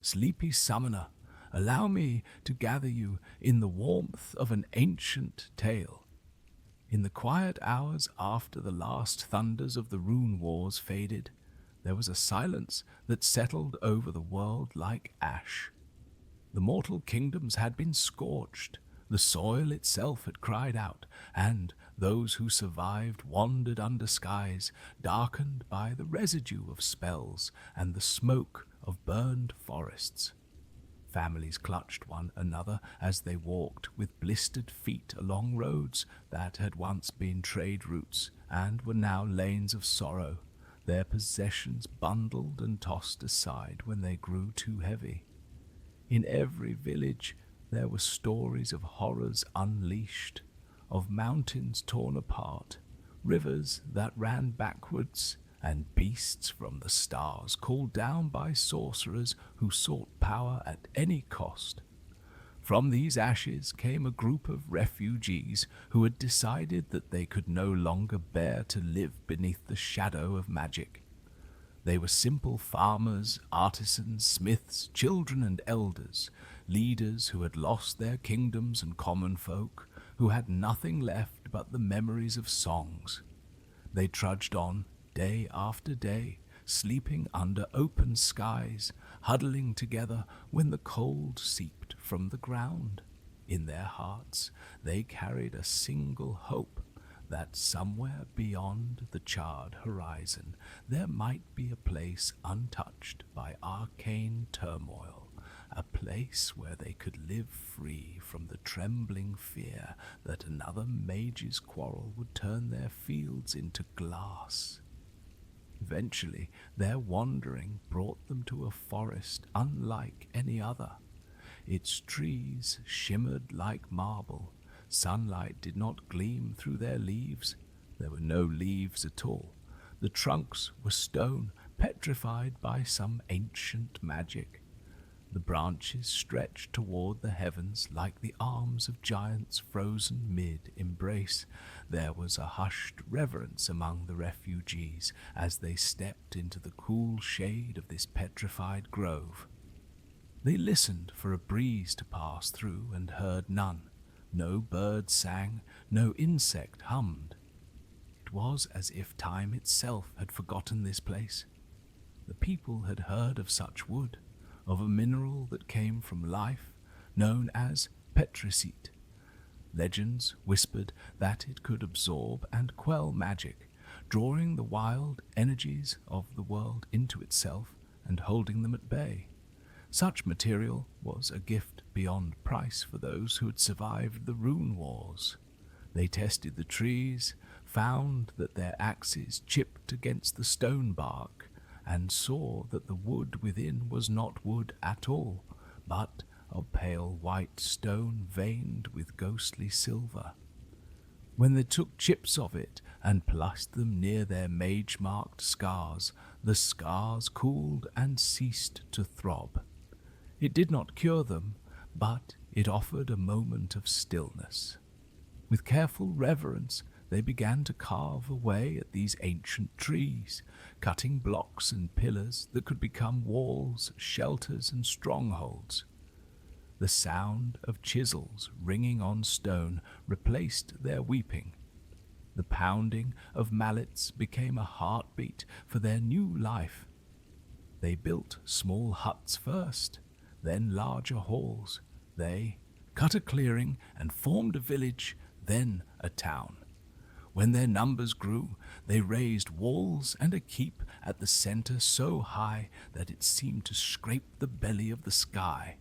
Sleepy summoner, allow me to gather you in the warmth of an ancient tale. In the quiet hours after the last thunders of the Rune Wars faded, there was a silence that settled over the world like ash. The mortal kingdoms had been scorched, the soil itself had cried out, and those who survived wandered under skies darkened by the residue of spells and the smoke of burned forests. Families clutched one another as they walked with blistered feet along roads that had once been trade routes and were now lanes of sorrow, their possessions bundled and tossed aside when they grew too heavy. In every village there were stories of horrors unleashed, of mountains torn apart, rivers that ran backwards, and beasts from the stars called down by sorcerers who sought power at any cost. From these ashes came a group of refugees who had decided that they could no longer bear to live beneath the shadow of magic. They were simple farmers, artisans, smiths, children and elders, leaders who had lost their kingdoms and common folk, who had nothing left but the memories of songs. They trudged on, day after day, sleeping under open skies, huddling together when the cold seeped from the ground. In their hearts they carried a single hope, that somewhere beyond the charred horizon there might be a place untouched by arcane turmoil, a place where they could live free from the trembling fear that another mage's quarrel would turn their fields into glass. Eventually, their wandering brought them to a forest unlike any other. Its trees shimmered like marble. Sunlight did not gleam through their leaves. There were no leaves at all. The trunks were stone, petrified by some ancient magic. The branches stretched toward the heavens like the arms of giants frozen mid-embrace. There was a hushed reverence among the refugees as they stepped into the cool shade of this petrified grove. They listened for a breeze to pass through and heard none. No bird sang, no insect hummed. It was as if time itself had forgotten this place. The people had heard of such wood, of a mineral that came from life, known as petricite. Legends whispered that it could absorb and quell magic, drawing the wild energies of the world into itself and holding them at bay. Such material was a gift beyond price for those who had survived the Rune Wars. They tested the trees, found that their axes chipped against the stone bark, and saw that the wood within was not wood at all, but of pale white stone veined with ghostly silver. When they took chips of it and placed them near their mage-marked scars, the scars cooled and ceased to throb. It did not cure them, but it offered a moment of stillness. With careful reverence, they began to carve away at these ancient trees, cutting blocks and pillars that could become walls, shelters, and strongholds. The sound of chisels ringing on stone replaced their weeping. The pounding of mallets became a heartbeat for their new life. They built small huts first, then larger halls. They cut a clearing and formed a village, then a town. When their numbers grew, they raised walls and a keep at the center so high that it seemed to scrape the belly of the sky.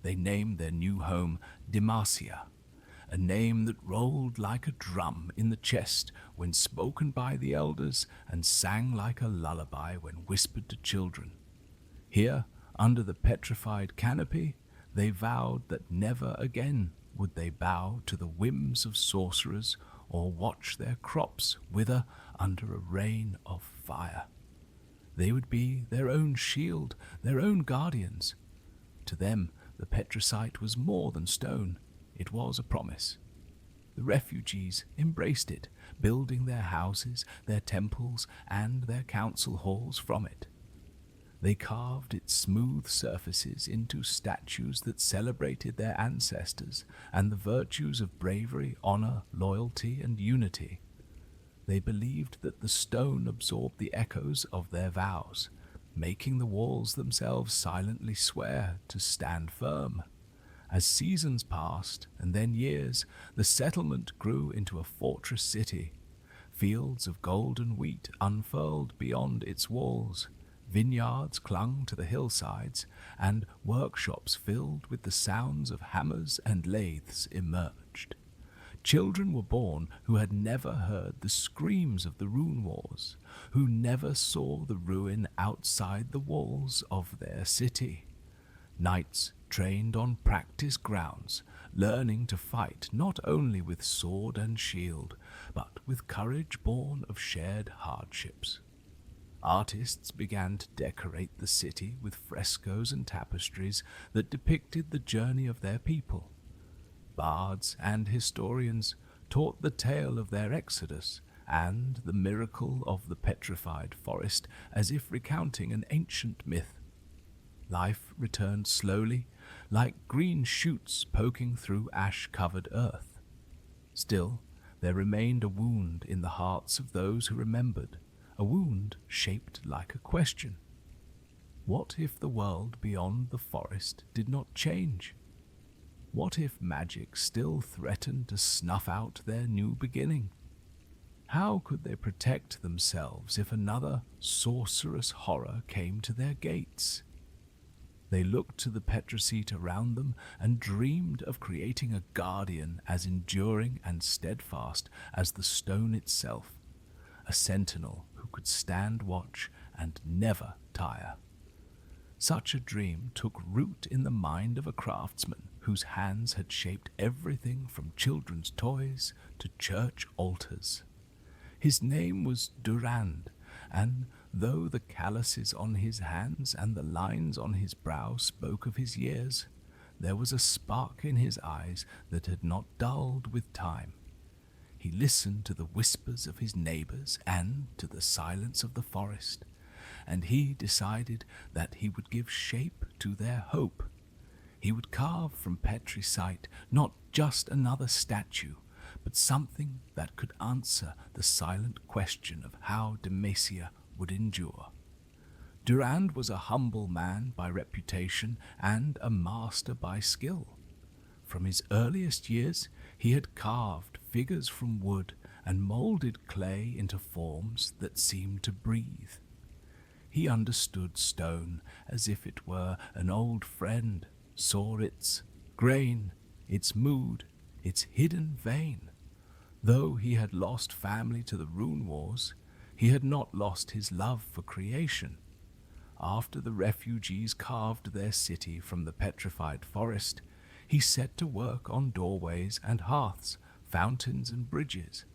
They named their new home Demacia, a name that rolled like a drum in the chest when spoken by the elders and sang like a lullaby when whispered to children. Here, under the petrified canopy, they vowed that never again would they bow to the whims of sorcerers or watch their crops wither under a rain of fire. They would be their own shield, their own guardians. To them, the petricite was more than stone. It was a promise. The refugees embraced it, building their houses, their temples, and their council halls from it. They carved its smooth surfaces into statues that celebrated their ancestors and the virtues of bravery, honor, loyalty, and unity. They believed that the stone absorbed the echoes of their vows, making the walls themselves silently swear to stand firm. As seasons passed, and then years, the settlement grew into a fortress city. Fields of golden wheat unfurled beyond its walls, vineyards clung to the hillsides, and workshops filled with the sounds of hammers and lathes emerged. Children were born who had never heard the screams of the rune wars, who never saw the ruin outside the walls of their city. Knights trained on practice grounds, learning to fight not only with sword and shield, but with courage born of shared hardships. Artists began to decorate the city with frescoes and tapestries that depicted the journey of their people. Bards and historians taught the tale of their exodus and the miracle of the petrified forest as if recounting an ancient myth. Life returned slowly, like green shoots poking through ash-covered earth. Still, there remained a wound in the hearts of those who remembered, a wound shaped like a question. What if the world beyond the forest did not change? What if magic still threatened to snuff out their new beginning? How could they protect themselves if another sorcerous horror came to their gates? They looked to the petricite around them and dreamed of creating a guardian as enduring and steadfast as the stone itself, a sentinel who could stand watch and never tire. Such a dream took root in the mind of a craftsman whose hands had shaped everything from children's toys to church altars. His name was Durand, and though the calluses on his hands and the lines on his brow spoke of his years, there was a spark in his eyes that had not dulled with time. He listened to the whispers of his neighbors and to the silence of the forest, and he decided that he would give shape to their hope. He would carve from petricite not just another statue, but something that could answer the silent question of how Demacia would endure. Durand was a humble man by reputation and a master by skill. From his earliest years, he had carved figures from wood and molded clay into forms that seemed to breathe. He understood stone as if it were an old friend, saw its grain, its mood, its hidden vein. Though he had lost family to the rune wars, he had not lost his love for creation. After the refugees carved their city from the petrified forest, he set to work on doorways and hearths, fountains and bridges.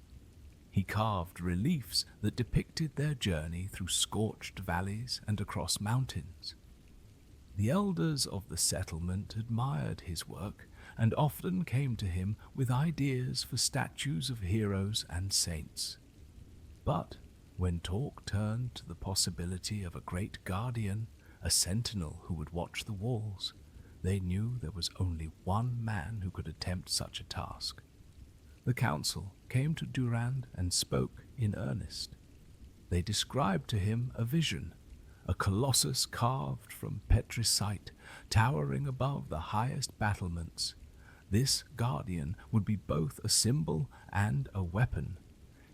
He carved reliefs that depicted their journey through scorched valleys and across mountains. The elders of the settlement admired his work and often came to him with ideas for statues of heroes and saints. But when talk turned to the possibility of a great guardian, a sentinel who would watch the walls, they knew there was only one man who could attempt such a task. The council came to Durand and spoke in earnest. They described to him a vision, a colossus carved from petricite, towering above the highest battlements. This guardian would be both a symbol and a weapon.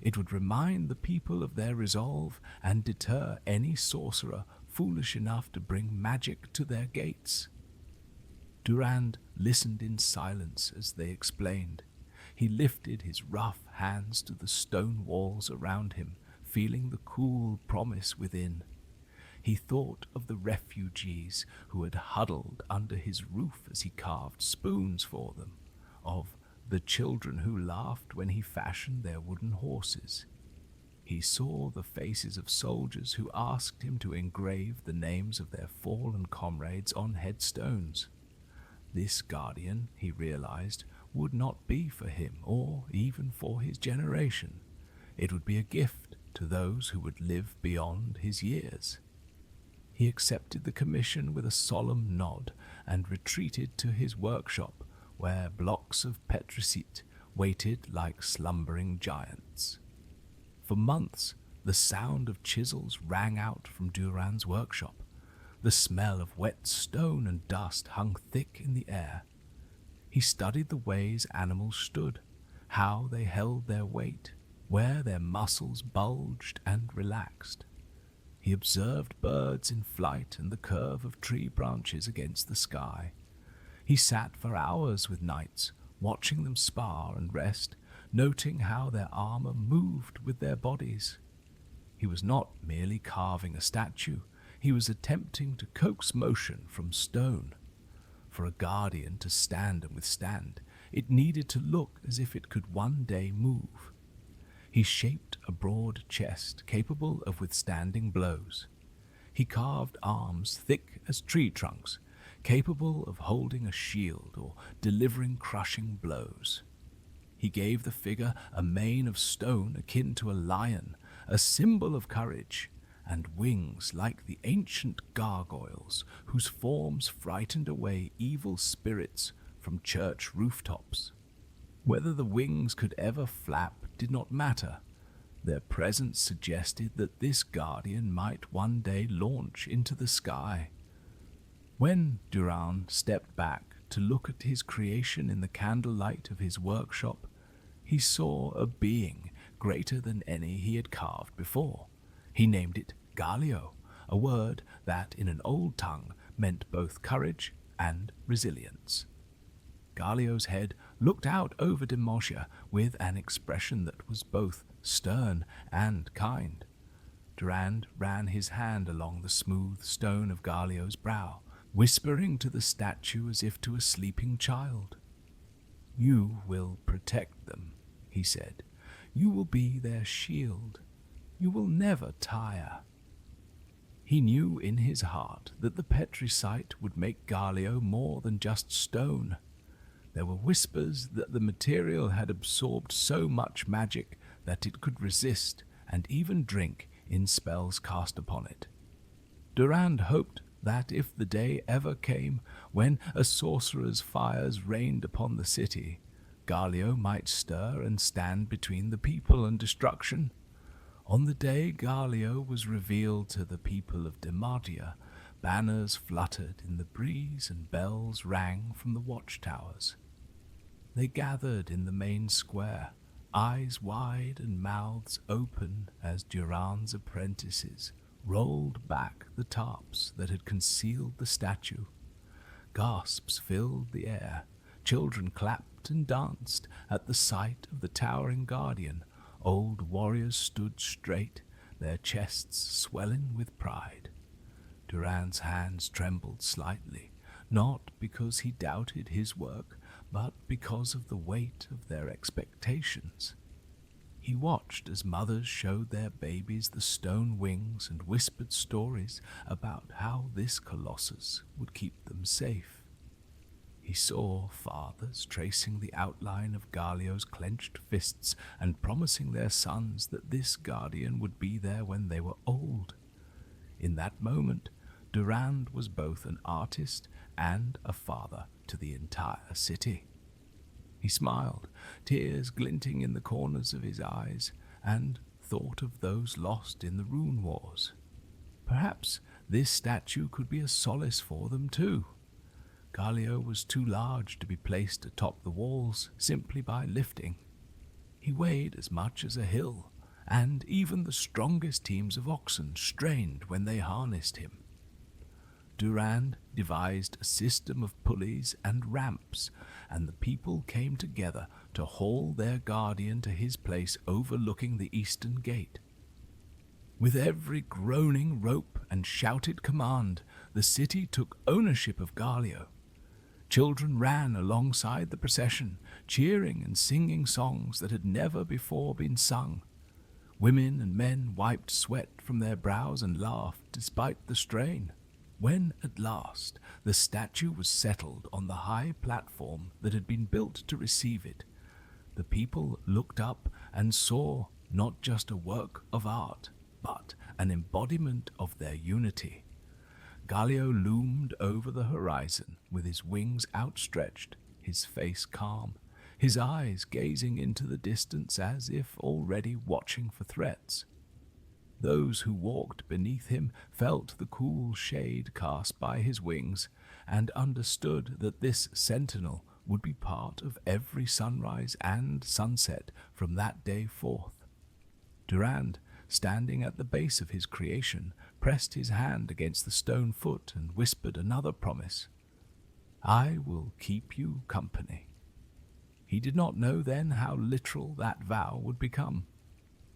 It would remind the people of their resolve and deter any sorcerer foolish enough to bring magic to their gates. Durand listened in silence as they explained. He lifted his rough hands to the stone walls around him, feeling the cool promise within. He thought of the refugees who had huddled under his roof as he carved spoons for them, of the children who laughed when he fashioned their wooden horses. He saw the faces of soldiers who asked him to engrave the names of their fallen comrades on headstones. This guardian, he realized, would not be for him or even for his generation. It would be a gift to those who would live beyond his years. He accepted the commission with a solemn nod and retreated to his workshop, where blocks of petricite waited like slumbering giants. For months, the sound of chisels rang out from Durand's workshop. The smell of wet stone and dust hung thick in the air. He studied the ways animals stood, how they held their weight, where their muscles bulged and relaxed. He observed birds in flight and the curve of tree branches against the sky. He sat for hours with knights, watching them spar and rest, noting how their armor moved with their bodies. He was not merely carving a statue, he was attempting to coax motion from stone. For a guardian to stand and withstand, it needed to look as if it could one day move. He shaped a broad chest capable of withstanding blows. He carved arms thick as tree trunks, capable of holding a shield or delivering crushing blows. He gave the figure a mane of stone akin to a lion, a symbol of courage, and wings like the ancient gargoyles whose forms frightened away evil spirits from church rooftops. Whether the wings could ever flap did not matter. Their presence suggested that this guardian might one day launch into the sky. When Durand stepped back to look at his creation in the candlelight of his workshop, he saw a being greater than any he had carved before. He named it Galio, a word that in an old tongue meant both courage and resilience. Galio's head looked out over Demacia with an expression that was both stern and kind. Durand ran his hand along the smooth stone of Galio's brow, whispering to the statue as if to a sleeping child. "You will protect them," he said. "You will be their shield. You will never tire." He knew in his heart that the petricite would make Galio more than just stone. There were whispers that the material had absorbed so much magic that it could resist and even drink in spells cast upon it. Durand hoped that if the day ever came when a sorcerer's fires rained upon the city, Galio might stir and stand between the people and destruction. On the day Galio was revealed to the people of Demacia, banners fluttered in the breeze and bells rang from the watchtowers. They gathered in the main square, eyes wide and mouths open as Durand's apprentices rolled back the tarps that had concealed the statue. Gasps filled the air. Children clapped and danced at the sight of the towering guardian. Old warriors stood straight, their chests swelling with pride. Durand's hands trembled slightly, not because he doubted his work, but because of the weight of their expectations. He watched as mothers showed their babies the stone wings and whispered stories about how this Colossus would keep them safe. He saw fathers tracing the outline of Galio's clenched fists and promising their sons that this guardian would be there when they were old. In that moment, Durand was both an artist and a father to the entire city. He smiled, tears glinting in the corners of his eyes, and thought of those lost in the rune wars. Perhaps this statue could be a solace for them too. Galio was too large to be placed atop the walls simply by lifting. He weighed as much as a hill, and even the strongest teams of oxen strained when they harnessed him. Durand devised a system of pulleys and ramps, and the people came together to haul their guardian to his place overlooking the eastern gate. With every groaning rope and shouted command, the city took ownership of Galio. Children ran alongside the procession, cheering and singing songs that had never before been sung. Women and men wiped sweat from their brows and laughed despite the strain. When, at last, the statue was settled on the high platform that had been built to receive it, the people looked up and saw not just a work of art, but an embodiment of their unity. Galio loomed over the horizon with his wings outstretched, his face calm, his eyes gazing into the distance as if already watching for threats. Those who walked beneath him felt the cool shade cast by his wings and understood that this sentinel would be part of every sunrise and sunset from that day forth. Durand, standing at the base of his creation, pressed his hand against the stone foot and whispered another promise. "I will keep you company." He did not know then how literal that vow would become.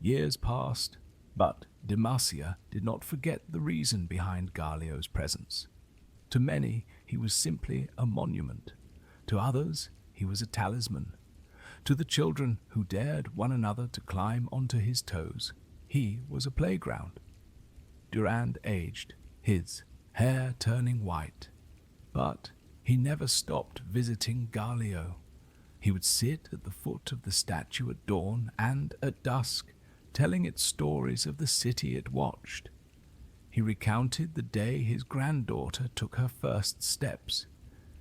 Years passed, but Demacia did not forget the reason behind Galio's presence. To many, he was simply a monument. To others, he was a talisman. To the children who dared one another to climb onto his toes, he was a playground. Durand aged, his hair turning white, but he never stopped visiting Galio. He would sit at the foot of the statue at dawn and at dusk, telling it stories of the city it watched. He recounted the day his granddaughter took her first steps.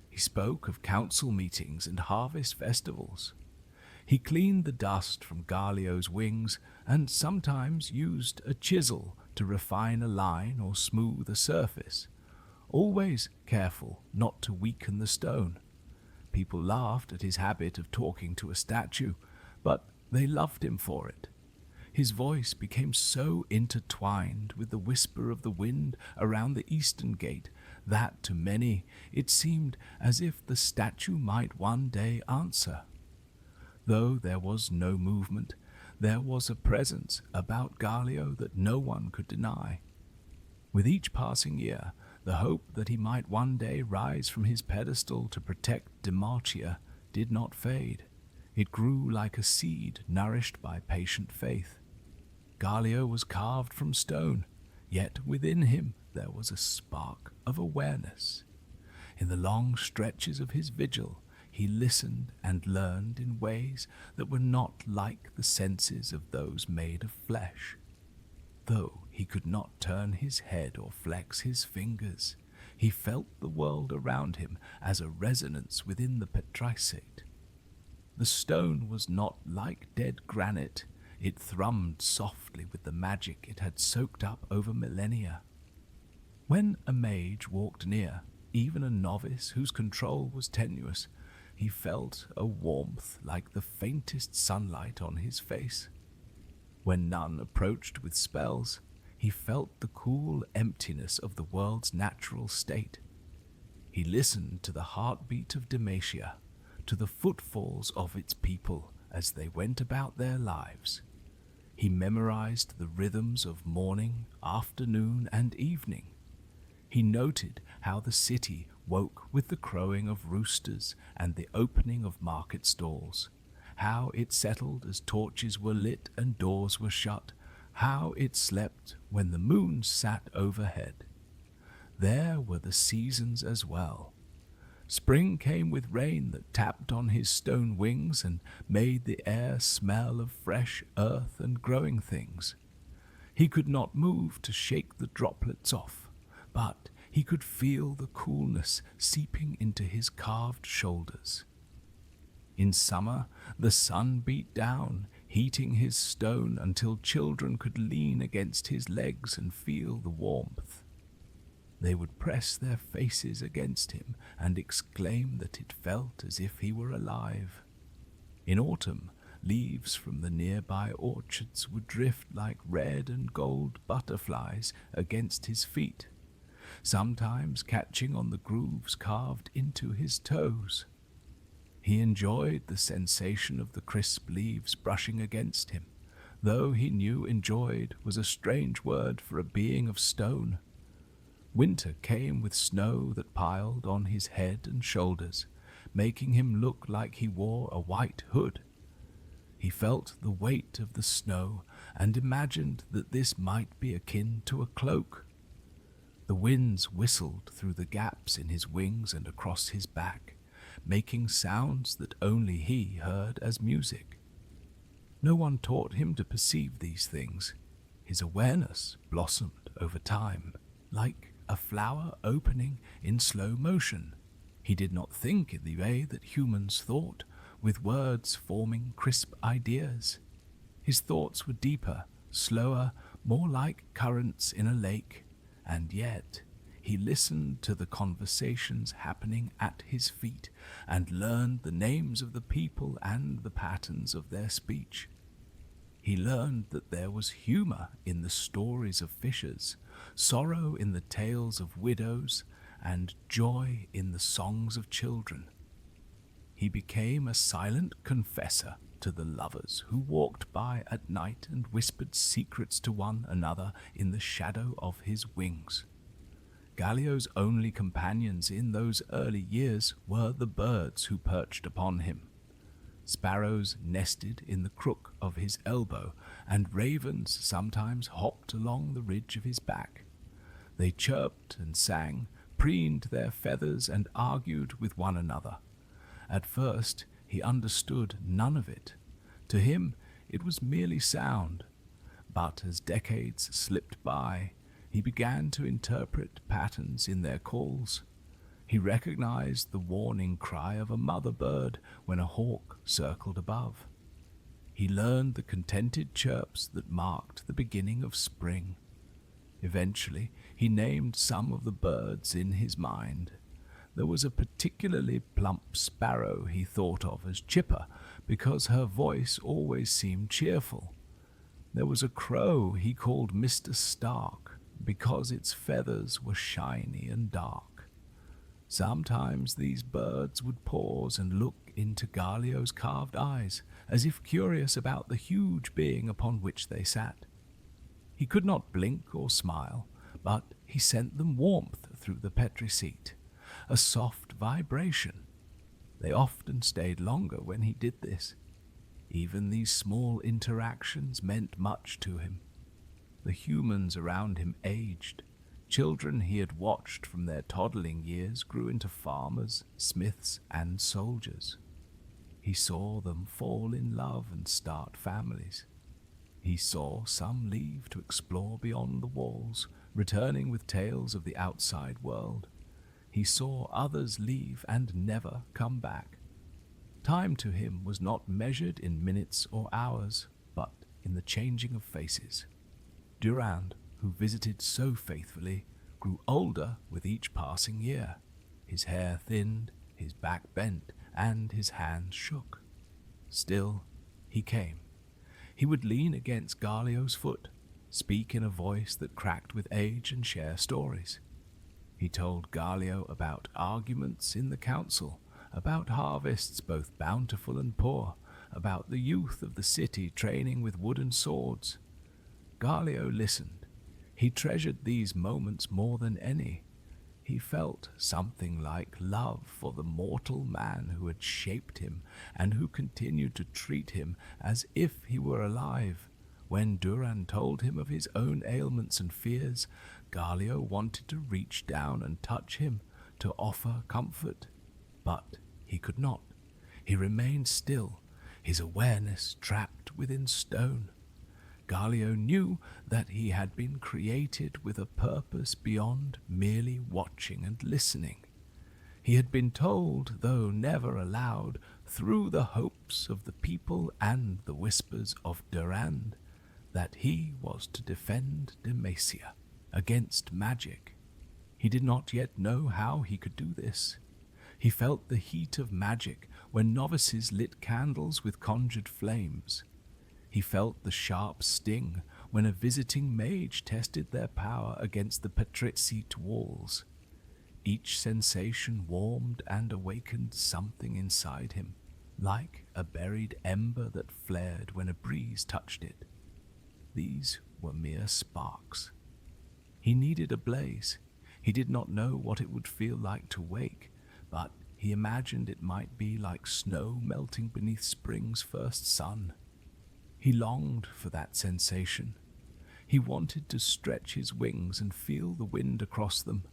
He spoke of council meetings and harvest festivals. He cleaned the dust from Galio's wings and sometimes used a chisel to refine a line or smooth a surface, always careful not to weaken the stone. People laughed at his habit of talking to a statue, but they loved him for it. His voice became so intertwined with the whisper of the wind around the eastern gate that to many it seemed as if the statue might one day answer. Though there was no movement, there was a presence about Galio that no one could deny. With each passing year, the hope that he might one day rise from his pedestal to protect Demacia did not fade. It grew like a seed nourished by patient faith. Galio was carved from stone, yet within him there was a spark of awareness. In the long stretches of his vigil, he listened and learned in ways that were not like the senses of those made of flesh. Though he could not turn his head or flex his fingers, he felt the world around him as a resonance within the petricate. The stone was not like dead granite. It thrummed softly with the magic it had soaked up over millennia. When a mage walked near, even a novice whose control was tenuous, he felt a warmth like the faintest sunlight on his face. When none approached with spells, he felt the cool emptiness of the world's natural state. He listened to the heartbeat of Demacia, to the footfalls of its people as they went about their lives. He memorized the rhythms of morning, afternoon, and evening. He noted how the city woke with the crowing of roosters and the opening of market stalls, how it settled as torches were lit and doors were shut, how it slept when the moon sat overhead. There were the seasons as well. Spring came with rain that tapped on his stone wings and made the air smell of fresh earth and growing things. He could not move to shake the droplets off, but he could feel the coolness seeping into his carved shoulders. In summer, the sun beat down, heating his stone until children could lean against his legs and feel the warmth. They would press their faces against him and exclaim that it felt as if he were alive. In autumn, leaves from the nearby orchards would drift like red and gold butterflies against his feet, sometimes catching on the grooves carved into his toes. He enjoyed the sensation of the crisp leaves brushing against him, though he knew enjoyed was a strange word for a being of stone. Winter came with snow that piled on his head and shoulders, making him look like he wore a white hood. He felt the weight of the snow and imagined that this might be akin to a cloak. The winds whistled through the gaps in his wings and across his back, making sounds that only he heard as music. No one taught him to perceive these things. His awareness blossomed over time, like a flower opening in slow motion. He did not think in the way that humans thought, with words forming crisp ideas. His thoughts were deeper, slower, more like currents in a lake, and yet he listened to the conversations happening at his feet and learned the names of the people and the patterns of their speech. He learned that there was humor in the stories of fishers, sorrow in the tales of widows, and joy in the songs of children. He became a silent confessor to the lovers who walked by at night and whispered secrets to one another in the shadow of his wings. Galio's only companions in those early years were the birds who perched upon him. Sparrows nested in the crook of his elbow, and ravens sometimes hopped along the ridge of his back. They chirped and sang, preened their feathers, and argued with one another. At first, he understood none of it. To him, it was merely sound. But as decades slipped by, he began to interpret patterns in their calls. He recognized the warning cry of a mother bird when a hawk circled above. He learned the contented chirps that marked the beginning of spring. Eventually, he named some of the birds in his mind. There was a particularly plump sparrow he thought of as Chipper because her voice always seemed cheerful. There was a crow he called Mr. Stark because its feathers were shiny and dark. Sometimes these birds would pause and look into Galio's carved eyes, as if curious about the huge being upon which they sat. He could not blink or smile, but he sent them warmth through the petri seat, a soft vibration. They often stayed longer when he did this. Even these small interactions meant much to him. The humans around him aged. Children he had watched from their toddling years grew into farmers, smiths, and soldiers. He saw them fall in love and start families. He saw some leave to explore beyond the walls, returning with tales of the outside world. He saw others leave and never come back. Time to him was not measured in minutes or hours, but in the changing of faces. Durand, who visited so faithfully, grew older with each passing year. His hair thinned, his back bent, and his hands shook. Still, he came. He would lean against Galio's foot, speak in a voice that cracked with age, and share stories. He told Galio about arguments in the council, about harvests both bountiful and poor, about the youth of the city training with wooden swords. Galio listened. He treasured these moments more than any. He felt something like love for the mortal man who had shaped him and who continued to treat him as if he were alive. When Durand told him of his own ailments and fears, Galio wanted to reach down and touch him, to offer comfort. But he could not. He remained still, his awareness trapped within stone. Galio knew that he had been created with a purpose beyond merely watching and listening. He had been told, though never allowed, through the hopes of the people and the whispers of Durand, that he was to defend Demacia against magic. He did not yet know how he could do this. He felt the heat of magic when novices lit candles with conjured flames. He felt the sharp sting when a visiting mage tested their power against the patrizite walls. Each sensation warmed and awakened something inside him, like a buried ember that flared when a breeze touched it. These were mere sparks. He needed a blaze. He did not know what it would feel like to wake, but he imagined it might be like snow melting beneath spring's first sun. He longed for that sensation. He wanted to stretch his wings and feel the wind across them.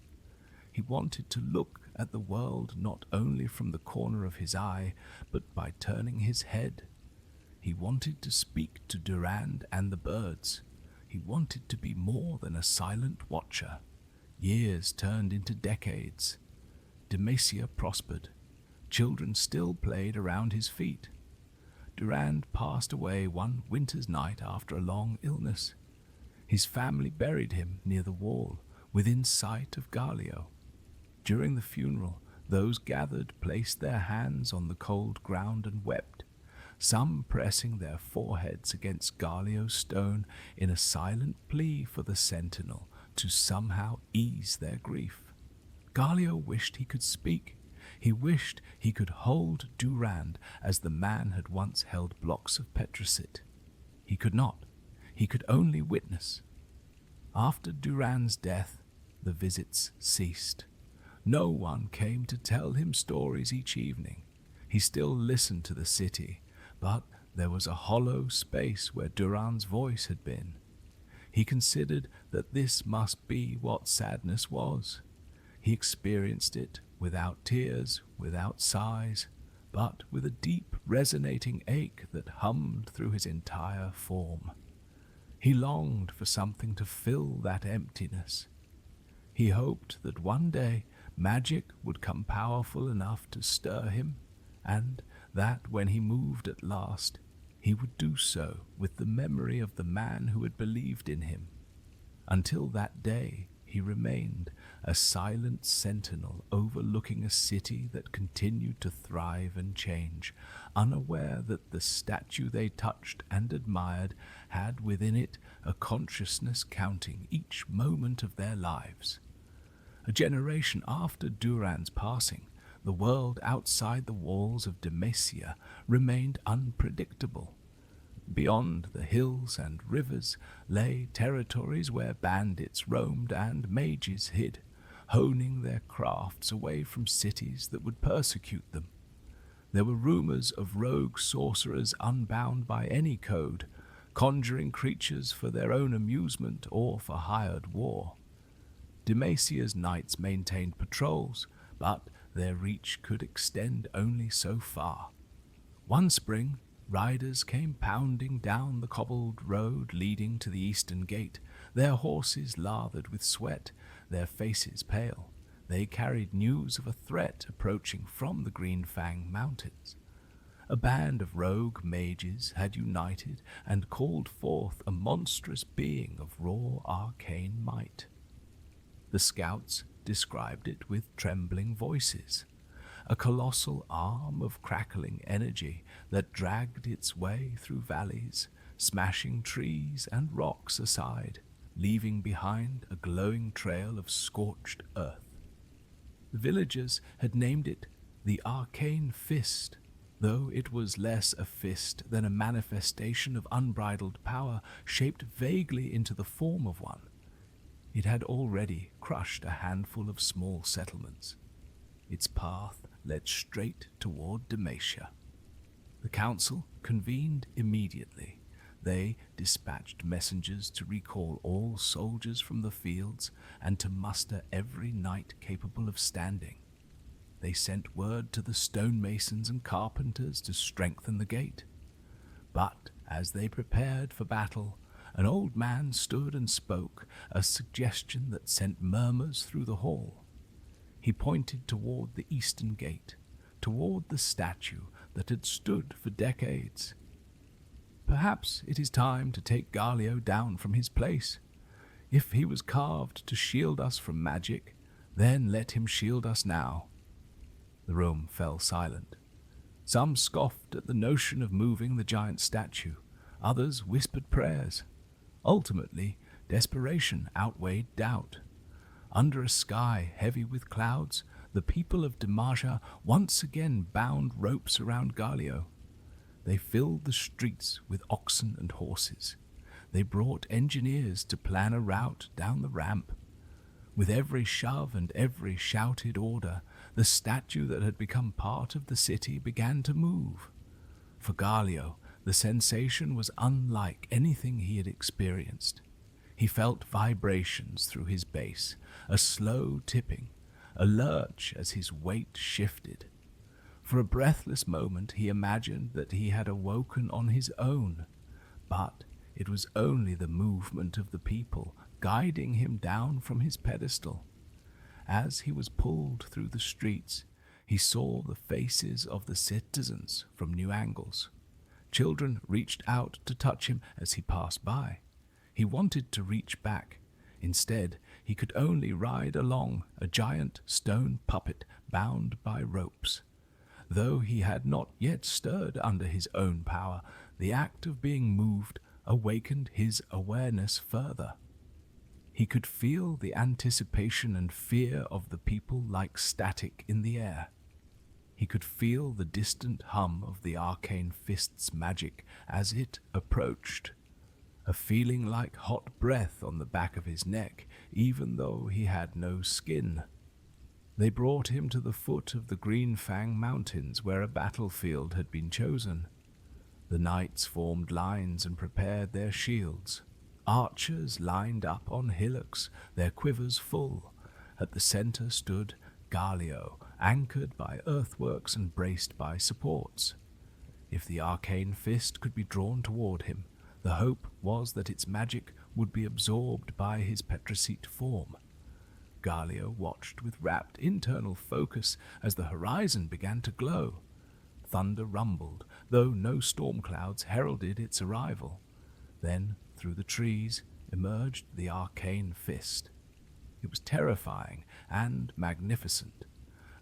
He wanted to look at the world not only from the corner of his eye, but by turning his head. He wanted to speak to Durand and the birds. He wanted to be more than a silent watcher. Years turned into decades. Demacia prospered. Children still played around his feet. Durand passed away one winter's night after a long illness. His family buried him near the wall, within sight of Galio. During the funeral, those gathered placed their hands on the cold ground and wept, some pressing their foreheads against Galio's stone in a silent plea for the sentinel to somehow ease their grief. Galio wished he could speak. He wished he could hold Durand as the man had once held blocks of petricite. He could not. He could only witness. After Durand's death, the visits ceased. No one came to tell him stories each evening. He still listened to the city, but there was a hollow space where Durand's voice had been. He considered that this must be what sadness was. He experienced it without tears, without sighs, but with a deep, resonating ache that hummed through his entire form. He longed for something to fill that emptiness. He hoped that one day magic would come powerful enough to stir him, and that when he moved at last, he would do so with the memory of the man who had believed in him. Until that day, he remained a silent sentinel overlooking a city that continued to thrive and change, unaware that the statue they touched and admired had within it a consciousness counting each moment of their lives. A generation after Durand's passing, the world outside the walls of Demacia remained unpredictable. Beyond the hills and rivers lay territories where bandits roamed and mages hid, honing their crafts away from cities that would persecute them. There were rumors of rogue sorcerers unbound by any code, conjuring creatures for their own amusement or for hired war. Demacia's knights maintained patrols, but their reach could extend only so far. One spring, riders came pounding down the cobbled road leading to the eastern gate, their horses lathered with sweat, their faces pale. They carried news of a threat approaching from the Green Fang Mountains. A band of rogue mages had united and called forth a monstrous being of raw arcane might. The scouts described it with trembling voices, a colossal arm of crackling energy that dragged its way through valleys, smashing trees and rocks aside, leaving behind a glowing trail of scorched earth. The villagers had named it the Arcane Fist, though it was less a fist than a manifestation of unbridled power shaped vaguely into the form of one. It had already crushed a handful of small settlements. Its path led straight toward Demacia. The council convened immediately. They dispatched messengers to recall all soldiers from the fields and to muster every knight capable of standing. They sent word to the stonemasons and carpenters to strengthen the gate. But as they prepared for battle, an old man stood and spoke, a suggestion that sent murmurs through the hall. He pointed toward the eastern gate, toward the statue that had stood for decades. Perhaps it is time to take Galio down from his place. If he was carved to shield us from magic, then let him shield us now. The room fell silent. Some scoffed at the notion of moving the giant statue. Others whispered prayers. Ultimately, desperation outweighed doubt. Under a sky heavy with clouds, the people of Demacia once again bound ropes around Galio. They filled the streets with oxen and horses. They brought engineers to plan a route down the ramp. With every shove and every shouted order, the statue that had become part of the city began to move. For Galio, the sensation was unlike anything he had experienced. He felt vibrations through his base, a slow tipping, a lurch as his weight shifted. For a breathless moment he imagined that he had awoken on his own, but it was only the movement of the people guiding him down from his pedestal. As he was pulled through the streets, he saw the faces of the citizens from new angles. Children reached out to touch him as he passed by. He wanted to reach back. Instead, he could only ride along a giant stone puppet bound by ropes. Though he had not yet stirred under his own power, the act of being moved awakened his awareness further. He could feel the anticipation and fear of the people like static in the air. He could feel the distant hum of the arcane fist's magic as it approached, a feeling like hot breath on the back of his neck, even though he had no skin. They brought him to the foot of the Green Fang Mountains, where a battlefield had been chosen. The knights formed lines and prepared their shields. Archers lined up on hillocks, their quivers full. At the center stood Galio, anchored by earthworks and braced by supports. If the arcane fist could be drawn toward him, the hope was that its magic would be absorbed by his petricite form. Galio watched with rapt internal focus as the horizon began to glow. Thunder rumbled, though no storm clouds heralded its arrival. Then, through the trees, emerged the arcane fist. It was terrifying and magnificent,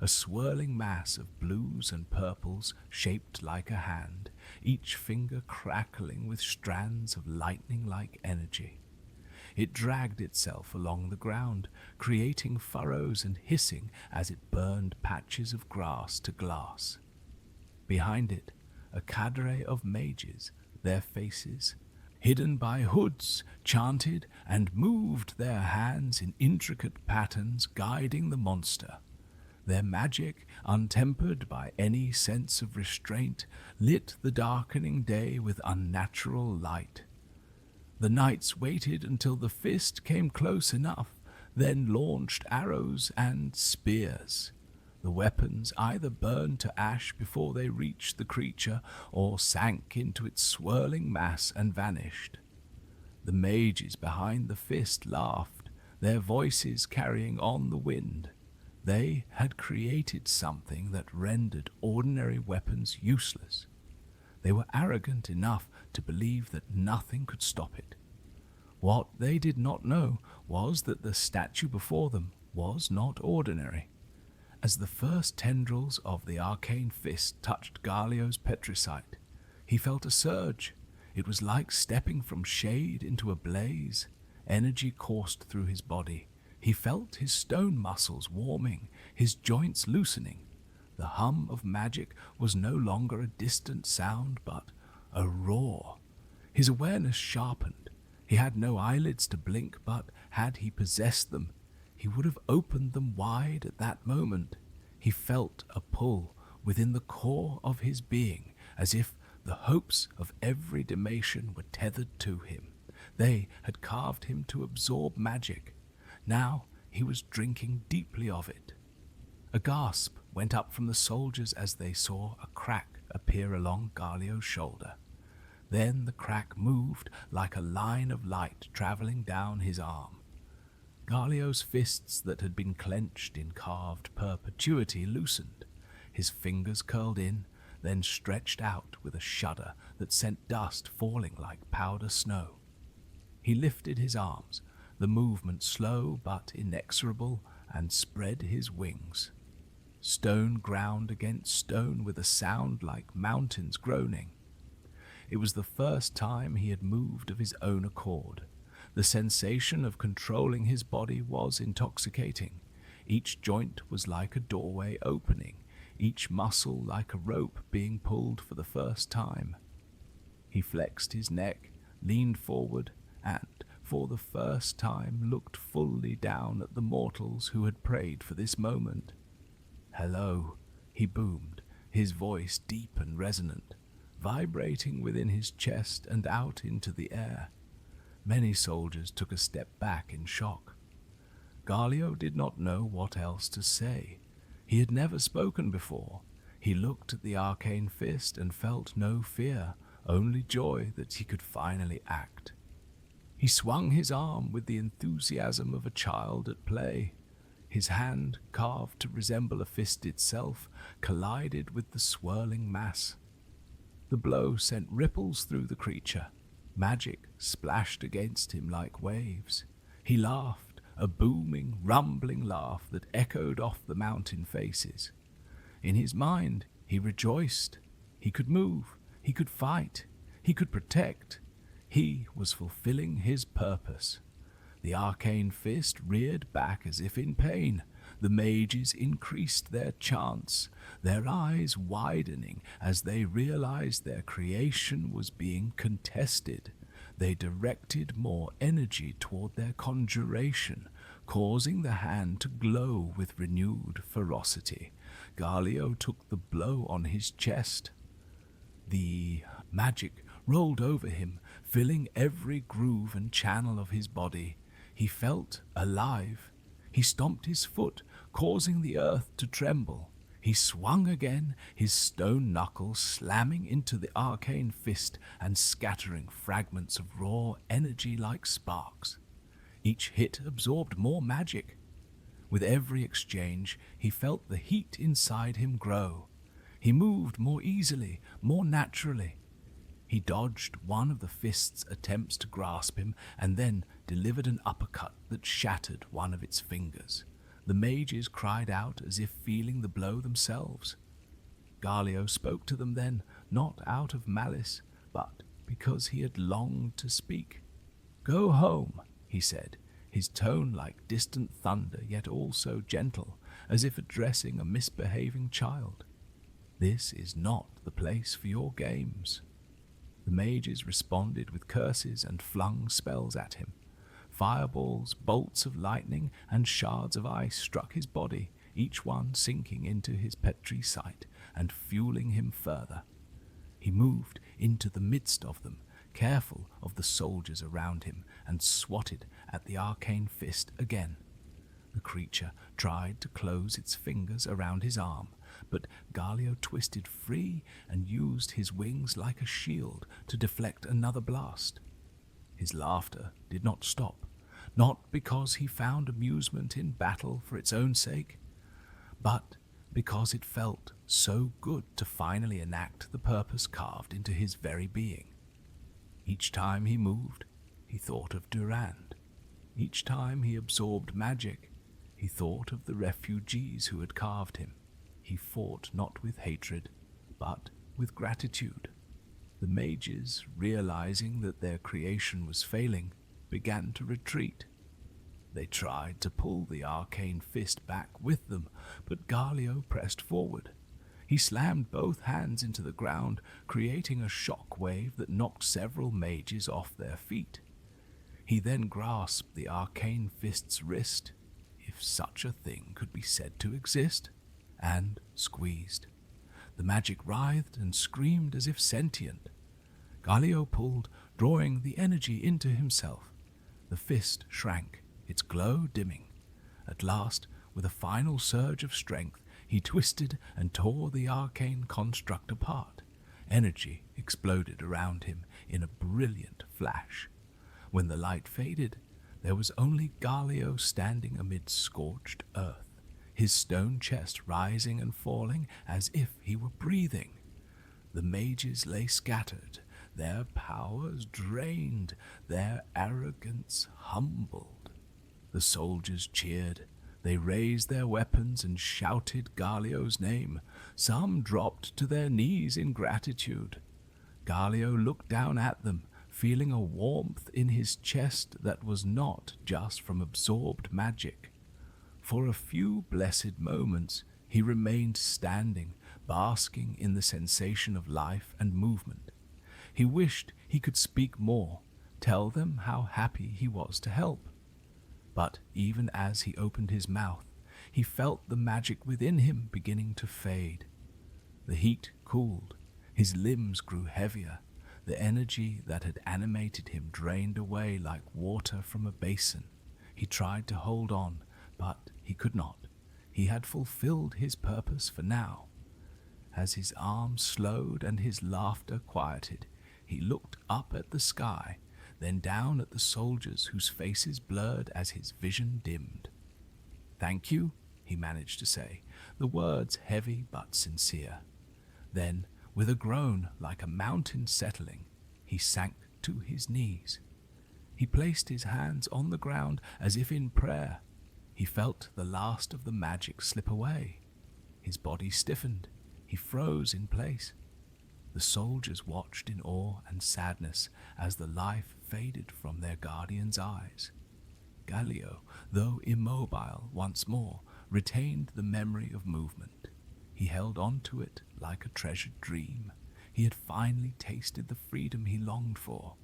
a swirling mass of blues and purples shaped like a hand, each finger crackling with strands of lightning-like energy. It dragged itself along the ground, creating furrows and hissing as it burned patches of grass to glass. Behind it, a cadre of mages, their faces hidden by hoods, chanted and moved their hands in intricate patterns, guiding the monster. Their magic, untempered by any sense of restraint, lit the darkening day with unnatural light. The knights waited until the fist came close enough, then launched arrows and spears. The weapons either burned to ash before they reached the creature or sank into its swirling mass and vanished. The mages behind the fist laughed, their voices carrying on the wind. They had created something that rendered ordinary weapons useless. They were arrogant enough to believe that nothing could stop it. What they did not know was that the statue before them was not ordinary. As the first tendrils of the arcane fist touched Galio's petricite, he felt a surge. It was like stepping from shade into a blaze. Energy coursed through his body. He felt his stone muscles warming, his joints loosening. The hum of magic was no longer a distant sound, but a roar. His awareness sharpened. He had no eyelids to blink, but had he possessed them, he would have opened them wide at that moment. He felt a pull within the core of his being, as if the hopes of every Demacian were tethered to him. They had carved him to absorb magic. Now he was drinking deeply of it. A gasp went up from the soldiers as they saw a crack appear along Galio's shoulder. Then the crack moved like a line of light traveling down his arm. Galio's fists that had been clenched in carved perpetuity loosened. His fingers curled in, then stretched out with a shudder that sent dust falling like powder snow. He lifted his arms, the movement slow but inexorable, and spread his wings. Stone ground against stone with a sound like mountains groaning. It was the first time he had moved of his own accord. The sensation of controlling his body was intoxicating. Each joint was like a doorway opening, each muscle like a rope being pulled for the first time. He flexed his neck, leaned forward, and, for the first time, looked fully down at the mortals who had prayed for this moment. "Hello," he boomed, his voice deep and resonant, vibrating within his chest and out into the air. Many soldiers took a step back in shock. Galio did not know what else to say. He had never spoken before. He looked at the arcane fist and felt no fear, only joy that he could finally act. He swung his arm with the enthusiasm of a child at play. His hand, carved to resemble a fist itself, collided with the swirling mass. The blow sent ripples through the creature. Magic splashed against him like waves. He laughed, a booming, rumbling laugh that echoed off the mountain faces. In his mind, he rejoiced. He could move, he could fight, he could protect. He was fulfilling his purpose. The arcane fist reared back as if in pain. The mages increased their chants, their eyes widening as they realized their creation was being contested. They directed more energy toward their conjuration, causing the hand to glow with renewed ferocity. Galio took the blow on his chest. The magic rolled over him, filling every groove and channel of his body. He felt alive. He stomped his foot, causing the earth to tremble. He swung again, his stone knuckles slamming into the arcane fist and scattering fragments of raw energy like sparks. Each hit absorbed more magic. With every exchange, he felt the heat inside him grow. He moved more easily, more naturally. He dodged one of the fist's attempts to grasp him and then delivered an uppercut that shattered one of its fingers. The mages cried out as if feeling the blow themselves. Galio spoke to them then, not out of malice, but because he had longed to speak. "Go home," he said, his tone like distant thunder, yet also gentle, as if addressing a misbehaving child. "This is not the place for your games." The mages responded with curses and flung spells at him. Fireballs, bolts of lightning, and shards of ice struck his body, each one sinking into his petri sight and fueling him further. He moved into the midst of them, careful of the soldiers around him, and swatted at the arcane fist again. The creature tried to close its fingers around his arm, but Galio twisted free and used his wings like a shield to deflect another blast. His laughter did not stop, not because he found amusement in battle for its own sake, but because it felt so good to finally enact the purpose carved into his very being. Each time he moved, he thought of Durand. Each time he absorbed magic, he thought of the refugees who had carved him. He fought not with hatred, but with gratitude. The mages, realizing that their creation was failing, began to retreat. They tried to pull the arcane fist back with them, but Galio pressed forward. He slammed both hands into the ground, creating a shock wave that knocked several mages off their feet. He then grasped the arcane fist's wrist, if such a thing could be said to exist, and squeezed. The magic writhed and screamed as if sentient. Galio pulled, drawing the energy into himself. The fist shrank, its glow dimming. At last, with a final surge of strength, he twisted and tore the arcane construct apart. Energy exploded around him in a brilliant flash. When the light faded, there was only Galio standing amid scorched earth, his stone chest rising and falling as if he were breathing. The mages lay scattered, their powers drained, their arrogance humbled. The soldiers cheered. They raised their weapons and shouted Galio's name. Some dropped to their knees in gratitude. Galio looked down at them, feeling a warmth in his chest that was not just from absorbed magic. For a few blessed moments, he remained standing, basking in the sensation of life and movement. He wished he could speak more, tell them how happy he was to help. But even as he opened his mouth, he felt the magic within him beginning to fade. The heat cooled, his limbs grew heavier, the energy that had animated him drained away like water from a basin. He tried to hold on, but he could not. He had fulfilled his purpose for now. As his arms slowed and his laughter quieted, he looked up at the sky, then down at the soldiers whose faces blurred as his vision dimmed. "Thank you," he managed to say, the words heavy but sincere. Then, with a groan like a mountain settling, he sank to his knees. He placed his hands on the ground as if in prayer. He felt the last of the magic slip away. His body stiffened. He froze in place. The soldiers watched in awe and sadness as the life faded from their guardian's eyes. Galio, though immobile once more, retained the memory of movement. He held on to it like a treasured dream. He had finally tasted the freedom he longed for.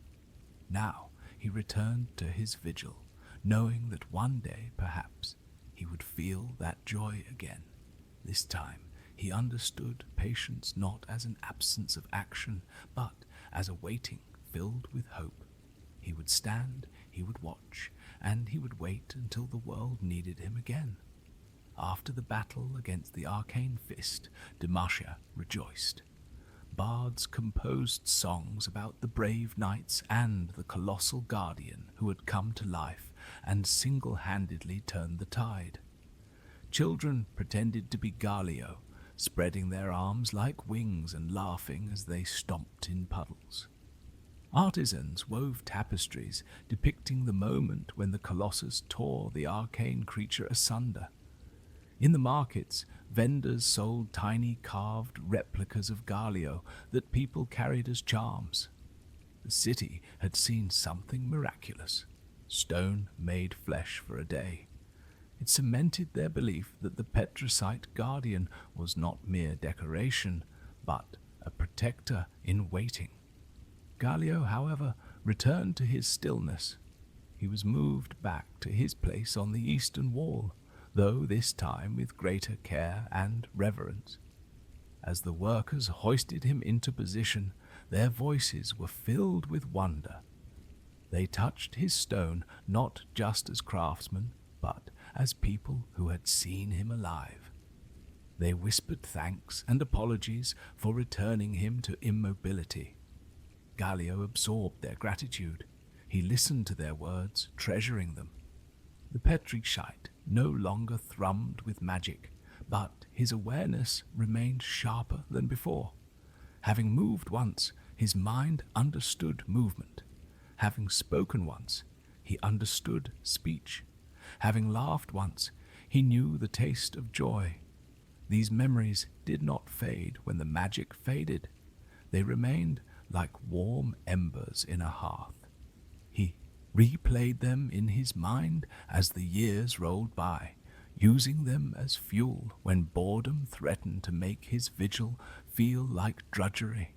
Now he returned to his vigil, knowing that one day, perhaps, he would feel that joy again. This time he understood patience not as an absence of action, but as a waiting filled with hope. He would stand, he would watch, and he would wait until the world needed him again. After the battle against the arcane fist, Demacia rejoiced. Bards composed songs about the brave knights and the colossal guardian who had come to life and single-handedly turned the tide. Children pretended to be Galio, spreading their arms like wings and laughing as they stomped in puddles. Artisans wove tapestries depicting the moment when the Colossus tore the arcane creature asunder. In the markets, vendors sold tiny carved replicas of Galio that people carried as charms. The city had seen something miraculous. Stone made flesh for a day. It cemented their belief that the Petricite guardian was not mere decoration, but a protector in waiting. Galio, however, returned to his stillness. He was moved back to his place on the eastern wall, though this time with greater care and reverence. As the workers hoisted him into position, their voices were filled with wonder. They touched his stone not just as craftsmen, but as people who had seen him alive. They whispered thanks and apologies for returning him to immobility. Galio absorbed their gratitude. He listened to their words, treasuring them. The Petricite no longer thrummed with magic, but his awareness remained sharper than before. Having moved once, his mind understood movement. Having spoken once, he understood speech. Having laughed once, he knew the taste of joy. These memories did not fade when the magic faded. They remained like warm embers in a hearth. He replayed them in his mind as the years rolled by, using them as fuel when boredom threatened to make his vigil feel like drudgery.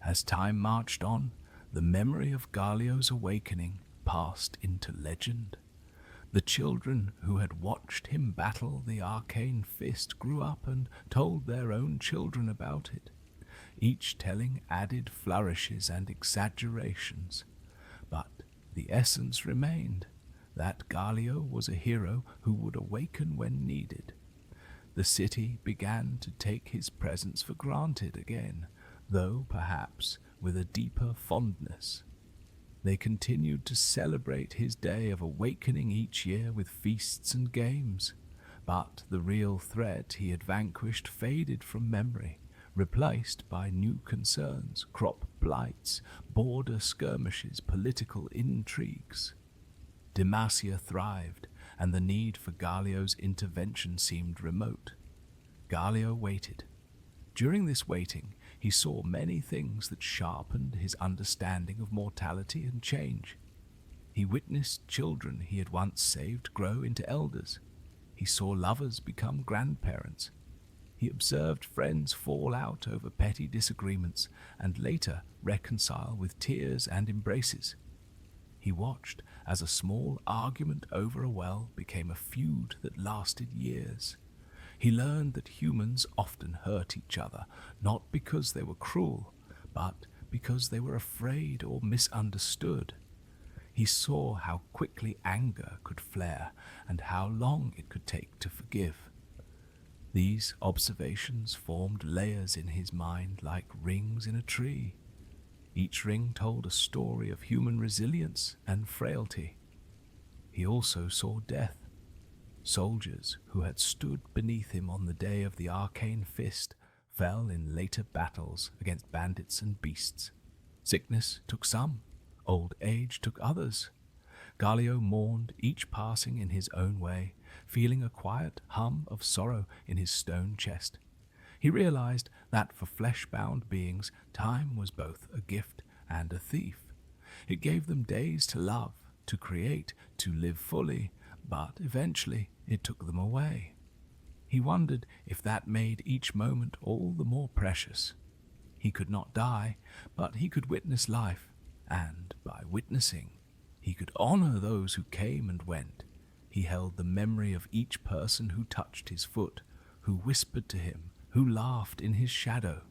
As time marched on, the memory of Galio's awakening passed into legend. The children who had watched him battle the arcane fist grew up and told their own children about it, each telling added flourishes and exaggerations. But the essence remained, that Galio was a hero who would awaken when needed. The city began to take his presence for granted again, though perhaps with a deeper fondness. They continued to celebrate his day of awakening each year with feasts and games, but the real threat he had vanquished faded from memory, replaced by new concerns, crop blights, border skirmishes, political intrigues. Demacia thrived, and the need for Galio's intervention seemed remote. Galio waited. During this waiting, he saw many things that sharpened his understanding of mortality and change. He witnessed children he had once saved grow into elders. He saw lovers become grandparents. He observed friends fall out over petty disagreements and later reconcile with tears and embraces. He watched as a small argument over a well became a feud that lasted years. He learned that humans often hurt each other, not because they were cruel, but because they were afraid or misunderstood. He saw how quickly anger could flare and how long it could take to forgive. These observations formed layers in his mind like rings in a tree. Each ring told a story of human resilience and frailty. He also saw death. Soldiers who had stood beneath him on the day of the arcane fist fell in later battles against bandits and beasts. Sickness took some, old age took others. Galio mourned each passing in his own way, feeling a quiet hum of sorrow in his stone chest. He realized that for flesh-bound beings, time was both a gift and a thief. It gave them days to love, to create, to live fully, but eventually it took them away. He wondered if that made each moment all the more precious. He could not die, but he could witness life, and by witnessing, he could honor those who came and went. He held the memory of each person who touched his foot, who whispered to him, who laughed in his shadow.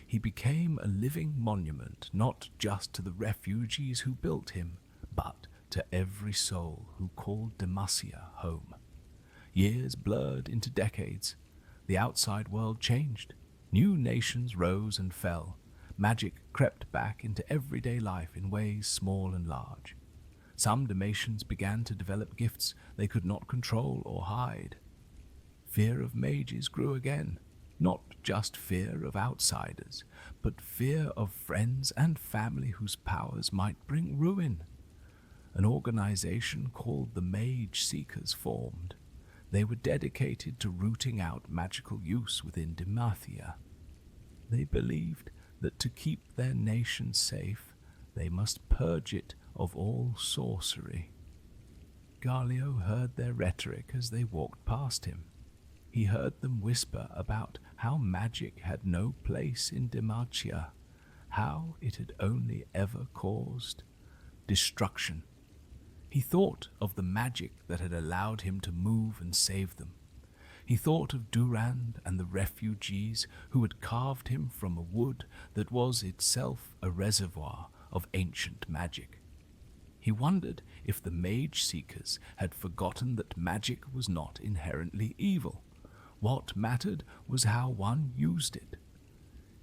He became a living monument, not just to the refugees who built him, but to every soul who called Demacia home. Years blurred into decades. The outside world changed. New nations rose and fell. Magic crept back into everyday life in ways small and large. Some Damatians began to develop gifts they could not control or hide. Fear of mages grew again, not just fear of outsiders, but fear of friends and family whose powers might bring ruin. An organization called the Mage Seekers formed. They were dedicated to rooting out magical use within Demacia. They believed that to keep their nation safe, they must purge it of all sorcery. Galio heard their rhetoric as they walked past him. He heard them whisper about how magic had no place in Demacia, how it had only ever caused destruction. He thought of the magic that had allowed him to move and save them. He thought of Durand and the refugees who had carved him from a wood that was itself a reservoir of ancient magic. He wondered if the Mage Seekers had forgotten that magic was not inherently evil. What mattered was how one used it.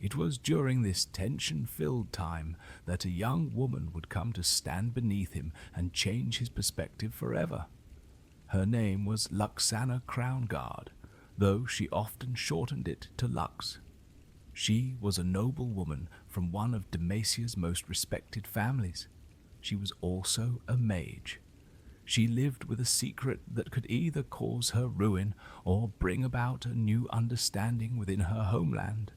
It was during this tension-filled time that a young woman would come to stand beneath him and change his perspective forever. Her name was Luxana Crownguard, though she often shortened it to Lux. She was a noble woman from one of Demacia's most respected families. She was also a mage. She lived with a secret that could either cause her ruin or bring about a new understanding within her homeland.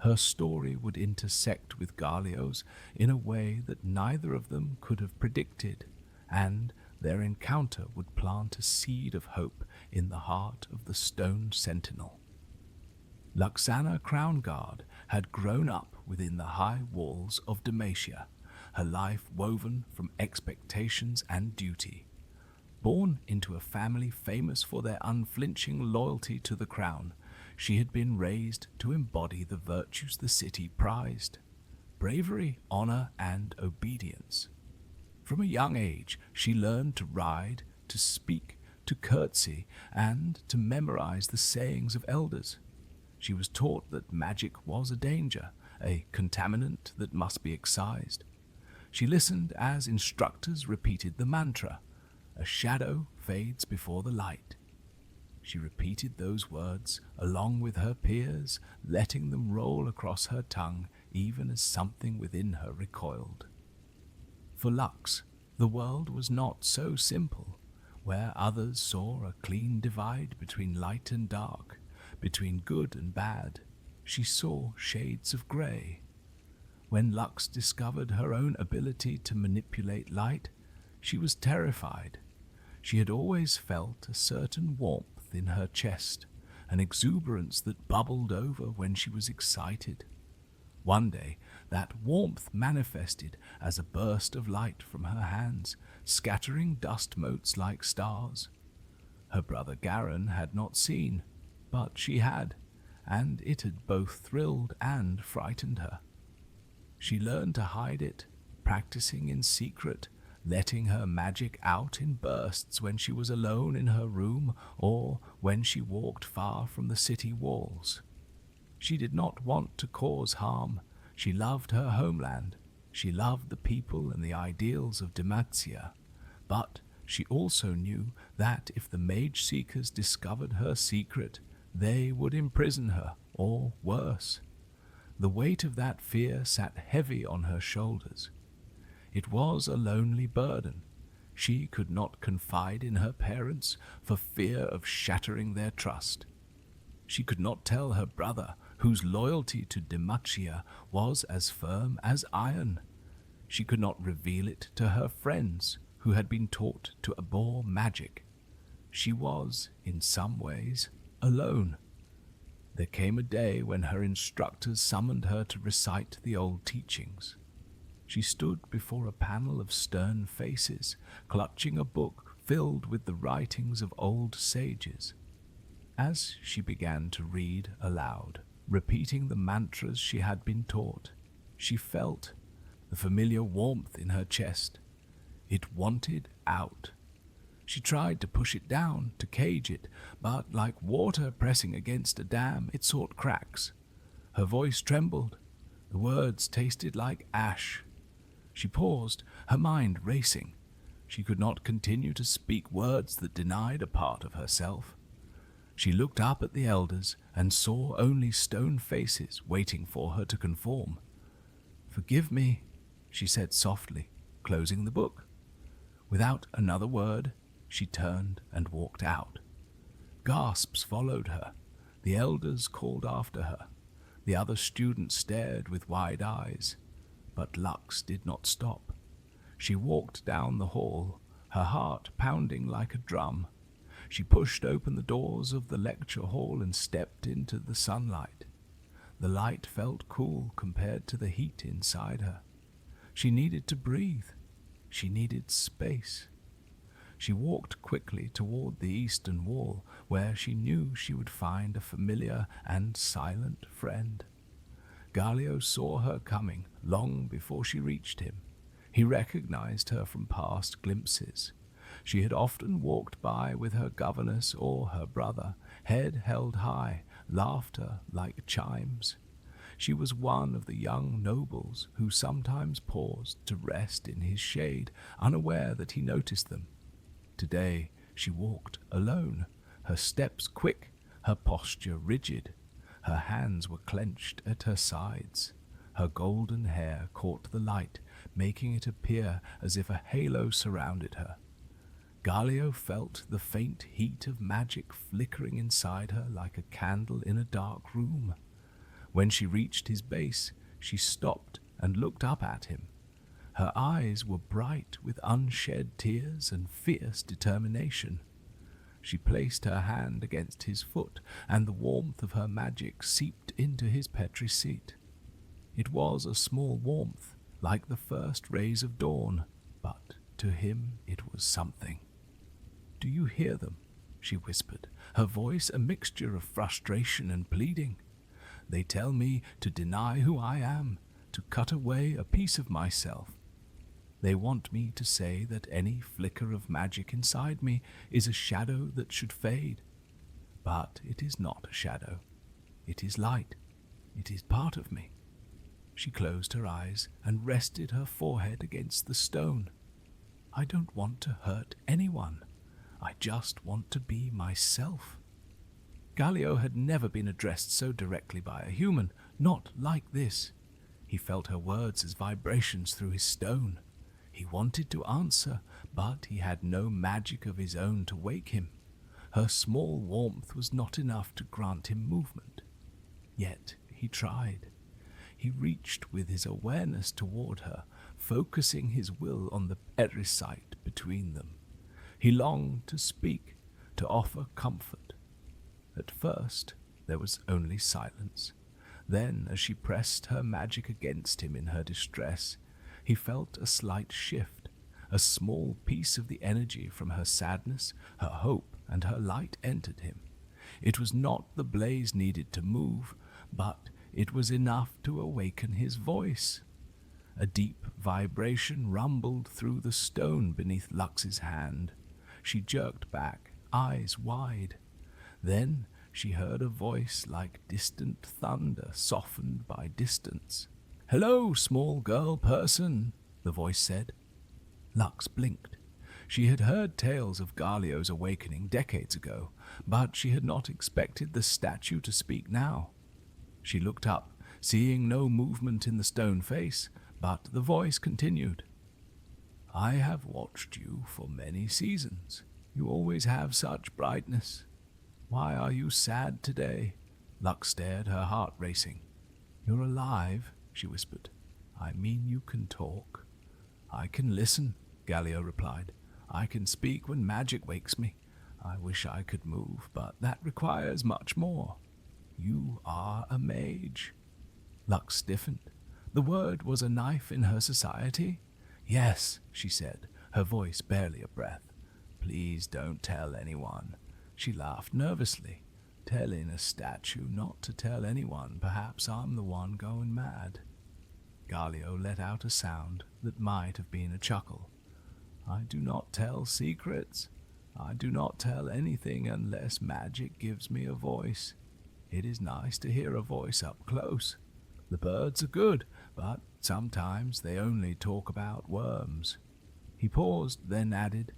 Her story would intersect with Galio's in a way that neither of them could have predicted, and their encounter would plant a seed of hope in the heart of the Stone Sentinel. Luxana Crownguard had grown up within the high walls of Demacia, her life woven from expectations and duty. Born into a family famous for their unflinching loyalty to the crown, she had been raised to embody the virtues the city prized: bravery, honor, and obedience. From a young age, she learned to ride, to speak, to curtsy, and to memorize the sayings of elders. She was taught that magic was a danger, a contaminant that must be excised. She listened as instructors repeated the mantra, "A shadow fades before the light." She repeated those words along with her peers, letting them roll across her tongue even as something within her recoiled. For Lux, the world was not so simple. Where others saw a clean divide between light and dark, between good and bad, she saw shades of grey. When Lux discovered her own ability to manipulate light, she was terrified. She had always felt a certain warmth in her chest, an exuberance that bubbled over when she was excited. One day, that warmth manifested as a burst of light from her hands, scattering dust motes like stars. Her brother Garin had not seen, but she had, and it had both thrilled and frightened her. She learned to hide it, practicing in secret, letting her magic out in bursts when she was alone in her room or when she walked far from the city walls. She did not want to cause harm. She loved her homeland. She loved the people and the ideals of Demacia. But She also knew that if the mage seekers discovered her secret, they would imprison her, or worse. The weight of that fear sat heavy on her shoulders. It was a lonely burden. She could not confide in her parents for fear of shattering their trust. She could not tell her brother, whose loyalty to Demacia was as firm as iron. She could not reveal it to her friends, who had been taught to abhor magic. She was, in some ways, alone. There came a day when her instructors summoned her to recite the old teachings. She stood before a panel of stern faces, clutching a book filled with the writings of old sages. As she began to read aloud, repeating the mantras she had been taught, she felt the familiar warmth in her chest. It wanted out. She tried to push it down, to cage it, but like water pressing against a dam, it sought cracks. Her voice trembled. The words tasted like ash. She paused, her mind racing. She could not continue to speak words that denied a part of herself. She looked up at the elders and saw only stone faces waiting for her to conform. "Forgive me," she said softly, closing the book. Without another word, she turned and walked out. Gasps followed her. The elders called after her. The other students stared with wide eyes. But Lux did not stop. She walked down the hall, her heart pounding like a drum. She pushed open the doors of the lecture hall and stepped into the sunlight. The light felt cool compared to the heat inside her. She needed to breathe. She needed space. She walked quickly toward the eastern wall, where she knew she would find a familiar and silent friend. Galio saw her coming long before she reached him. He recognized her from past glimpses. She had often walked by with her governess or her brother, head held high, laughter like chimes. She was one of the young nobles who sometimes paused to rest in his shade, unaware that he noticed them. Today she walked alone, her steps quick, her posture rigid. Her hands were clenched at her sides. Her golden hair caught the light, making it appear as if a halo surrounded her. Galio felt the faint heat of magic flickering inside her like a candle in a dark room. When she reached his base, she stopped and looked up at him. Her eyes were bright with unshed tears and fierce determination. She placed her hand against his foot, and the warmth of her magic seeped into his petri seat. It was a small warmth, like the first rays of dawn, but to him it was something. "Do you hear them?" she whispered, her voice a mixture of frustration and pleading. "They tell me to deny who I am, to cut away a piece of myself. They want me to say that any flicker of magic inside me is a shadow that should fade. But it is not a shadow. It is light. It is part of me." She closed her eyes and rested her forehead against the stone. "I don't want to hurt anyone. I just want to be myself." Galio had never been addressed so directly by a human, not like this. He felt her words as vibrations through his stone. He wanted to answer, but he had no magic of his own to wake him. Her small warmth was not enough to grant him movement. Yet he tried. He reached with his awareness toward her, focusing his will on the parasite between them. He longed to speak, to offer comfort. At first, there was only silence. Then, as she pressed her magic against him in her distress, he felt a slight shift. A small piece of the energy from her sadness, her hope, and her light entered him. It was not the blaze needed to move, but it was enough to awaken his voice. A deep vibration rumbled through the stone beneath Lux's hand. She jerked back, eyes wide. Then she heard a voice like distant thunder softened by distance. "Hello, small girl person," the voice said. Lux blinked. She had heard tales of Galio's awakening decades ago, but she had not expected the statue to speak now. She looked up, seeing no movement in the stone face, but the voice continued. I have watched you for many seasons. You always have such brightness. Why are you sad today? Lux stared, her heart racing. You're alive, she whispered. I mean you can talk. I can listen, Galio replied. I can speak when magic wakes me. I wish I could move, but that requires much more. You are a mage. Lux stiffened. The word was a knife in her society? Yes, she said, her voice barely a breath. Please don't tell anyone. She laughed nervously. Telling a statue not to tell anyone, perhaps I'm the one going mad. Galio let out a sound that might have been a chuckle. I do not tell secrets. I do not tell anything unless magic gives me a voice. It is nice to hear a voice up close. The birds are good, but sometimes they only talk about worms. He paused, then added,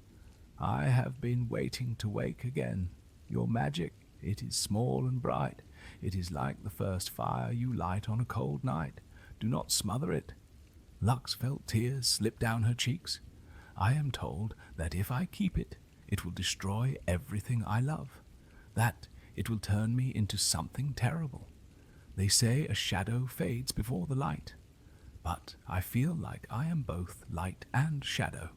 I have been waiting to wake again. Your magic, it is small and bright. It is like the first fire you light on a cold night. Do not smother it. Lux felt tears slip down her cheeks. I am told that if I keep it, it will destroy everything I love. That it will turn me into something terrible. They say a shadow fades before the light. But I feel like I am both light and shadow.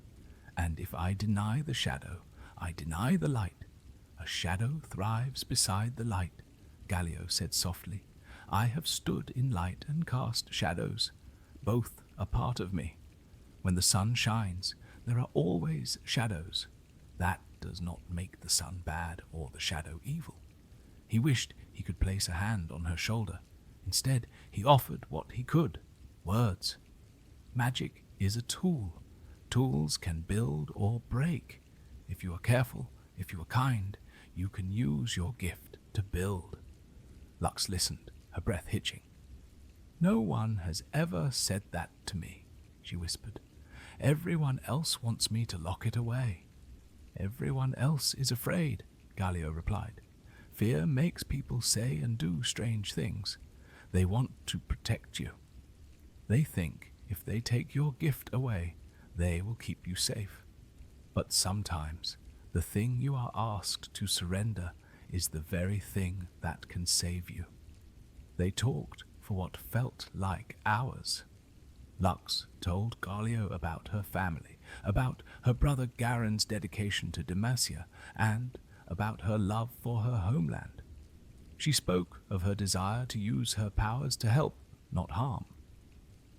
And if I deny the shadow, I deny the light. A shadow thrives beside the light, Galio said softly. I have stood in light and cast shadows. Both are part of me. When the sun shines, there are always shadows. That does not make the sun bad or the shadow evil. He wished he could place a hand on her shoulder. Instead, he offered what he could, words. Magic is a tool. Tools can build or break. If you are careful, if you are kind, you can use your gift to build. Lux listened, her breath hitching. No one has ever said that to me, she whispered. Everyone else wants me to lock it away. Everyone else is afraid, Galio replied. Fear makes people say and do strange things. They want to protect you. They think if they take your gift away, they will keep you safe. But sometimes the thing you are asked to surrender is the very thing that can save you. They talked for what felt like hours. Lux told Galio about her family, about her brother Garen's dedication to Demacia, and about her love for her homeland. She spoke of her desire to use her powers to help, not harm.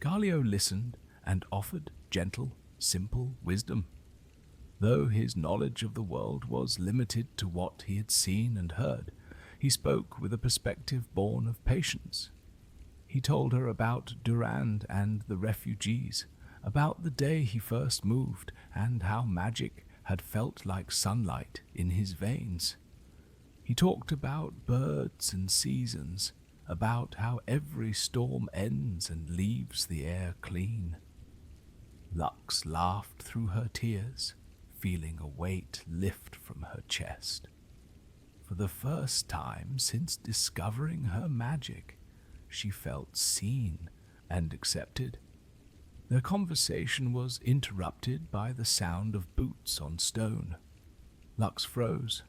Galio listened and offered gentle, simple wisdom. Though his knowledge of the world was limited to what he had seen and heard, he spoke with a perspective born of patience. He told her about Durand and the refugees, about the day he first moved and how magic had felt like sunlight in his veins. He talked about birds and seasons, about how every storm ends and leaves the air clean. Lux laughed through her tears, feeling a weight lift from her chest. For the first time since discovering her magic, she felt seen and accepted. Their conversation was interrupted by the sound of boots on stone. Lux froze.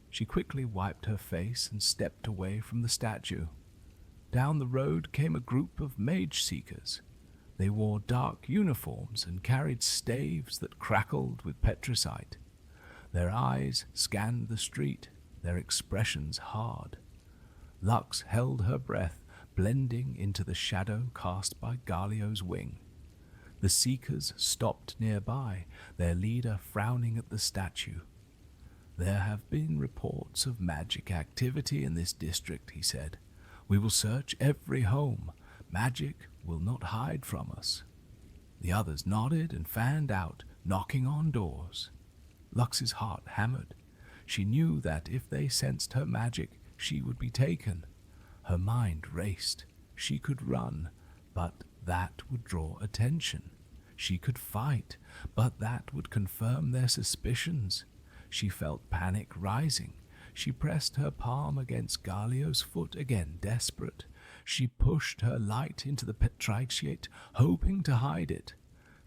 She quickly wiped her face and stepped away from the statue. Down the road came a group of mage seekers. They wore dark uniforms and carried staves that crackled with petricite. Their eyes scanned the street, their expressions hard. Lux held her breath, blending into the shadow cast by Galio's wing. The seekers stopped nearby, their leader frowning at the statue. There have been reports of magic activity in this district, he said. We will search every home. Magic will not hide from us. The others nodded and fanned out, knocking on doors. Lux's heart hammered. She knew that if they sensed her magic, she would be taken. Her mind raced. She could run, but that would draw attention. She could fight, but that would confirm their suspicions. She felt panic rising. She pressed her palm against Galio's foot again, desperate. She pushed her light into the petriciate, hoping to hide it.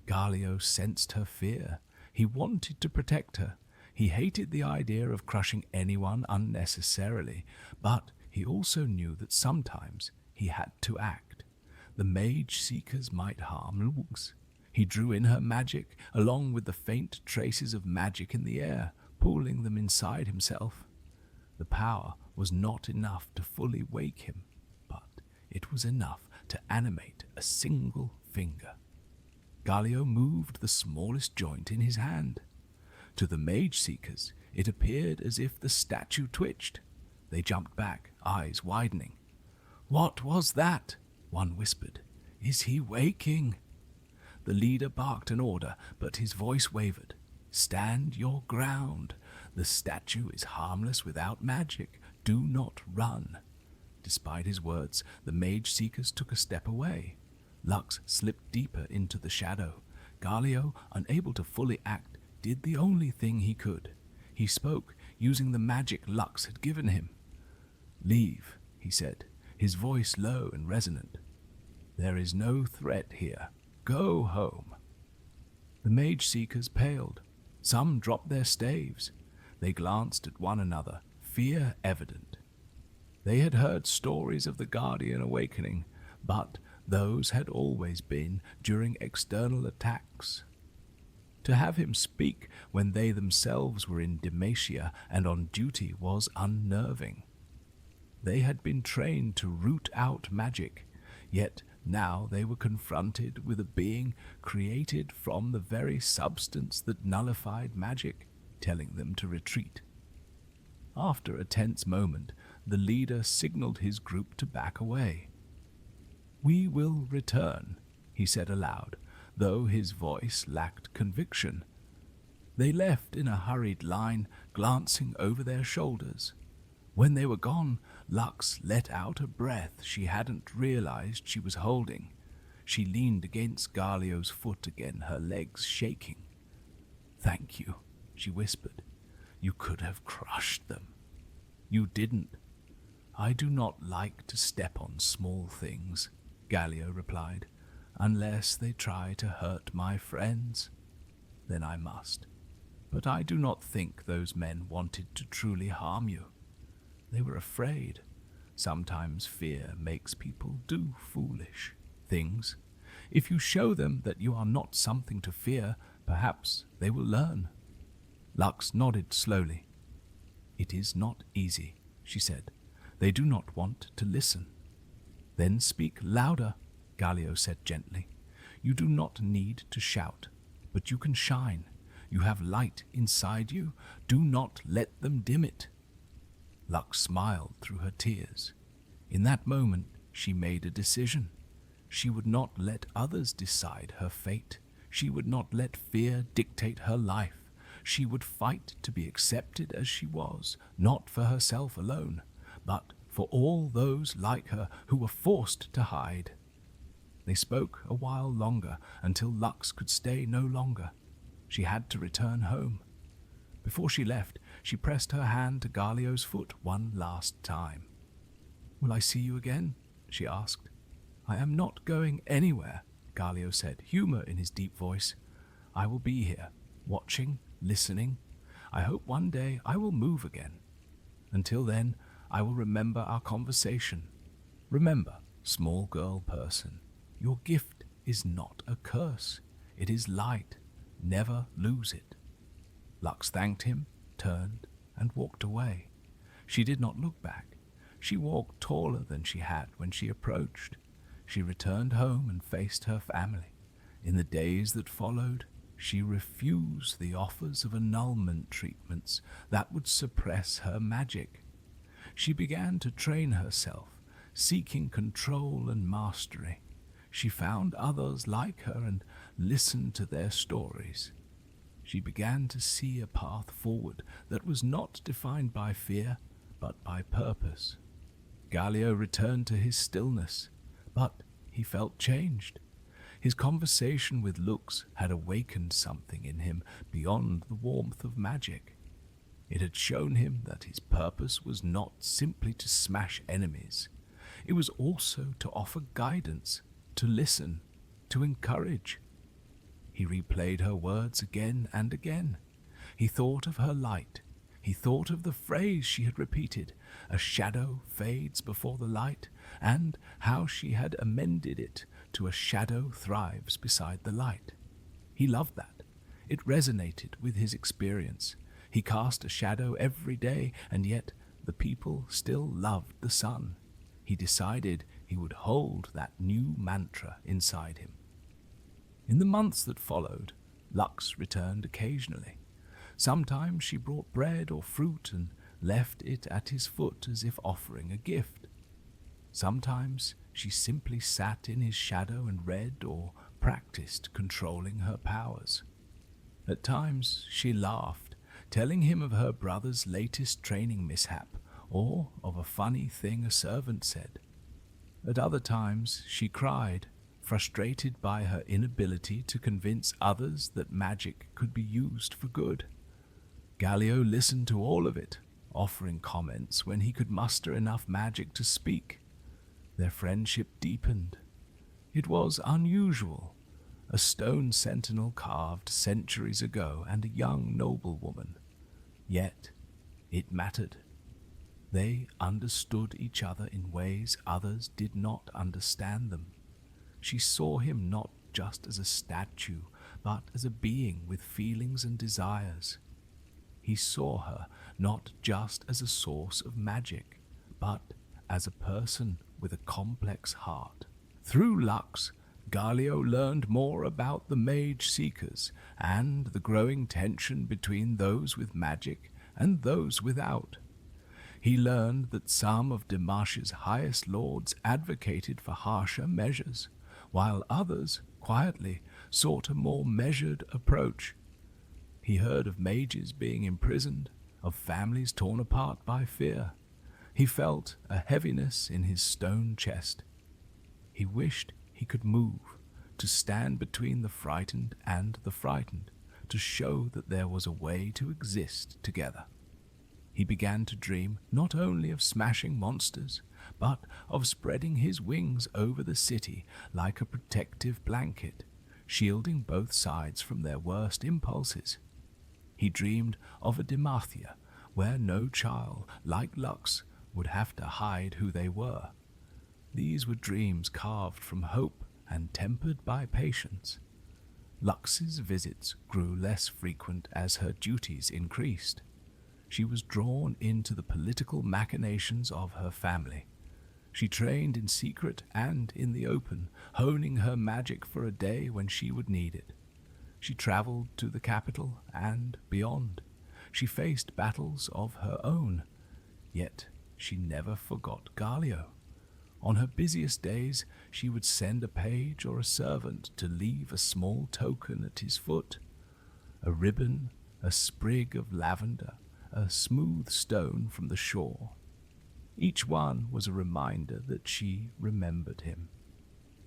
Galio sensed her fear. He wanted to protect her. He hated the idea of crushing anyone unnecessarily, but he also knew that sometimes he had to act. The mage seekers might harm Lux. He drew in her magic, along with the faint traces of magic in the air, pulling them inside himself. The power was not enough to fully wake him, but it was enough to animate a single finger. Galio moved the smallest joint in his hand. To the mage seekers, it appeared as if the statue twitched. They jumped back, eyes widening. "What was that?" one whispered. "Is he waking?" The leader barked an order, but his voice wavered. "Stand your ground. The statue is harmless without magic. Do not run." Despite his words, the mage seekers took a step away. Lux slipped deeper into the shadow. Galio, unable to fully act, did the only thing he could. He spoke, using the magic Lux had given him. "Leave," he said, his voice low and resonant. "There is no threat here. Go home." The mage seekers paled. Some dropped their staves. They glanced at one another, fear evident. They had heard stories of the Guardian awakening, but those had always been during external attacks. To have him speak when they themselves were in Demacia and on duty was unnerving. They had been trained to root out magic, yet now they were confronted with a being created from the very substance that nullified magic, telling them to retreat. After a tense moment, the leader signaled his group to back away. "We will return," he said aloud, though his voice lacked conviction. They left in a hurried line, glancing over their shoulders. When they were gone, Lux let out a breath she hadn't realized she was holding. She leaned against Galio's foot again, her legs shaking. "Thank you," she whispered. "You could have crushed them." "You didn't." "I do not like to step on small things," Galio replied. "Unless they try to hurt my friends, then I must. But I do not think those men wanted to truly harm you. They were afraid. Sometimes fear makes people do foolish things. If you show them that you are not something to fear, perhaps they will learn." Lux nodded slowly. "It is not easy," she said. "They do not want to listen." "Then speak louder," Galio said gently. "You do not need to shout, but you can shine. You have light inside you. Do not let them dim it." Lux smiled through her tears. In that moment, she made a decision. She would not let others decide her fate. She would not let fear dictate her life. She would fight to be accepted as she was, not for herself alone, but for all those like her who were forced to hide. They spoke a while longer, until Lux could stay no longer. She had to return home. Before she left, she pressed her hand to Galio's foot one last time. "Will I see you again?" she asked. "I am not going anywhere," Galio said, humor in his deep voice. "I will be here, watching, listening. I hope one day I will move again. Until then, I will remember our conversation. Remember, small girl person, your gift is not a curse. It is light. Never lose it." Lux thanked him, turned, and walked away. She did not look back. She walked taller than she had when she approached. She returned home and faced her family. In the days that followed, she refused the offers of annulment treatments that would suppress her magic. She began to train herself, seeking control and mastery. She found others like her and listened to their stories. She began to see a path forward that was not defined by fear, but by purpose. Galio returned to his stillness, but he felt changed. His conversation with Lux had awakened something in him beyond the warmth of magic. It had shown him that his purpose was not simply to smash enemies. It was also to offer guidance, to listen, to encourage. He replayed her words again and again. He thought of her light. He thought of the phrase she had repeated, "A shadow fades before the light," and how she had amended it to "A shadow thrives beside the light." He loved that. It resonated with his experience. He cast a shadow every day, and yet the people still loved the sun. He decided he would hold that new mantra inside him. In the months that followed, Lux returned occasionally. Sometimes she brought bread or fruit and left it at his foot as if offering a gift. Sometimes she simply sat in his shadow and read or practiced controlling her powers. At times she laughed, telling him of her brother's latest training mishap or of a funny thing a servant said. At other times she cried, frustrated by her inability to convince others that magic could be used for good. Galio listened to all of it, offering comments when he could muster enough magic to speak. Their friendship deepened. It was unusual. A stone sentinel carved centuries ago and a young noblewoman. Yet it mattered. They understood each other in ways others did not understand them. She saw him not just as a statue, but as a being with feelings and desires. He saw her not just as a source of magic, but as a person with a complex heart. Through Lux, Galio learned more about the mage seekers and the growing tension between those with magic and those without. He learned that some of Demacia's highest lords advocated for harsher measures, while others, quietly, sought a more measured approach. He heard of mages being imprisoned, of families torn apart by fear. He felt a heaviness in his stone chest. He wished he could move, to stand between the frightened and the frightened, to show that there was a way to exist together. He began to dream not only of smashing monsters, but of spreading his wings over the city like a protective blanket, shielding both sides from their worst impulses. He dreamed of a Demacia where no child, like Lux, would have to hide who they were. These were dreams carved from hope and tempered by patience. Lux's visits grew less frequent as her duties increased. She was drawn into the political machinations of her family. She trained in secret and in the open, honing her magic for a day when she would need it. She traveled to the capital and beyond. She faced battles of her own, yet she never forgot Galio. On her busiest days, she would send a page or a servant to leave a small token at his foot. A ribbon, a sprig of lavender, a smooth stone from the shore. Each one was a reminder that she remembered him.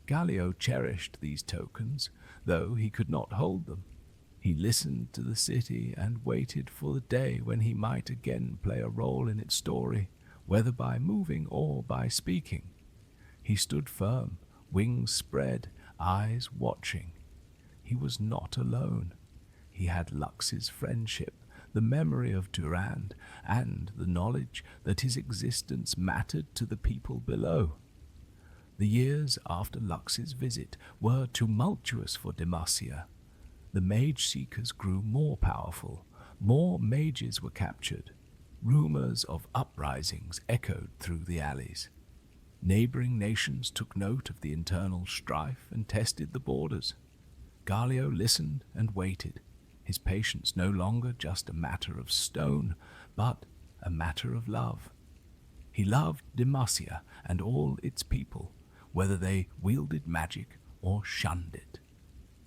Galio cherished these tokens, though he could not hold them. He listened to the city and waited for the day when he might again play a role in its story, whether by moving or by speaking. He stood firm, wings spread, eyes watching. He was not alone. He had Lux's friendship, the memory of Durand, and the knowledge that his existence mattered to the people below. The years after Lux's visit were tumultuous for Demacia. The mage seekers grew more powerful, more mages were captured. Rumors of uprisings echoed through the alleys. Neighboring nations took note of the internal strife and tested the borders. Galio listened and waited, his patience no longer just a matter of stone, but a matter of love. He loved Demacia and all its people, whether they wielded magic or shunned it.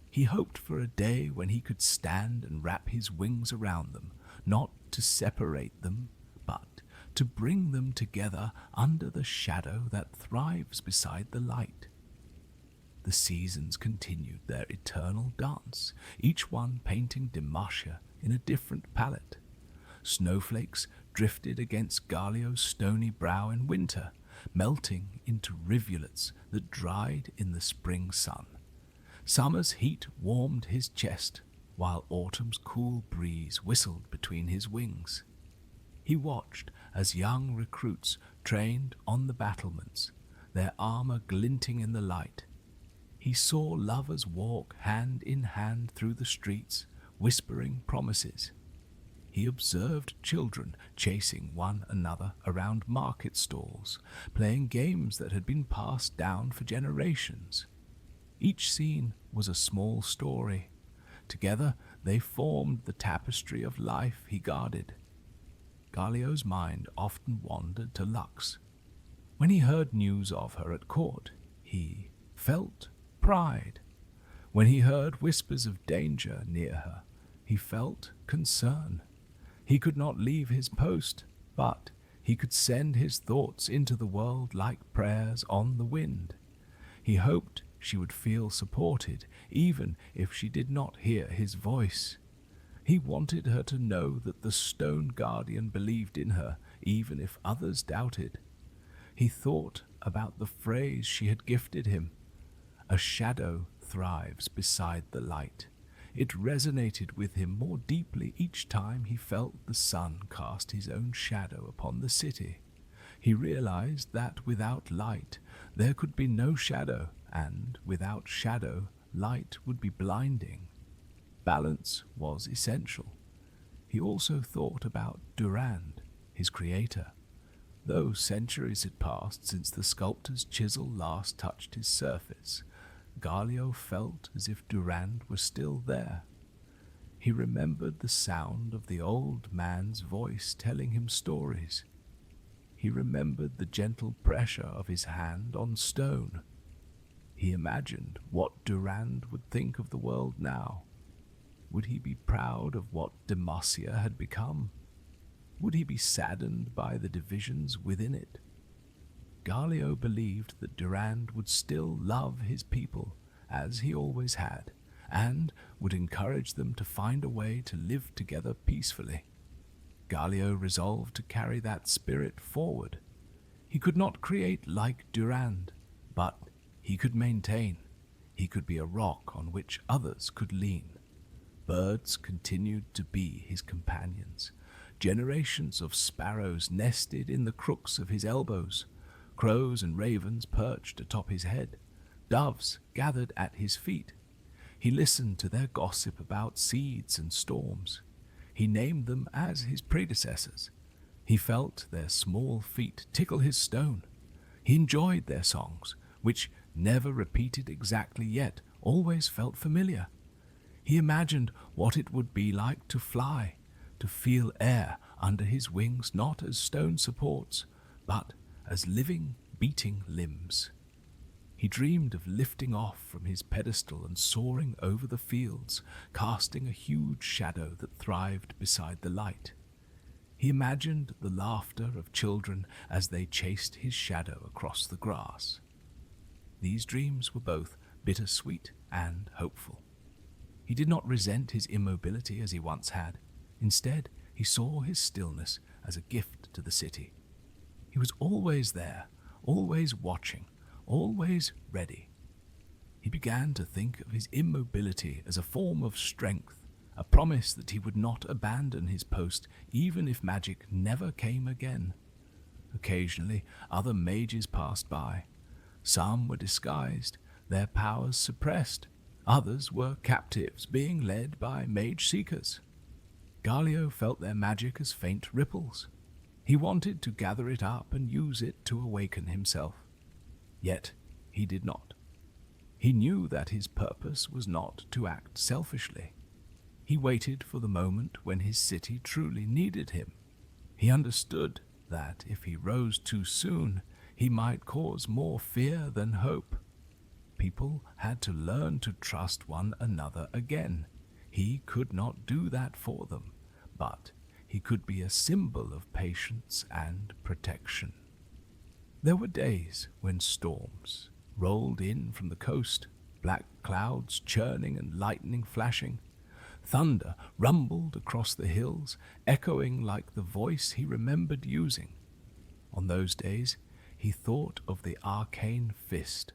He hoped for a day when he could stand and wrap his wings around them, not to separate them, but to bring them together under the shadow that thrives beside the light. The seasons continued their eternal dance, each one painting Demacia in a different palette. Snowflakes drifted against Galio's stony brow in winter, melting into rivulets that dried in the spring sun. Summer's heat warmed his chest, while autumn's cool breeze whistled between his wings. He watched as young recruits trained on the battlements, their armor glinting in the light. He saw lovers walk hand in hand through the streets, whispering promises. He observed children chasing one another around market stalls, playing games that had been passed down for generations. Each scene was a small story. Together they formed the tapestry of life he guarded. Galio's mind often wandered to Lux. When he heard news of her at court, he felt pride. When he heard whispers of danger near her, he felt concern. He could not leave his post, but he could send his thoughts into the world like prayers on the wind. He hoped she would feel supported, even if she did not hear his voice. He wanted her to know that the stone guardian believed in her, even if others doubted. He thought about the phrase she had gifted him. A shadow thrives beside the light. It resonated with him more deeply each time he felt the sun cast his own shadow upon the city. He realized that without light there could be no shadow, and without shadow light would be blinding. Balance was essential. He also thought about Durand, his creator. Though centuries had passed since the sculptor's chisel last touched his surface, Galio felt as if Durand was still there. He remembered the sound of the old man's voice telling him stories. He remembered the gentle pressure of his hand on stone. He imagined what Durand would think of the world now. Would he be proud of what Demacia had become? Would he be saddened by the divisions within it? Galio believed that Durand would still love his people, as he always had, and would encourage them to find a way to live together peacefully. Galio resolved to carry that spirit forward. He could not create like Durand, but he could maintain. He could be a rock on which others could lean. Birds continued to be his companions. Generations of sparrows nested in the crooks of his elbows. Crows and ravens perched atop his head. Doves gathered at his feet. He listened to their gossip about seeds and storms. He named them as his predecessors. He felt their small feet tickle his stone. He enjoyed their songs, which never repeated exactly yet always felt familiar. He imagined what it would be like to fly, to feel air under his wings not as stone supports, but as living, beating limbs. He dreamed of lifting off from his pedestal and soaring over the fields, casting a huge shadow that thrived beside the light. He imagined the laughter of children as they chased his shadow across the grass. These dreams were both bittersweet and hopeful. He did not resent his immobility as he once had. Instead, he saw his stillness as a gift to the city. He was always there, always watching, always ready. He began to think of his immobility as a form of strength, a promise that he would not abandon his post even if magic never came again. Occasionally, other mages passed by. Some were disguised, their powers suppressed. Others were captives being led by mage seekers. Galio felt their magic as faint ripples. He wanted to gather it up and use it to awaken himself. Yet he did not. He knew that his purpose was not to act selfishly. He waited for the moment when his city truly needed him. He understood that if he rose too soon, he might cause more fear than hope. People had to learn to trust one another again. He could not do that for them, but he could be a symbol of patience and protection. There were days when storms rolled in from the coast, black clouds churning and lightning flashing. Thunder rumbled across the hills, echoing like the voice he remembered using. On those days, he thought of the arcane fist,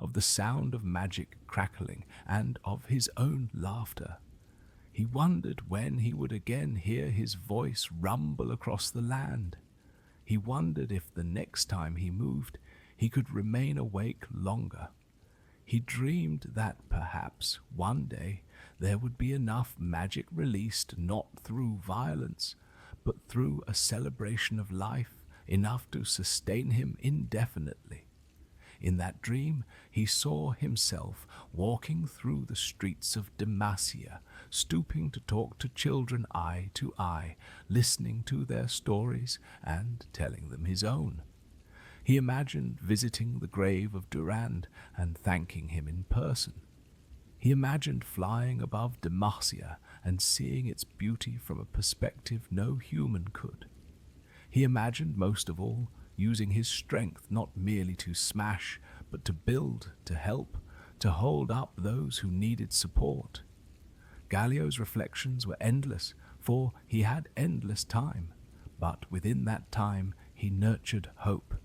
of the sound of magic crackling, and of his own laughter. He wondered when he would again hear his voice rumble across the land. He wondered if the next time he moved, he could remain awake longer. He dreamed that perhaps one day there would be enough magic released not through violence, but through a celebration of life, enough to sustain him indefinitely. In that dream, he saw himself walking through the streets of Demacia, stooping to talk to children eye to eye, listening to their stories and telling them his own. He imagined visiting the grave of Durand and thanking him in person. He imagined flying above Demacia and seeing its beauty from a perspective no human could. He imagined, most of all, using his strength not merely to smash, but to build, to help, to hold up those who needed support. Galio's reflections were endless, for he had endless time, but within that time he nurtured hope.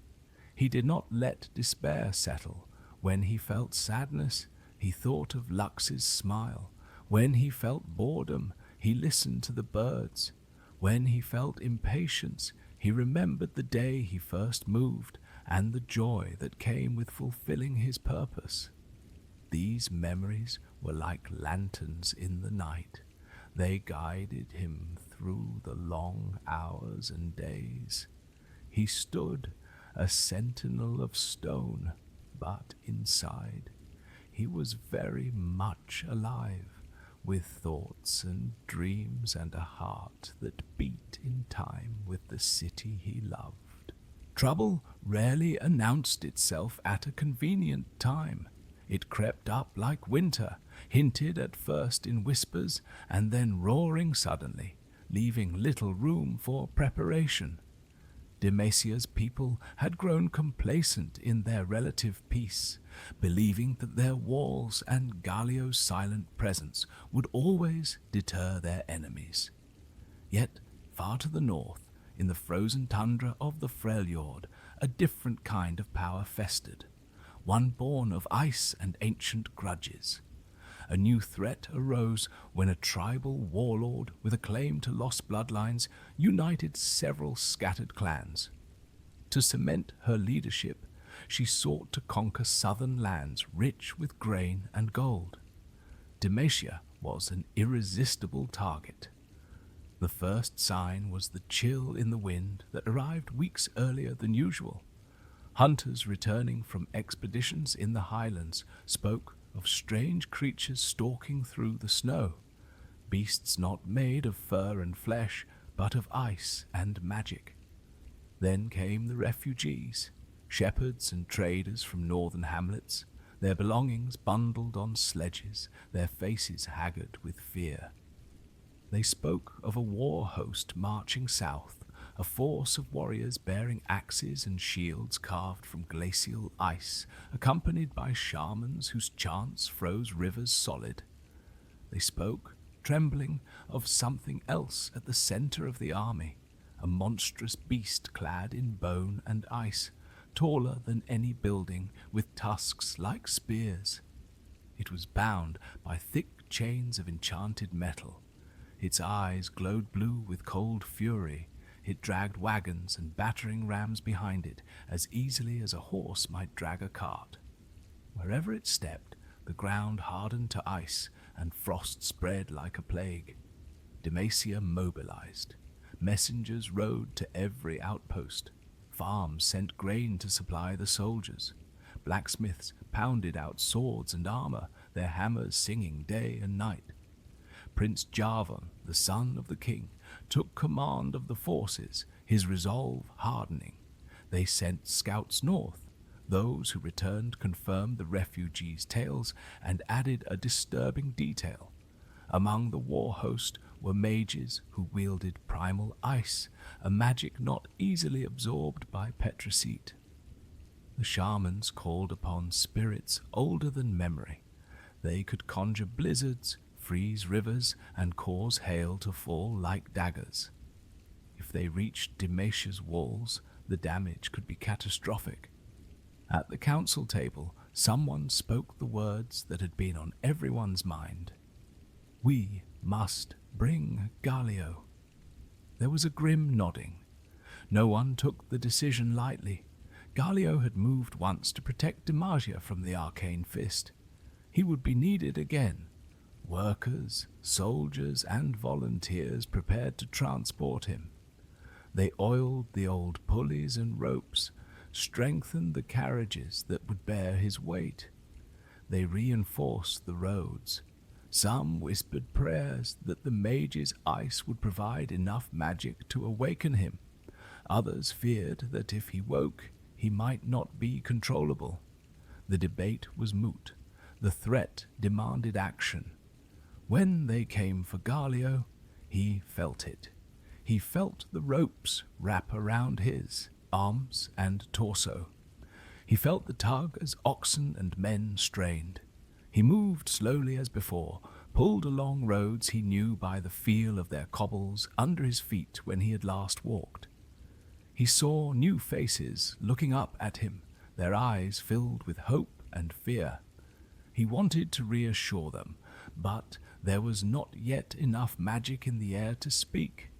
He did not let despair settle. When he felt sadness, he thought of Lux's smile. When he felt boredom, he listened to the birds. When he felt impatience, he remembered the day he first moved and the joy that came with fulfilling his purpose. These memories were like lanterns in the night. They guided him through the long hours and days. He stood, a sentinel of stone, but inside he was very much alive, with thoughts and dreams and a heart that beat in time with the city he loved. Trouble rarely announced itself at a convenient time. It crept up like winter, hinted at first in whispers, and then roaring suddenly, leaving little room for preparation. Demacia's people had grown complacent in their relative peace, believing that their walls and Galio's silent presence would always deter their enemies. Yet, far to the north, in the frozen tundra of the Freljord, a different kind of power festered, one born of ice and ancient grudges. A new threat arose when a tribal warlord with a claim to lost bloodlines united several scattered clans. To cement her leadership, she sought to conquer southern lands rich with grain and gold. Demacia was an irresistible target. The first sign was the chill in the wind that arrived weeks earlier than usual. Hunters returning from expeditions in the highlands spoke of strange creatures stalking through the snow, beasts not made of fur and flesh, but of ice and magic. Then came the refugees, shepherds and traders from northern hamlets, their belongings bundled on sledges, their faces haggard with fear. They spoke of a war host marching south, a force of warriors bearing axes and shields carved from glacial ice, accompanied by shamans whose chants froze rivers solid. They spoke, trembling, of something else at the center of the army, a monstrous beast clad in bone and ice, taller than any building, with tusks like spears. It was bound by thick chains of enchanted metal. Its eyes glowed blue with cold fury. It dragged wagons and battering rams behind it as easily as a horse might drag a cart. Wherever it stepped, the ground hardened to ice, and frost spread like a plague. Demacia mobilized. Messengers rode to every outpost. Farms sent grain to supply the soldiers. Blacksmiths pounded out swords and armor, their hammers singing day and night. Prince Jarvan, the son of the king, took command of the forces, his resolve hardening. They sent scouts north. Those who returned confirmed the refugees' tales and added a disturbing detail. Among the war host were mages who wielded primal ice, a magic not easily absorbed by Petricite. The shamans called upon spirits older than memory, They could conjure blizzards, freeze rivers, and cause hail to fall like daggers. If they reached Demacia's walls, the damage could be catastrophic. At the council table, someone spoke the words that had been on everyone's mind. "We must bring Galio." There was a grim nodding. No one took the decision lightly. Galio had moved once to protect Demacia from the arcane fist. He would be needed again. Workers, soldiers, and volunteers prepared to transport him. They oiled the old pulleys and ropes, strengthened the carriages that would bear his weight. They reinforced the roads. Some whispered prayers that the mage's ice would provide enough magic to awaken him. Others feared that if he woke, he might not be controllable. The debate was moot. The threat demanded action. When they came for Galio, he felt it. He felt the ropes wrap around his arms and torso. He felt the tug as oxen and men strained. He moved slowly as before, pulled along roads he knew by the feel of their cobbles under his feet when he had last walked. He saw new faces looking up at him, their eyes filled with hope and fear. He wanted to reassure them, but there was not yet enough magic in the air to speak.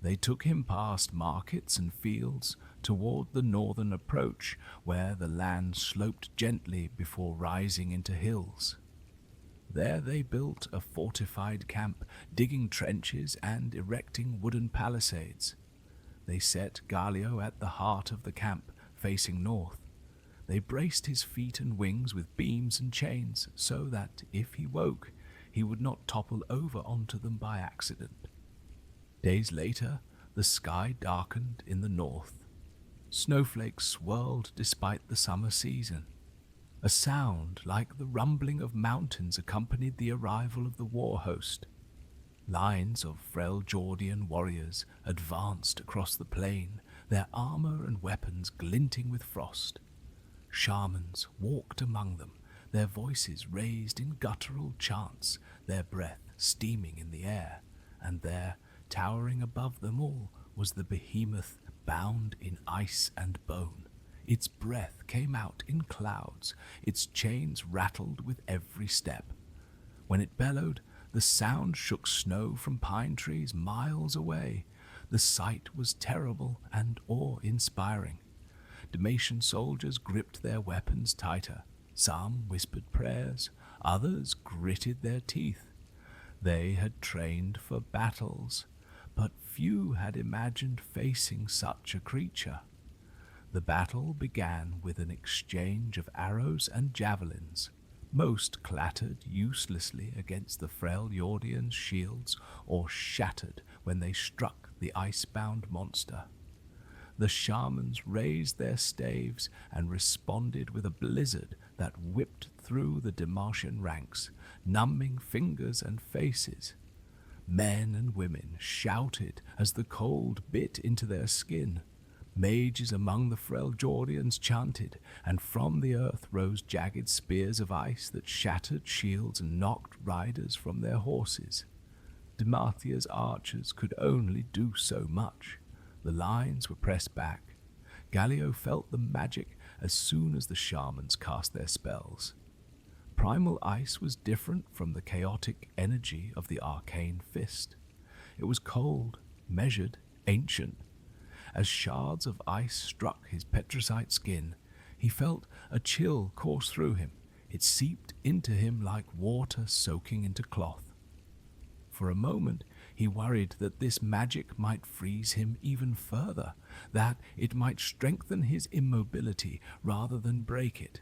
They took him past markets and fields toward the northern approach, where the land sloped gently before rising into hills. There they built a fortified camp, digging trenches and erecting wooden palisades. They set Galio at the heart of the camp, facing north. They braced his feet and wings with beams and chains, so that, if he woke, he would not topple over onto them by accident. Days later, the sky darkened in the north. Snowflakes swirled despite the summer season. A sound like the rumbling of mountains accompanied the arrival of the war host. Lines of Freljordian warriors advanced across the plain, their armor and weapons glinting with frost. Shamans walked among them, their voices raised in guttural chants, their breath steaming in the air, and there, towering above them all, was the behemoth bound in ice and bone. Its breath came out in clouds, its chains rattled with every step. When it bellowed, the sound shook snow from pine trees miles away. The sight was terrible and awe-inspiring. Demacian soldiers gripped their weapons tighter. Some whispered prayers, others gritted their teeth. They had trained for battles, but few had imagined facing such a creature. The battle began with an exchange of arrows and javelins. Most clattered uselessly against the Freljordians' shields or shattered when they struck the ice-bound monster. The shamans raised their staves and responded with a blizzard that whipped through the Demacian ranks, numbing fingers and faces. Men and women shouted as the cold bit into their skin. Mages among the Freljordians chanted, and from the earth rose jagged spears of ice that shattered shields and knocked riders from their horses. Demacia's archers could only do so much. The lines were pressed back. Galio felt the magic as soon as the shamans cast their spells. Primal ice was different from the chaotic energy of the arcane fist. It was cold, measured, ancient. As shards of ice struck his petricite skin, he felt a chill course through him. It seeped into him like water soaking into cloth. For a moment, he worried that this magic might freeze him even further, that it might strengthen his immobility rather than break it.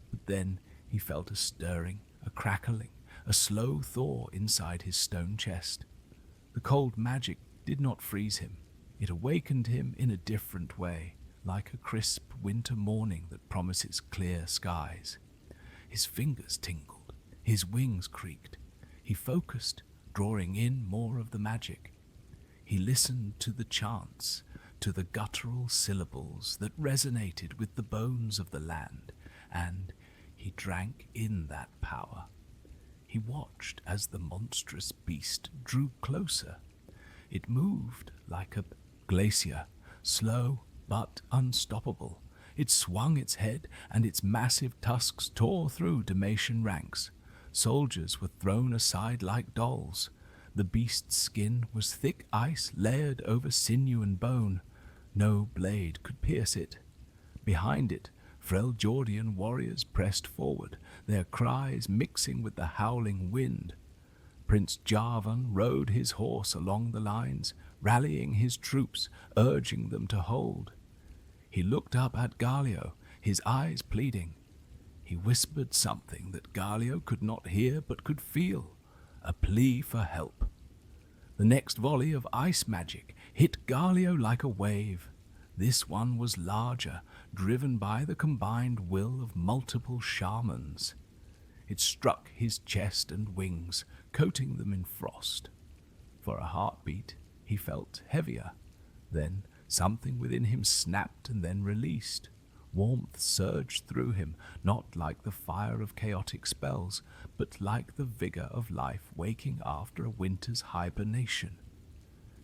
But then he felt a stirring, a crackling, a slow thaw inside his stone chest. The cold magic did not freeze him. It awakened him in a different way, like a crisp winter morning that promises clear skies. His fingers tingled, his wings creaked. He focused, drawing in more of the magic. He listened to the chants, to the guttural syllables that resonated with the bones of the land, and He drank in that power. He watched as the monstrous beast drew closer. It moved like a glacier, slow but unstoppable. It swung its head, and its massive tusks tore through Demacian ranks. Soldiers were thrown aside like dolls. The beast's skin was thick ice layered over sinew and bone. No blade could pierce it. Behind it, Freljordian warriors pressed forward, their cries mixing with the howling wind. Prince Jarvan rode his horse along the lines, rallying his troops, urging them to hold. He looked up at Galio, his eyes pleading. He whispered something that Galio could not hear but could feel, a plea for help. The next volley of ice magic hit Galio like a wave. This one was larger, driven by the combined will of multiple shamans. It struck his chest and wings, coating them in frost. For a heartbeat, he felt heavier. Then something within him snapped and then released. Warmth surged through him, not like the fire of chaotic spells, but like the vigor of life waking after a winter's hibernation.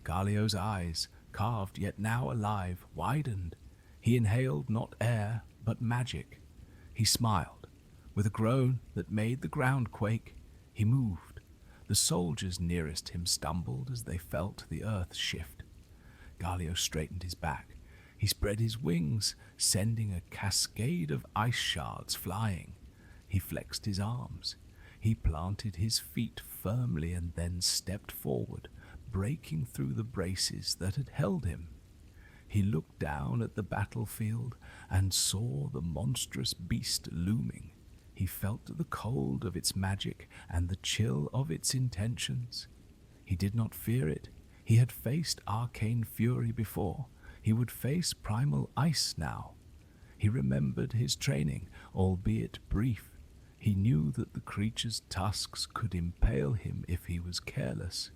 Galio's eyes, carved yet now alive, widened. He inhaled not air, but magic. He smiled. With a groan that made the ground quake, he moved. The soldiers nearest him stumbled as they felt the earth shift. Galio straightened his back. He spread his wings, sending a cascade of ice shards flying. He flexed his arms. He planted his feet firmly and then stepped forward, breaking through the braces that had held him. He looked down at the battlefield and saw the monstrous beast looming. He felt the cold of its magic and the chill of its intentions. He did not fear it. He had faced arcane fury before. He would face primal ice now. He remembered his training, albeit brief. He knew that the creature's tusks could impale him if he was careless.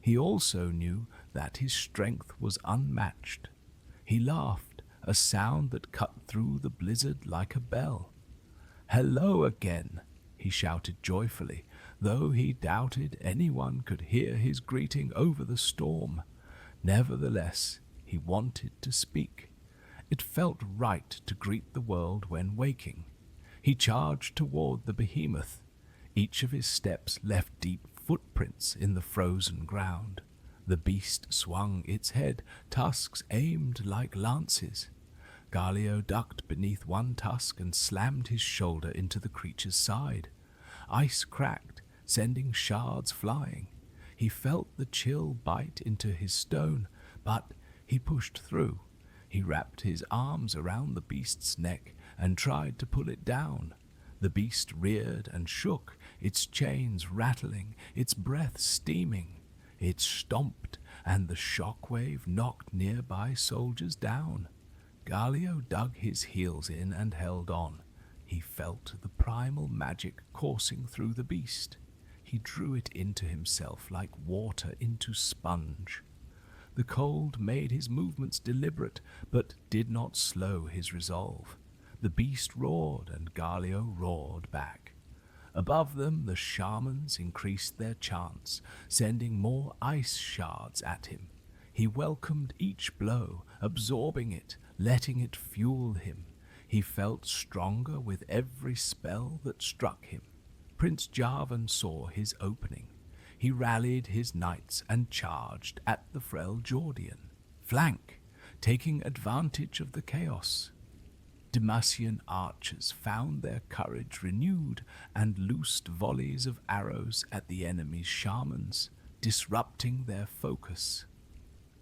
He also knew that his strength was unmatched. He laughed, a sound that cut through the blizzard like a bell. "Hello again," he shouted joyfully, though he doubted anyone could hear his greeting over the storm. Nevertheless, he wanted to speak. It felt right to greet the world when waking. He charged toward the behemoth. Each of his steps left deep footprints in the frozen ground. The beast swung its head, tusks aimed like lances. Galio ducked beneath one tusk and slammed his shoulder into the creature's side. Ice cracked, sending shards flying. He felt the chill bite into his stone, but he pushed through. He wrapped his arms around the beast's neck and tried to pull it down. The beast reared and shook, its chains rattling, its breath steaming. It stomped, and the shockwave knocked nearby soldiers down. Galio dug his heels in and held on. He felt the primal magic coursing through the beast. He drew it into himself like water into sponge. The cold made his movements deliberate, but did not slow his resolve. The beast roared, and Galio roared back. Above them, the shamans increased their chants, sending more ice shards at him. He welcomed each blow, absorbing it, letting it fuel him. He felt stronger with every spell that struck him. Prince Jarvan saw his opening. He rallied his knights and charged at the Freljordian flank, taking advantage of the chaos. Demacian archers found their courage renewed and loosed volleys of arrows at the enemy's shamans, disrupting their focus.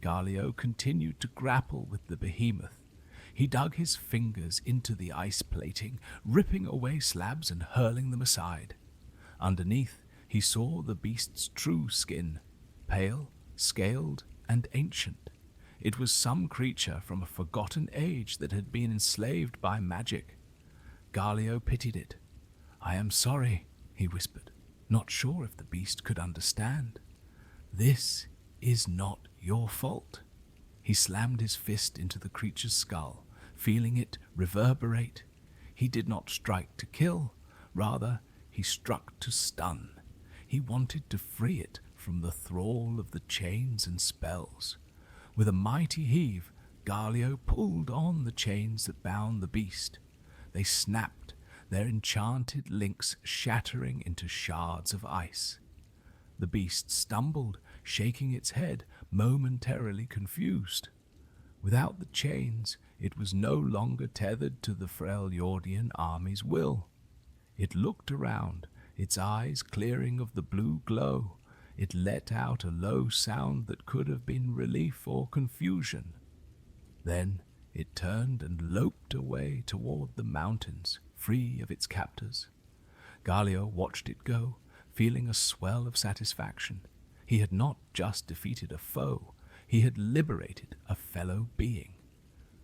Galio continued to grapple with the behemoth. He dug his fingers into the ice plating, ripping away slabs and hurling them aside. Underneath, he saw the beast's true skin, pale, scaled, and ancient. It was some creature from a forgotten age that had been enslaved by magic. Galio pitied it. "I am sorry," he whispered, not sure if the beast could understand. "This is not your fault." He slammed his fist into the creature's skull, feeling it reverberate. He did not strike to kill, rather he struck to stun. He wanted to free it from the thrall of the chains and spells. With a mighty heave, Galio pulled on the chains that bound the beast. They snapped, their enchanted links shattering into shards of ice. The beast stumbled, shaking its head, momentarily confused. Without the chains, it was no longer tethered to the Freljordian army's will. It looked around, its eyes clearing of the blue glow. It let out a low sound that could have been relief or confusion. Then it turned and loped away toward the mountains, free of its captors. Galio watched it go, feeling a swell of satisfaction. He had not just defeated a foe, he had liberated a fellow being.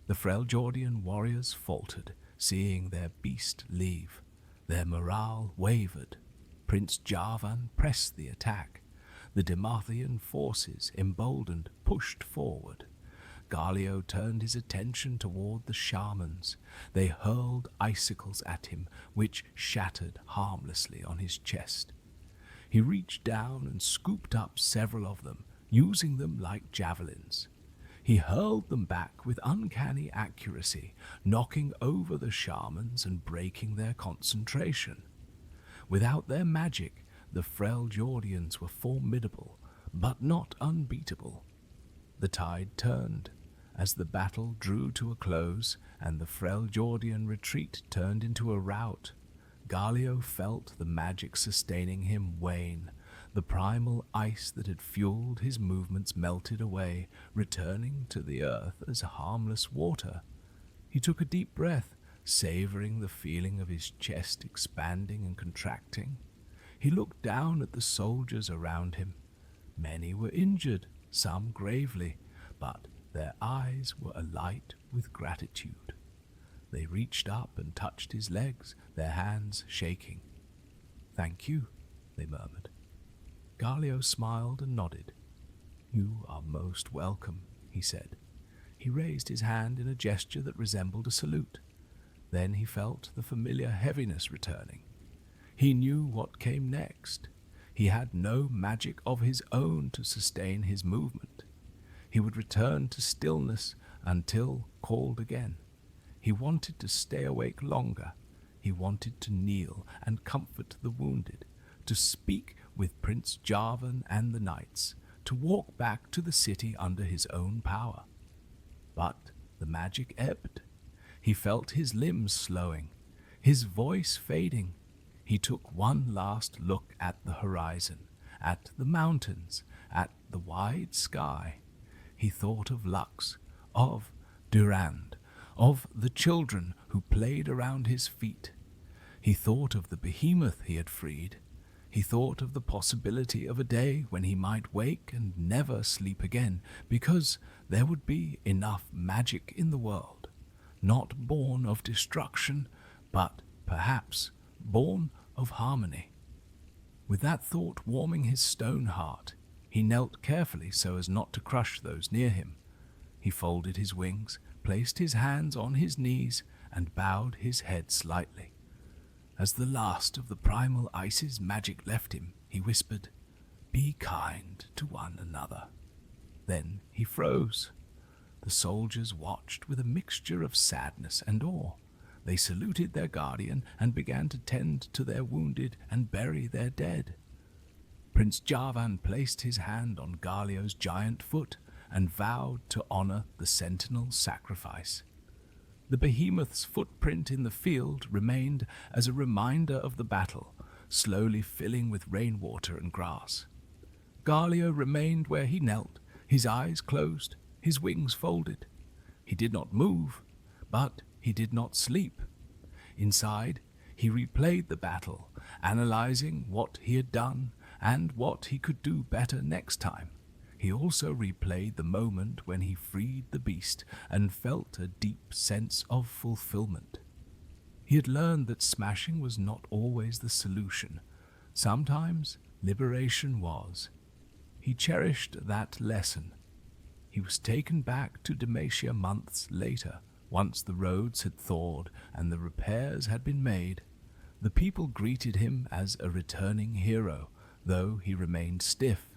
The Freljordian warriors faltered, seeing their beast leave. Their morale wavered. Prince Jarvan pressed the attack. The Demacian forces, emboldened, pushed forward. Galio turned his attention toward the shamans. They hurled icicles at him, which shattered harmlessly on his chest. He reached down and scooped up several of them, using them like javelins. He hurled them back with uncanny accuracy, knocking over the shamans and breaking their concentration. Without their magic, the Freljordians were formidable, but not unbeatable. The tide turned. As the battle drew to a close and the Freljordian retreat turned into a rout, Galio felt the magic sustaining him wane. The primal ice that had fueled his movements melted away, returning to the earth as harmless water. He took a deep breath, savoring the feeling of his chest expanding and contracting. He looked down at the soldiers around him. Many were injured, some gravely, but their eyes were alight with gratitude. They reached up and touched his legs, their hands shaking. "Thank you," they murmured. Galio smiled and nodded. "You are most welcome," he said. He raised his hand in a gesture that resembled a salute. Then he felt the familiar heaviness returning. He knew what came next. He had no magic of his own to sustain his movement. He would return to stillness until called again. He wanted to stay awake longer. He wanted to kneel and comfort the wounded, to speak with Prince Jarvan and the knights, to walk back to the city under his own power. But the magic ebbed. He felt his limbs slowing, his voice fading. He took one last look at the horizon, at the mountains, at the wide sky. He thought of Lux, of Durand, of the children who played around his feet. He thought of the behemoth he had freed. He thought of the possibility of a day when he might wake and never sleep again, because there would be enough magic in the world, not born of destruction, but perhaps born of harmony. With that thought warming his stone heart, he knelt carefully so as not to crush those near him. He folded his wings, placed his hands on his knees, and bowed his head slightly. As the last of the primal ice's magic left him, he whispered, "Be kind to one another." Then he froze. The soldiers watched with a mixture of sadness and awe. They saluted their guardian and began to tend to their wounded and bury their dead. Prince Jarvan placed his hand on Galio's giant foot and vowed to honor the sentinel's sacrifice. The behemoth's footprint in the field remained as a reminder of the battle, slowly filling with rainwater and grass. Galio remained where he knelt, his eyes closed, his wings folded. He did not move, but he did not sleep. Inside, he replayed the battle, analyzing what he had done and what he could do better next time. He also replayed the moment when he freed the beast and felt a deep sense of fulfillment. He had learned that smashing was not always the solution. Sometimes liberation was. He cherished that lesson. He was taken back to Demacia months later, Once the roads had thawed and the repairs had been made, the people greeted him as a returning hero, though he remained stiff.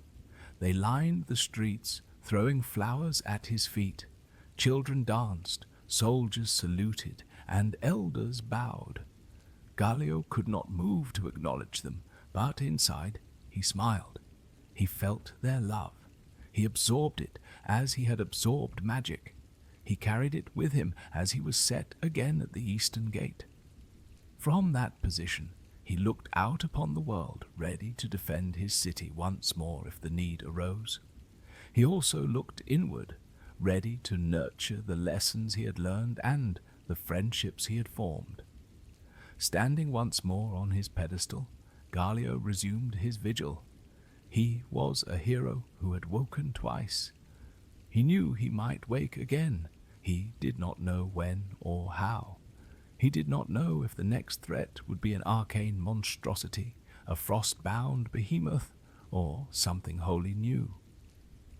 They lined the streets, throwing flowers at his feet. Children danced, soldiers saluted, and elders bowed. Galio could not move to acknowledge them, but inside he smiled. He felt their love. He absorbed it as he had absorbed magic. He carried it with him as he was set again at the eastern gate. From that position, he looked out upon the world, ready to defend his city once more if the need arose. He also looked inward, ready to nurture the lessons he had learned and the friendships he had formed. Standing once more on his pedestal, Galio resumed his vigil. He was a hero who had woken twice. He knew he might wake again. He did not know when or how. He did not know if the next threat would be an arcane monstrosity, a frost-bound behemoth, or something wholly new.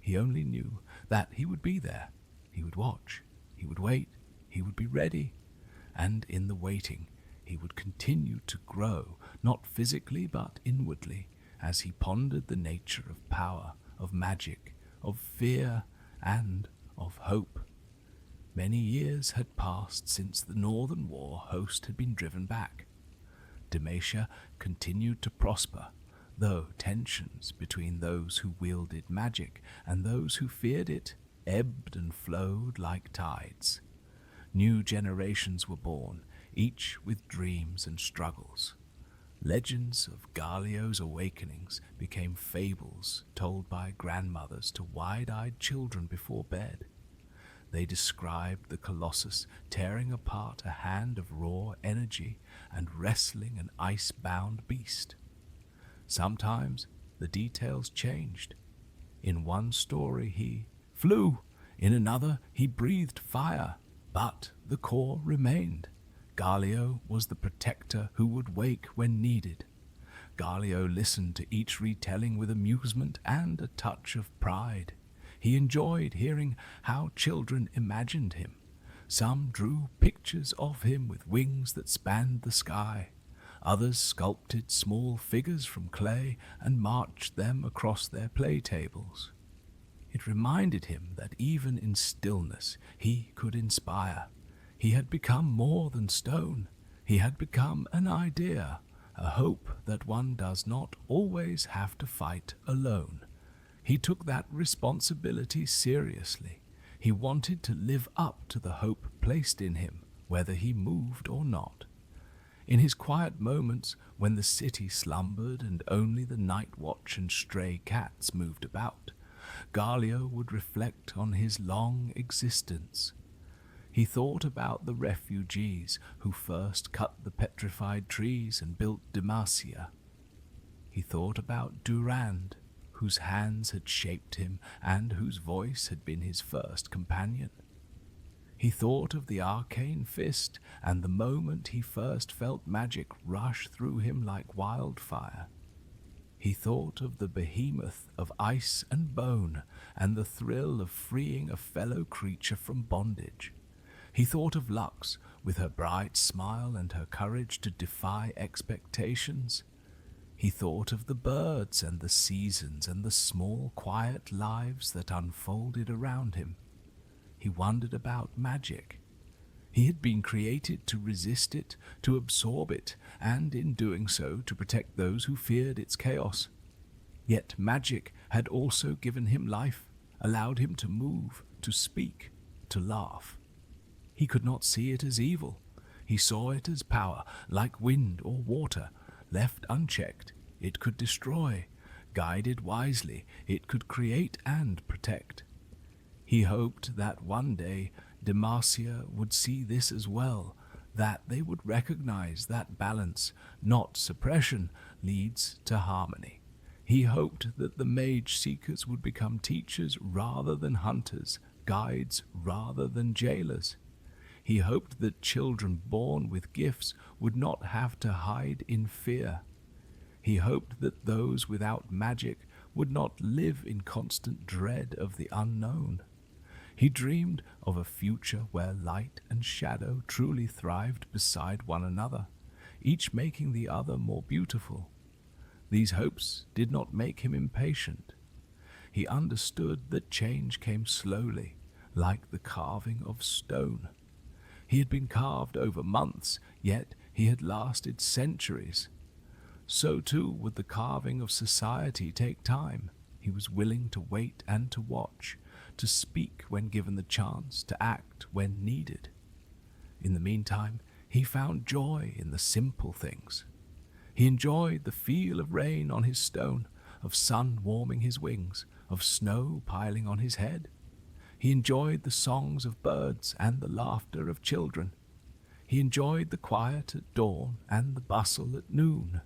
He only knew that he would be there. He would watch. He would wait. He would be ready. And in the waiting, he would continue to grow, not physically but inwardly, as he pondered the nature of power, of magic, of fear, and of hope. Many years had passed since the Northern War host had been driven back. Demacia continued to prosper, though tensions between those who wielded magic and those who feared it ebbed and flowed like tides. New generations were born, each with dreams and struggles. Legends of Galio's awakenings became fables told by grandmothers to wide-eyed children before bed. They described the Colossus tearing apart a hand of raw energy and wrestling an ice-bound beast. Sometimes the details changed. In one story he flew, in another he breathed fire, but the core remained. Galio was the protector who would wake when needed. Galio listened to each retelling with amusement and a touch of pride. He enjoyed hearing how children imagined him. Some drew pictures of him with wings that spanned the sky. Others sculpted small figures from clay and marched them across their play tables. It reminded him that even in stillness he could inspire. He had become more than stone. He had become an idea, a hope that one does not always have to fight alone. He took that responsibility seriously. He wanted to live up to the hope placed in him, whether he moved or not. In his quiet moments, when the city slumbered and only the night watch and stray cats moved about, Galio would reflect on his long existence. He thought about the refugees who first cut the petrified trees and built Demacia. He thought about Durand, whose hands had shaped him and whose voice had been his first companion. He thought of the arcane fist and the moment he first felt magic rush through him like wildfire. He thought of the behemoth of ice and bone and the thrill of freeing a fellow creature from bondage. He thought of Lux with her bright smile and her courage to defy expectations. He thought of the birds and the seasons and the small, quiet lives that unfolded around him. He wondered about magic. He had been created to resist it, to absorb it, and in doing so to protect those who feared its chaos. Yet magic had also given him life, allowed him to move, to speak, to laugh. He could not see it as evil. He saw it as power, like wind or water. Left unchecked, it could destroy. Guided wisely, it could create and protect. He hoped that one day Demacia would see this as well, that they would recognize that balance, not suppression, leads to harmony. He hoped that the mage seekers would become teachers rather than hunters, guides rather than jailers. He hoped that children born with gifts would not have to hide in fear. He hoped that those without magic would not live in constant dread of the unknown. He dreamed of a future where light and shadow truly thrived beside one another, each making the other more beautiful. These hopes did not make him impatient. He understood that change came slowly, like the carving of stone. He had been carved over months, yet he had lasted centuries. So too would the carving of society take time. He was willing to wait and to watch, to speak when given the chance, to act when needed. In the meantime, he found joy in the simple things. He enjoyed the feel of rain on his stone, of sun warming his wings, of snow piling on his head. He enjoyed the songs of birds and the laughter of children. He enjoyed the quiet at dawn and the bustle at noon.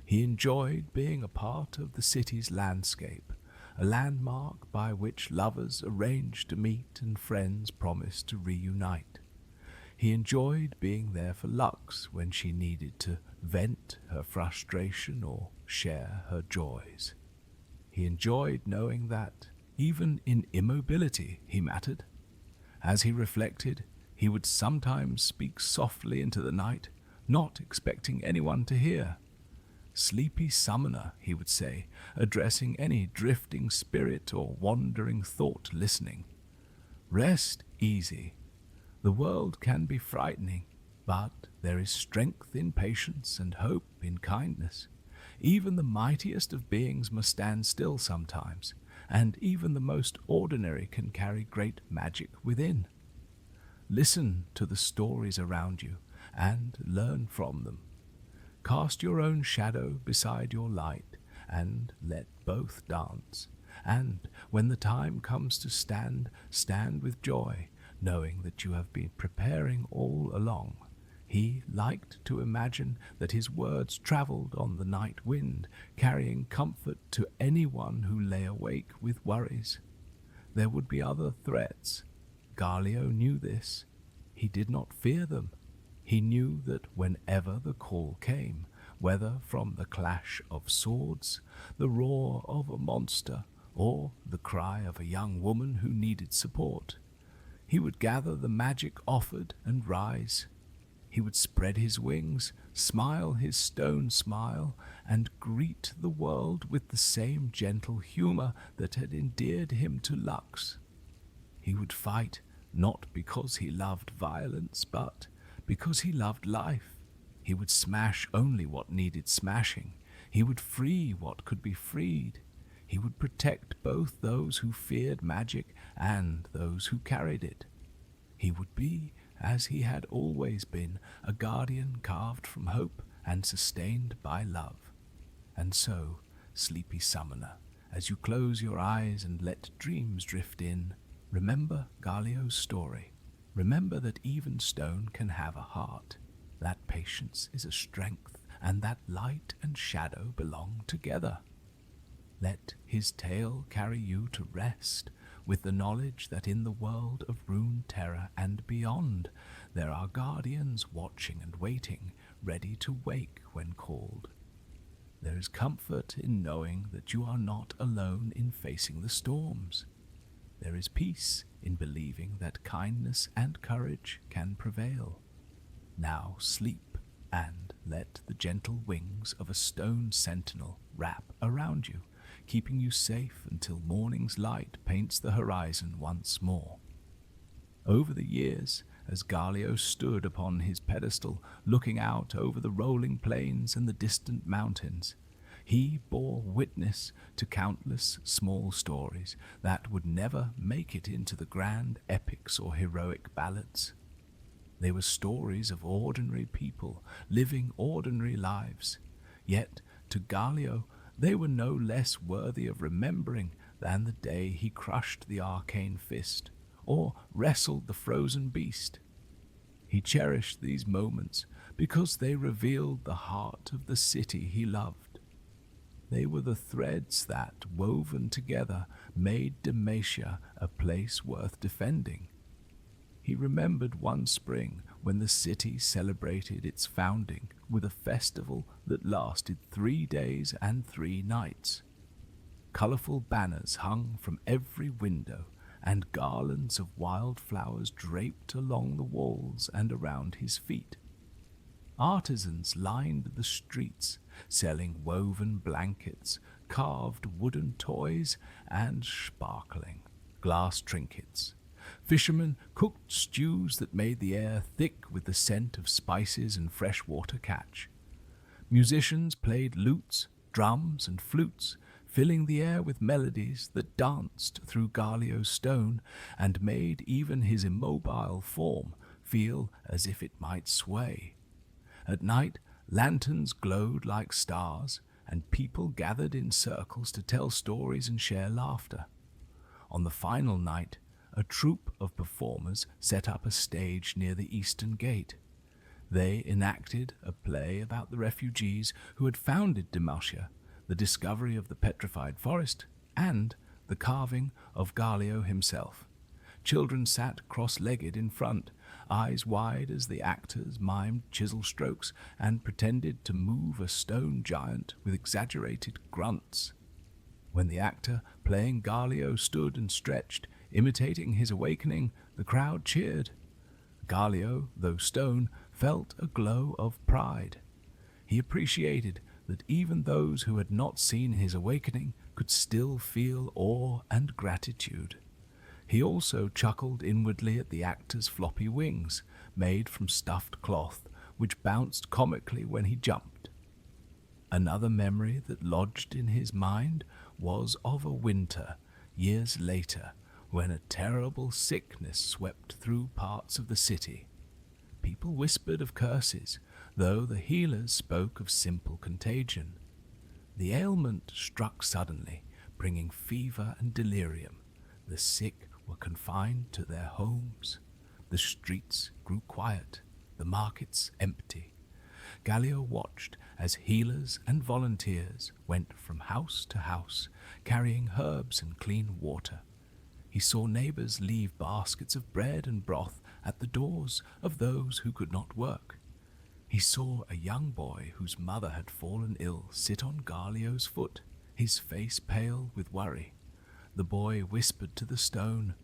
He enjoyed being a part of the city's landscape, a landmark by which lovers arranged to meet and friends promised to reunite. He enjoyed being there for Lux when she needed to vent her frustration or share her joys. He enjoyed knowing that, even in immobility, he mattered. As he reflected, he would sometimes speak softly into the night, not expecting anyone to hear. "Sleepy summoner," he would say, addressing any drifting spirit or wandering thought listening. "Rest easy. The world can be frightening, but there is strength in patience and hope in kindness. Even the mightiest of beings must stand still sometimes, and even the most ordinary can carry great magic within. Listen to the stories around you and learn from them. Cast your own shadow beside your light, and let both dance. And when the time comes to stand, stand with joy, knowing that you have been preparing all along." He liked to imagine that his words travelled on the night wind, carrying comfort to anyone who lay awake with worries. There would be other threats. Galio knew this. He did not fear them. He knew that whenever the call came, whether from the clash of swords, the roar of a monster, or the cry of a young woman who needed support, he would gather the magic offered and rise. He would spread his wings, smile his stone smile, and greet the world with the same gentle humor that had endeared him to Lux. He would fight not because he loved violence, but because he loved life. He would smash only what needed smashing. He would free what could be freed. He would protect both those who feared magic and those who carried it. He would be, as he had always been, a guardian carved from hope and sustained by love. And so, sleepy summoner, as you close your eyes and let dreams drift in, remember Galio's story. Remember that even stone can have a heart, that patience is a strength, and that light and shadow belong together. Let his tale carry you to rest, with the knowledge that in the world of rune terror and beyond, there are guardians watching and waiting, ready to wake when called. There is comfort in knowing that you are not alone in facing the storms. There is peace in believing that kindness and courage can prevail. Now sleep, and let the gentle wings of a stone sentinel wrap around you, keeping you safe until morning's light paints the horizon once more. Over the years, as Galio stood upon his pedestal, looking out over the rolling plains and the distant mountains, he bore witness to countless small stories that would never make it into the grand epics or heroic ballads. They were stories of ordinary people living ordinary lives, yet to Galio they were no less worthy of remembering than the day he crushed the arcane fist or wrestled the frozen beast. He cherished these moments because they revealed the heart of the city he loved. They were the threads that, woven together, made Demacia a place worth defending. He remembered one spring when the city celebrated its founding with a festival that lasted 3 days and 3 nights. Colorful banners hung from every window, and garlands of wildflowers draped along the walls and around his feet. Artisans lined the streets, selling woven blankets, carved wooden toys, and sparkling glass trinkets. Fishermen cooked stews that made the air thick with the scent of spices and freshwater catch. Musicians played lutes, drums, and flutes, filling the air with melodies that danced through Galio's stone and made even his immobile form feel as if it might sway. At night, lanterns glowed like stars, and people gathered in circles to tell stories and share laughter. On the final night, a troupe of performers set up a stage near the eastern gate. They enacted a play about the refugees who had founded Demacia, the discovery of the petrified forest, and the carving of Galio himself. Children sat cross-legged in front, eyes wide as the actors mimed chisel strokes and pretended to move a stone giant with exaggerated grunts. When the actor playing Galio stood and stretched, imitating his awakening, the crowd cheered. Galio, though stone, felt a glow of pride. He appreciated that even those who had not seen his awakening could still feel awe and gratitude. He also chuckled inwardly at the actor's floppy wings, made from stuffed cloth, which bounced comically when he jumped. Another memory that lodged in his mind was of a winter, years later, when a terrible sickness swept through parts of the city. People whispered of curses, though the healers spoke of simple contagion. The ailment struck suddenly, bringing fever and delirium. The sick were confined to their homes. The streets grew quiet, the markets empty. Galio watched as healers and volunteers went from house to house, carrying herbs and clean water. He saw neighbors leave baskets of bread and broth at the doors of those who could not work. He saw a young boy whose mother had fallen ill sit on Galio's foot, his face pale with worry. The boy whispered to the stone,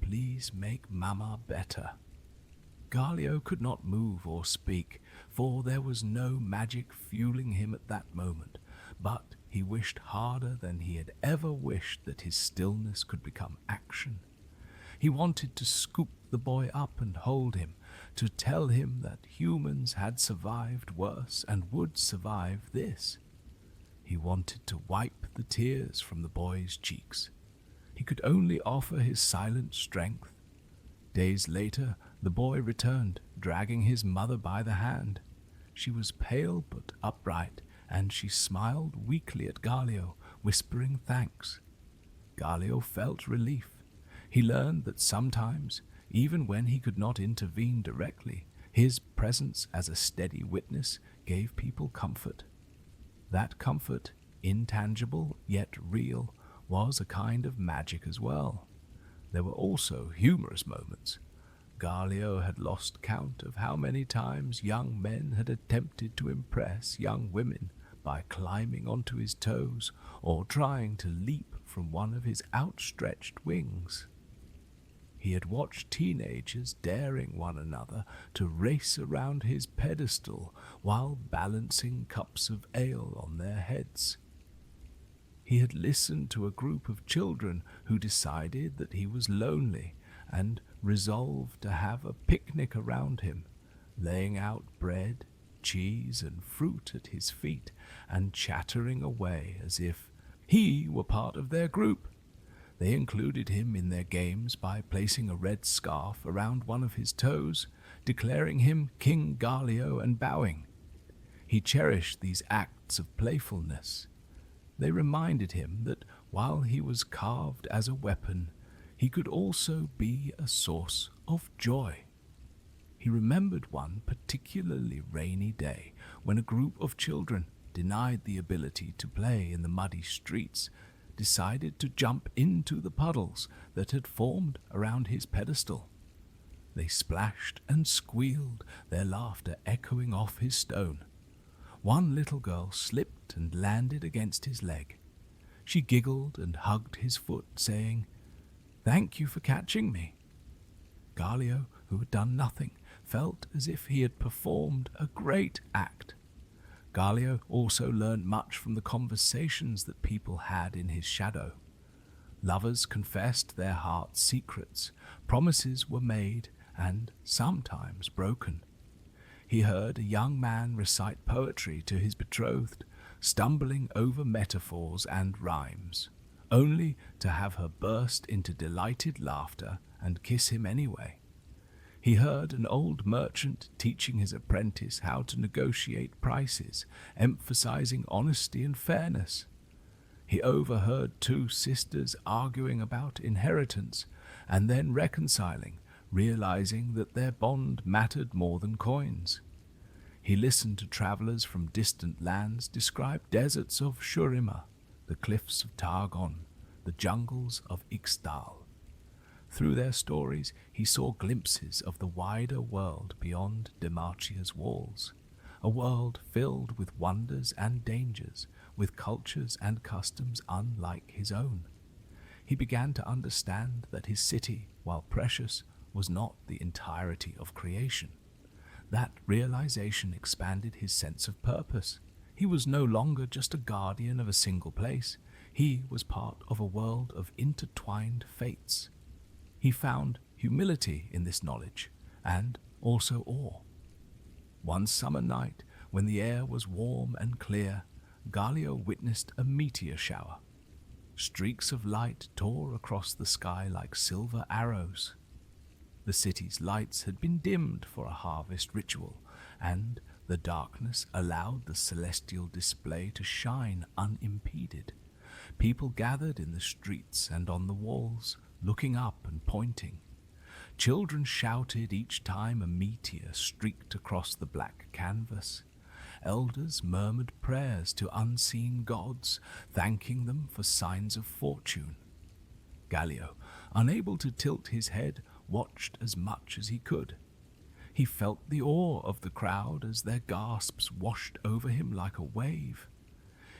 "Please make Mama better." Galio could not move or speak, for there was no magic fueling him at that moment, but he wished harder than he had ever wished that his stillness could become action. He wanted to scoop the boy up and hold him, to tell him that humans had survived worse and would survive this. He wanted to wipe the tears from the boy's cheeks. He could only offer his silent strength. Days later, the boy returned, dragging his mother by the hand. She was pale but upright, and she smiled weakly at Galio, whispering thanks. Galio felt relief. He learned that sometimes, even when he could not intervene directly, his presence as a steady witness gave people comfort. That comfort, intangible yet real, was a kind of magic as well. There were also humorous moments. Galio had lost count of how many times young men had attempted to impress young women by climbing onto his toes or trying to leap from one of his outstretched wings. He had watched teenagers daring one another to race around his pedestal while balancing cups of ale on their heads. He had listened to a group of children who decided that he was lonely and resolved to have a picnic around him, laying out bread, cheese, and fruit at his feet and chattering away as if he were part of their group. They included him in their games by placing a red scarf around one of his toes, declaring him King Galio and bowing. He cherished these acts of playfulness. They reminded him that while he was carved as a weapon, he could also be a source of joy. He remembered one particularly rainy day when a group of children, denied the ability to play in the muddy streets, decided to jump into the puddles that had formed around his pedestal. They splashed and squealed, their laughter echoing off his stone. One little girl slipped and landed against his leg. She giggled and hugged his foot, saying, Thank you for catching me." Galio, who had done nothing, felt as if he had performed a great act. Galio also learned much from the conversations that people had in his shadow. Lovers confessed their heart's secrets, promises were made, and sometimes broken. He heard a young man recite poetry to his betrothed, stumbling over metaphors and rhymes, only to have her burst into delighted laughter and kiss him anyway. He heard an old merchant teaching his apprentice how to negotiate prices, emphasizing honesty and fairness. He overheard two sisters arguing about inheritance and then reconciling, realizing that their bond mattered more than coins. He listened to travelers from distant lands describe deserts of Shurima, the cliffs of Targon, the jungles of Ixtal. Through their stories, he saw glimpses of the wider world beyond Demacia's walls, a world filled with wonders and dangers, with cultures and customs unlike his own. He began to understand that his city, while precious, was not the entirety of creation. That realization expanded his sense of purpose. He was no longer just a guardian of a single place. He was part of a world of intertwined fates. He found humility in this knowledge, and also awe. One summer night, when the air was warm and clear, Galio witnessed a meteor shower. Streaks of light tore across the sky like silver arrows. The city's lights had been dimmed for a harvest ritual, and the darkness allowed the celestial display to shine unimpeded. People gathered in the streets and on the walls, looking up and pointing. Children shouted each time a meteor streaked across the black canvas. Elders murmured prayers to unseen gods, thanking them for signs of fortune. Galio, unable to tilt his head, watched as much as he could. He felt the awe of the crowd as their gasps washed over him like a wave.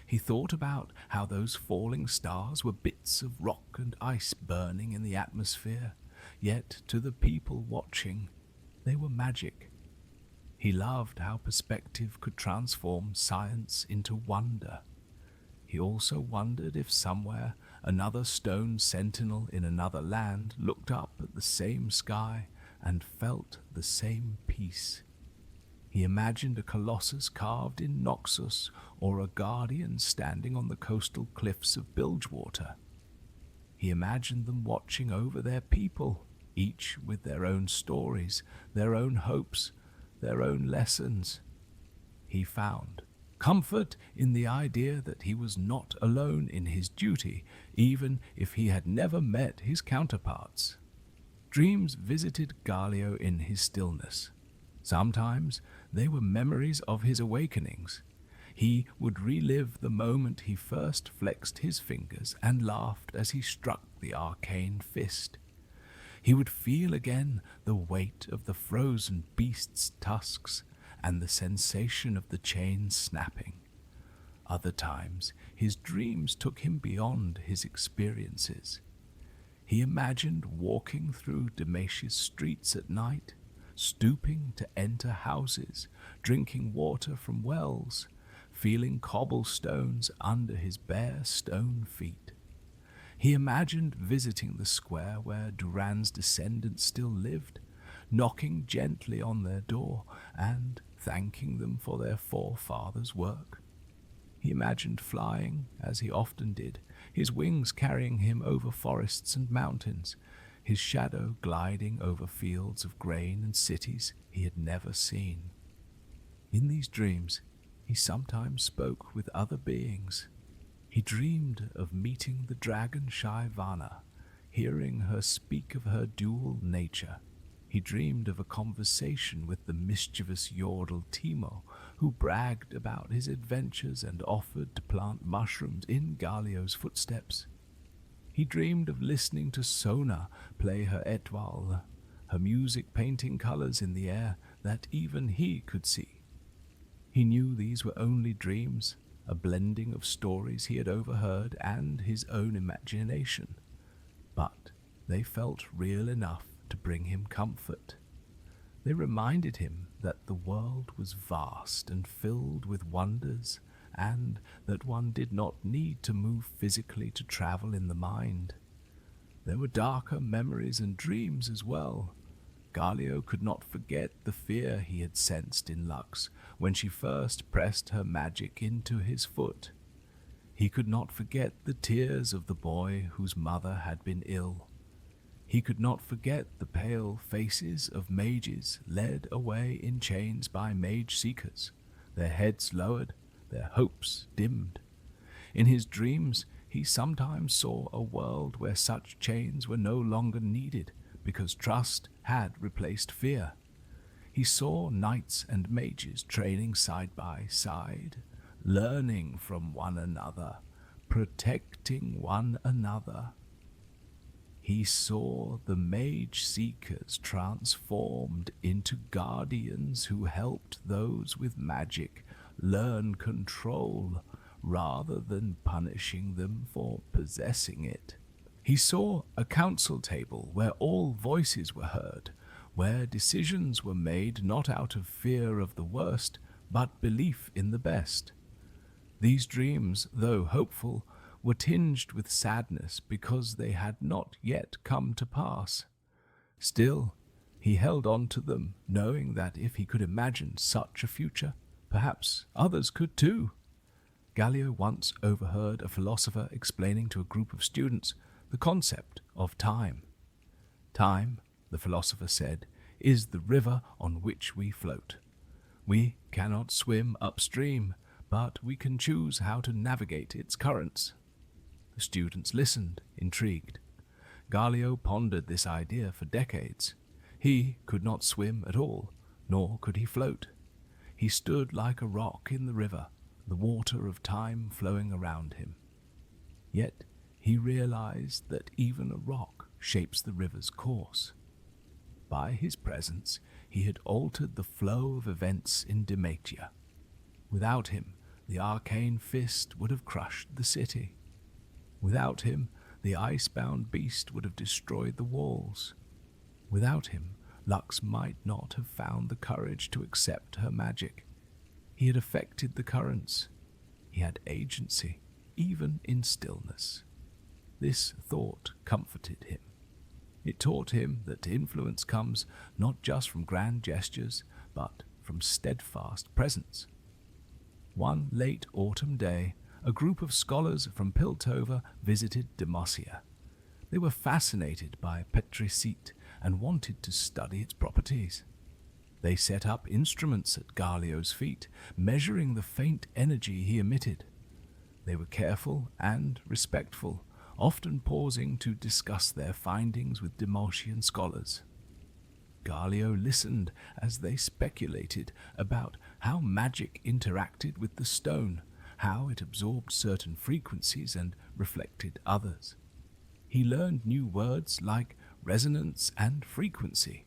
He thought about how those falling stars were bits of rock and ice burning in the atmosphere, yet to the people watching, they were magic. He loved how perspective could transform science into wonder. He also wondered if somewhere another stone sentinel in another land looked up at the same sky and felt the same peace. He imagined a colossus carved in Noxus or a guardian standing on the coastal cliffs of Bilgewater. He imagined them watching over their people, each with their own stories, their own hopes, their own lessons. He found comfort in the idea that he was not alone in his duty, even if he had never met his counterparts. Dreams visited Galio in his stillness. Sometimes they were memories of his awakenings. He would relive the moment he first flexed his fingers and laughed as he struck the arcane fist. He would feel again the weight of the frozen beast's tusks and the sensation of the chain snapping. Other times, his dreams took him beyond his experiences. He imagined walking through Demacia's streets at night, stooping to enter houses, drinking water from wells, feeling cobblestones under his bare stone feet. He imagined visiting the square where Duran's descendants still lived, knocking gently on their door and thanking them for their forefathers' work. He imagined flying, as he often did, his wings carrying him over forests and mountains, his shadow gliding over fields of grain and cities he had never seen. In these dreams, he sometimes spoke with other beings. He dreamed of meeting the dragon-shy Vana, hearing her speak of her dual nature. He dreamed of a conversation with the mischievous Yordle Timo, who bragged about his adventures and offered to plant mushrooms in Galio's footsteps. He dreamed of listening to Sona play her etwal, her music painting colors in the air that even he could see. He knew these were only dreams, a blending of stories he had overheard and his own imagination. But they felt real enough to bring him comfort. They reminded him that the world was vast and filled with wonders, and that one did not need to move physically to travel in the mind. There were darker memories and dreams as well. Galio could not forget the fear he had sensed in Lux when she first pressed her magic into his foot. He could not forget the tears of the boy whose mother had been ill. He could not forget the pale faces of mages led away in chains by mage seekers, their heads lowered, their hopes dimmed. In his dreams, he sometimes saw a world where such chains were no longer needed because trust had replaced fear. He saw knights and mages training side by side, learning from one another, protecting one another. He saw the mage seekers transformed into guardians who helped those with magic learn control rather than punishing them for possessing it. He saw a council table where all voices were heard, where decisions were made not out of fear of the worst, but belief in the best. These dreams, though hopeful, were tinged with sadness because they had not yet come to pass. Still, he held on to them, knowing that if he could imagine such a future, perhaps others could too. Galio once overheard a philosopher explaining to a group of students the concept of time. Time, the philosopher said, is the river on which we float. We cannot swim upstream, but we can choose how to navigate its currents. The students listened, intrigued. Galio pondered this idea for decades. He could not swim at all, nor could he float. He stood like a rock in the river, the water of time flowing around him. Yet he realized that even a rock shapes the river's course. By his presence, he had altered the flow of events in Demacia. Without him, the arcane fist would have crushed the city. Without him, the ice-bound beast would have destroyed the walls. Without him, Lux might not have found the courage to accept her magic. He had affected the currents. He had agency, even in stillness. This thought comforted him. It taught him that influence comes not just from grand gestures, but from steadfast presence. One late autumn day, a group of scholars from Piltover visited Demacia. They were fascinated by petricite and wanted to study its properties. They set up instruments at Galio's feet, measuring the faint energy he emitted. They were careful and respectful, often pausing to discuss their findings with Demacian scholars. Galio listened as they speculated about how magic interacted with the stone, how it absorbed certain frequencies and reflected others. He learned new words like resonance and frequency.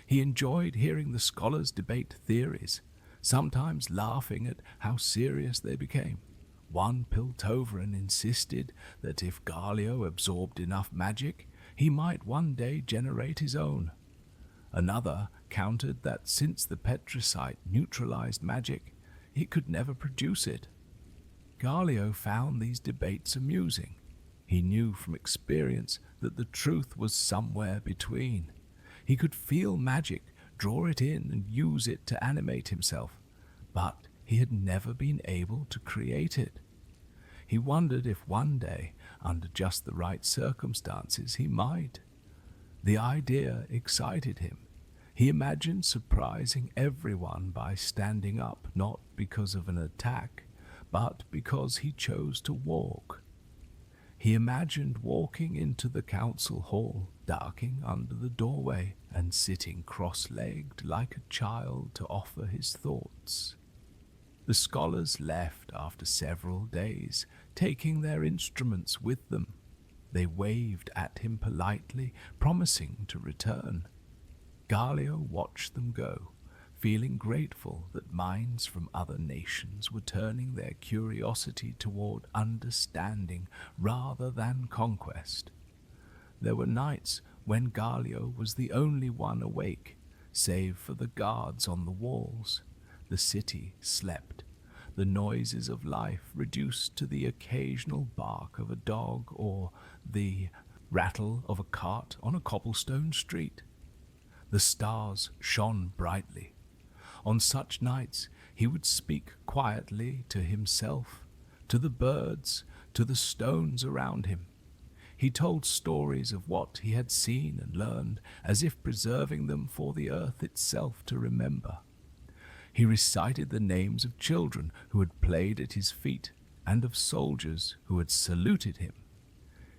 He enjoyed hearing the scholars debate theories, sometimes laughing at how serious they became. One Piltoveran insisted that if Galio absorbed enough magic, he might one day generate his own. Another countered that since the petricite neutralized magic, it could never produce it. Galio found these debates amusing. He knew from experience that the truth was somewhere between. He could feel magic, draw it in and use it to animate himself, but he had never been able to create it. He wondered if one day, under just the right circumstances, he might. The idea excited him. He imagined surprising everyone by standing up, not because of an attack, but because he chose to walk. He imagined walking into the council hall, ducking under the doorway, and sitting cross-legged like a child to offer his thoughts. The scholars left after several days, taking their instruments with them. They waved at him politely, promising to return. Galio watched them go, feeling grateful that minds from other nations were turning their curiosity toward understanding rather than conquest. There were nights when Galio was the only one awake, save for the guards on the walls. The city slept, the noises of life reduced to the occasional bark of a dog or the rattle of a cart on a cobblestone street. The stars shone brightly. On such nights he would speak quietly to himself, to the birds, to the stones around him. He told stories of what he had seen and learned, as if preserving them for the earth itself to remember. He recited the names of children who had played at his feet, and of soldiers who had saluted him.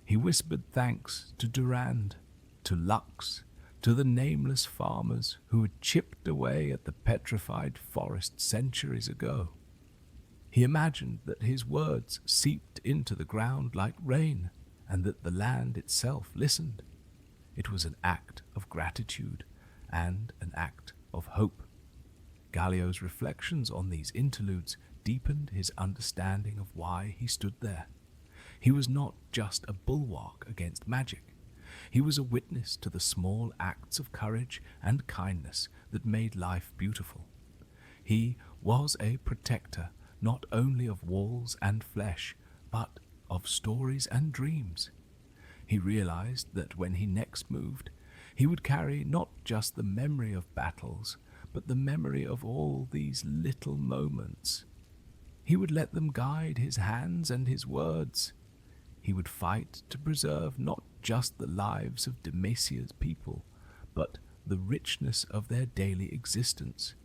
He whispered thanks to Durand, to Lux, to the nameless farmers who had chipped away at the petrified forest centuries ago. He imagined that his words seeped into the ground like rain, and that the land itself listened. It was an act of gratitude and an act of hope. Galio's reflections on these interludes deepened his understanding of why he stood there. He was not just a bulwark against magic. He was a witness to the small acts of courage and kindness that made life beautiful. He was a protector not only of walls and flesh, but of stories and dreams. He realized that when he next moved, he would carry not just the memory of battles, but the memory of all these little moments. He would let them guide his hands and his words. He would fight to preserve not just the lives of Demacia's people, but the richness of their daily existence.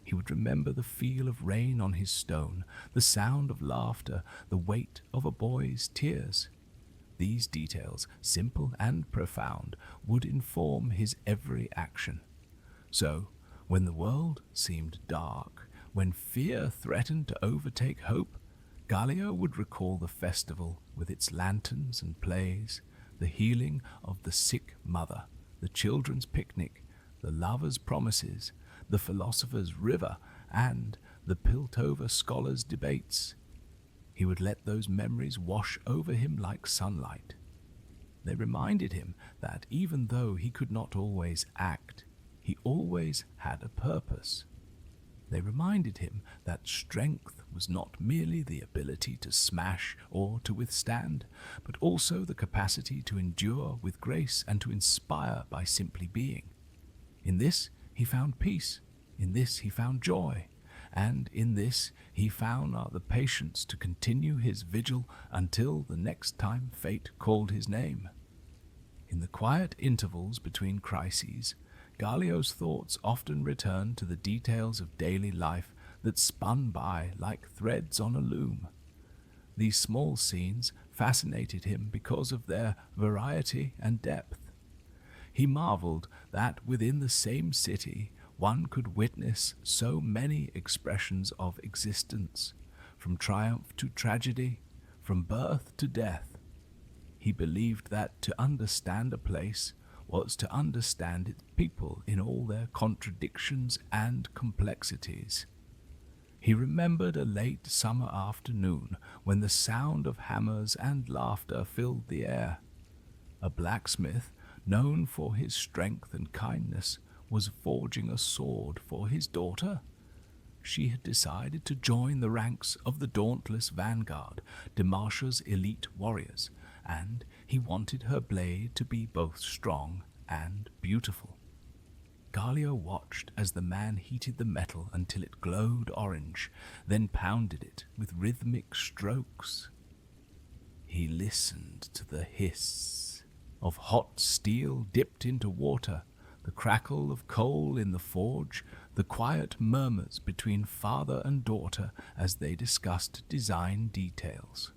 He would remember the feel of rain on his stone, the sound of laughter, the weight of a boy's tears. These details, simple and profound, would inform his every action. So, when the world seemed dark, when fear threatened to overtake hope, Galio would recall the festival with its lanterns and plays, the healing of the sick mother, the children's picnic, the lovers' promises, the philosopher's river, and the Piltover scholars' debates. He would let those memories wash over him like sunlight. They reminded him that even though he could not always act, he always had a purpose. They reminded him that strength was not merely the ability to smash or to withstand, but also the capacity to endure with grace and to inspire by simply being. In this he found peace, in this he found joy, and in this he found the patience to continue his vigil until the next time fate called his name. In the quiet intervals between crises, Galio's thoughts often returned to the details of daily life that spun by like threads on a loom. These small scenes fascinated him because of their variety and depth. He marveled that within the same city one could witness so many expressions of existence, from triumph to tragedy, from birth to death. He believed that to understand a place was to understand its people in all their contradictions and complexities. He remembered a late summer afternoon when the sound of hammers and laughter filled the air. A blacksmith, known for his strength and kindness, was forging a sword for his daughter. She had decided to join the ranks of the dauntless vanguard, Demacia's elite warriors, and he wanted her blade to be both strong and beautiful. Galio watched as the man heated the metal until it glowed orange, then pounded it with rhythmic strokes. He listened to the hiss of hot steel dipped into water, the crackle of coal in the forge, the quiet murmurs between father and daughter as they discussed design details.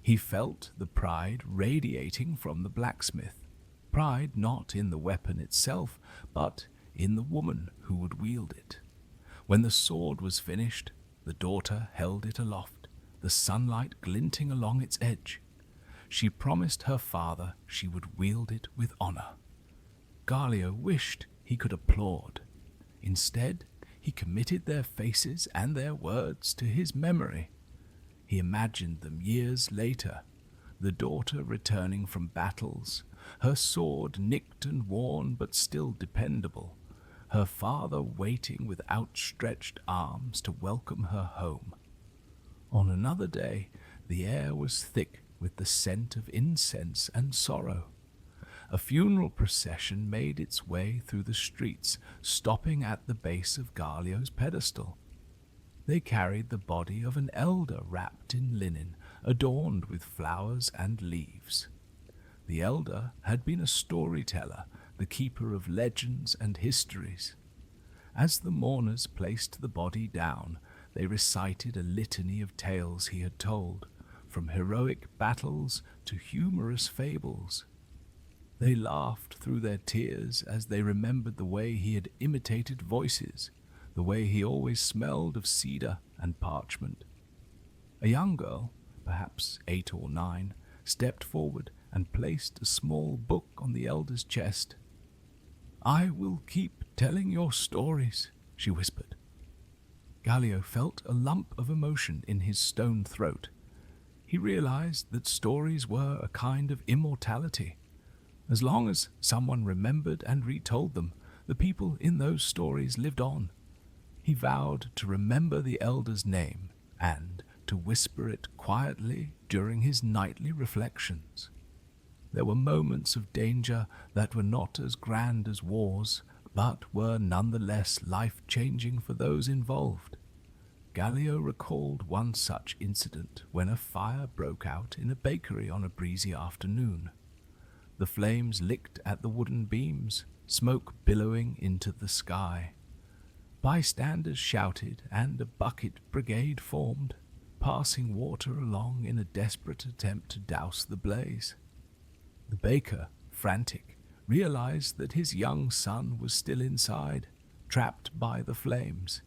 He felt the pride radiating from the blacksmith, pride not in the weapon itself, but in the woman who would wield it. When the sword was finished, the daughter held it aloft, the sunlight glinting along its edge. She promised her father she would wield it with honor. Galio wished he could applaud. Instead, he committed their faces and their words to his memory. He imagined them years later, the daughter returning from battles, her sword nicked and worn but still dependable, her father waiting with outstretched arms to welcome her home. On another day, the air was thick with the scent of incense and sorrow. A funeral procession made its way through the streets, stopping at the base of Galio's pedestal. They carried the body of an elder wrapped in linen, adorned with flowers and leaves. The elder had been a storyteller, the keeper of legends and histories. As the mourners placed the body down, they recited a litany of tales he had told, from heroic battles to humorous fables. They laughed through their tears as they remembered the way he had imitated voices, the way he always smelled of cedar and parchment. A young girl, perhaps 8 or 9, stepped forward and placed a small book on the elder's chest. "I will keep telling your stories," she whispered. Galio felt a lump of emotion in his stone throat. He realized that stories were a kind of immortality. As long as someone remembered and retold them, the people in those stories lived on. He vowed to remember the elder's name and to whisper it quietly during his nightly reflections. There were moments of danger that were not as grand as wars, but were nonetheless life-changing for those involved. Galio recalled one such incident when a fire broke out in a bakery on a breezy afternoon. The flames licked at the wooden beams, smoke billowing into the sky. Bystanders shouted and a bucket brigade formed, passing water along in a desperate attempt to douse the blaze. The baker, frantic, realized that his young son was still inside, trapped by the flames.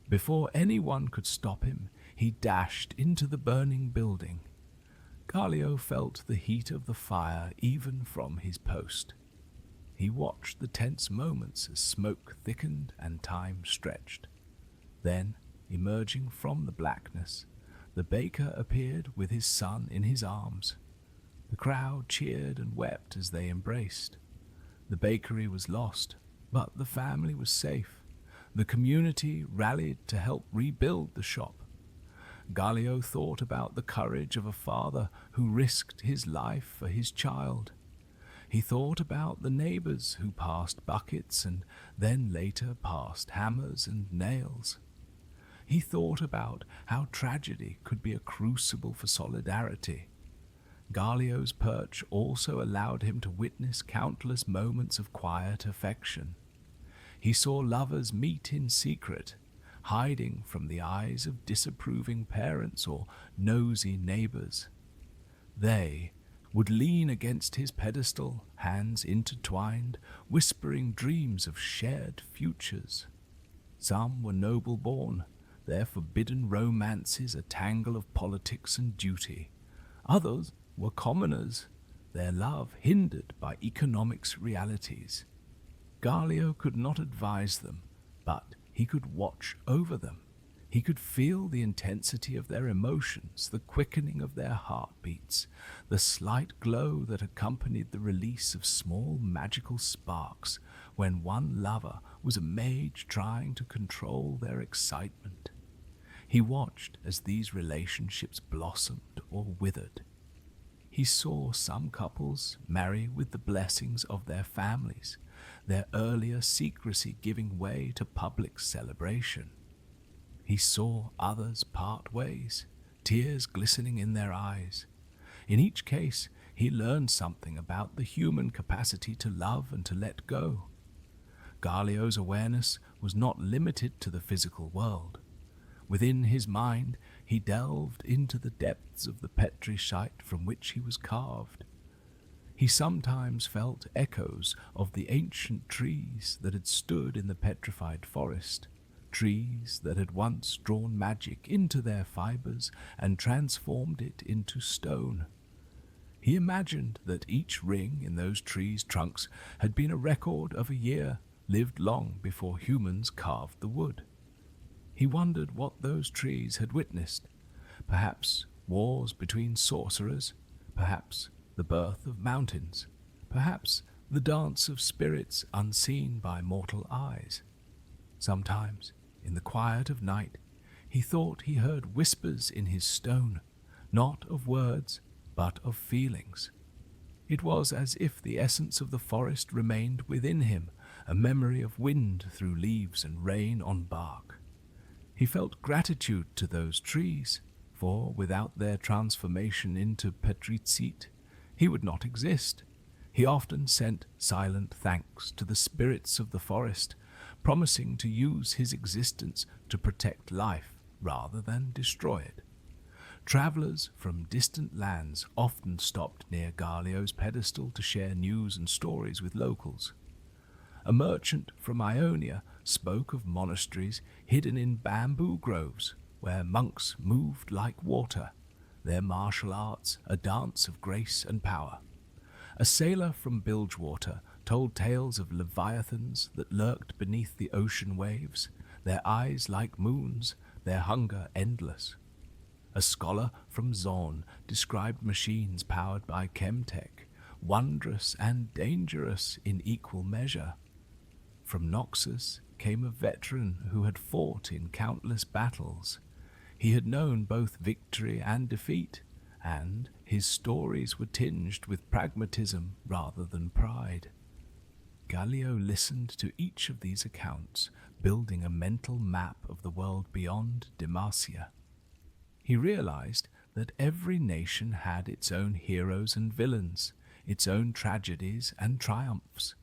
Before anyone could stop him, he dashed into the burning building. Galio felt the heat of the fire even from his post. He watched the tense moments as smoke thickened and time stretched. Then, emerging from the blackness, the baker appeared with his son in his arms. The crowd cheered and wept as they embraced. The bakery was lost, but the family was safe. The community rallied to help rebuild the shop. Galio thought about the courage of a father who risked his life for his child. He thought about the neighbors who passed buckets and then later passed hammers and nails. He thought about how tragedy could be a crucible for solidarity. Galio's perch also allowed him to witness countless moments of quiet affection. He saw lovers meet in secret, hiding from the eyes of disapproving parents or nosy neighbors. They would lean against his pedestal, hands intertwined, whispering dreams of shared futures. Some were noble-born, their forbidden romances a tangle of politics and duty. Others were commoners, their love hindered by economics realities. Galio could not advise them, but he could watch over them. He could feel the intensity of their emotions, the quickening of their heartbeats, the slight glow that accompanied the release of small magical sparks when one lover was a mage trying to control their excitement. He watched as these relationships blossomed or withered. He saw some couples marry with the blessings of their families, their earlier secrecy giving way to public celebration. He saw others part ways, tears glistening in their eyes. In each case, he learned something about the human capacity to love and to let go. Galio's awareness was not limited to the physical world. Within his mind, he delved into the depths of the petricite from which he was carved. He sometimes felt echoes of the ancient trees that had stood in the petrified forest, trees that had once drawn magic into their fibers and transformed it into stone. He imagined that each ring in those trees' trunks had been a record of a year lived long before humans carved the wood. He wondered what those trees had witnessed, perhaps wars between sorcerers, perhaps the birth of mountains, perhaps the dance of spirits unseen by mortal eyes. Sometimes, in the quiet of night, he thought he heard whispers in his stone, not of words, but of feelings. It was as if the essence of the forest remained within him, a memory of wind through leaves and rain on bark. He felt gratitude to those trees, for without their transformation into petricite, he would not exist. He often sent silent thanks to the spirits of the forest, promising to use his existence to protect life rather than destroy it. Travelers from distant lands often stopped near Galio's pedestal to share news and stories with locals. A merchant from Ionia spoke of monasteries hidden in bamboo groves where monks moved like water, their martial arts a dance of grace and power. A sailor from Bilgewater told tales of leviathans that lurked beneath the ocean waves, their eyes like moons, their hunger endless. A scholar from Zorn described machines powered by chemtech, wondrous and dangerous in equal measure. From Noxus came a veteran who had fought in countless battles. He had known both victory and defeat, and his stories were tinged with pragmatism rather than pride. Galio listened to each of these accounts, building a mental map of the world beyond Demacia. He realized that every nation had its own heroes and villains, its own tragedies and triumphs.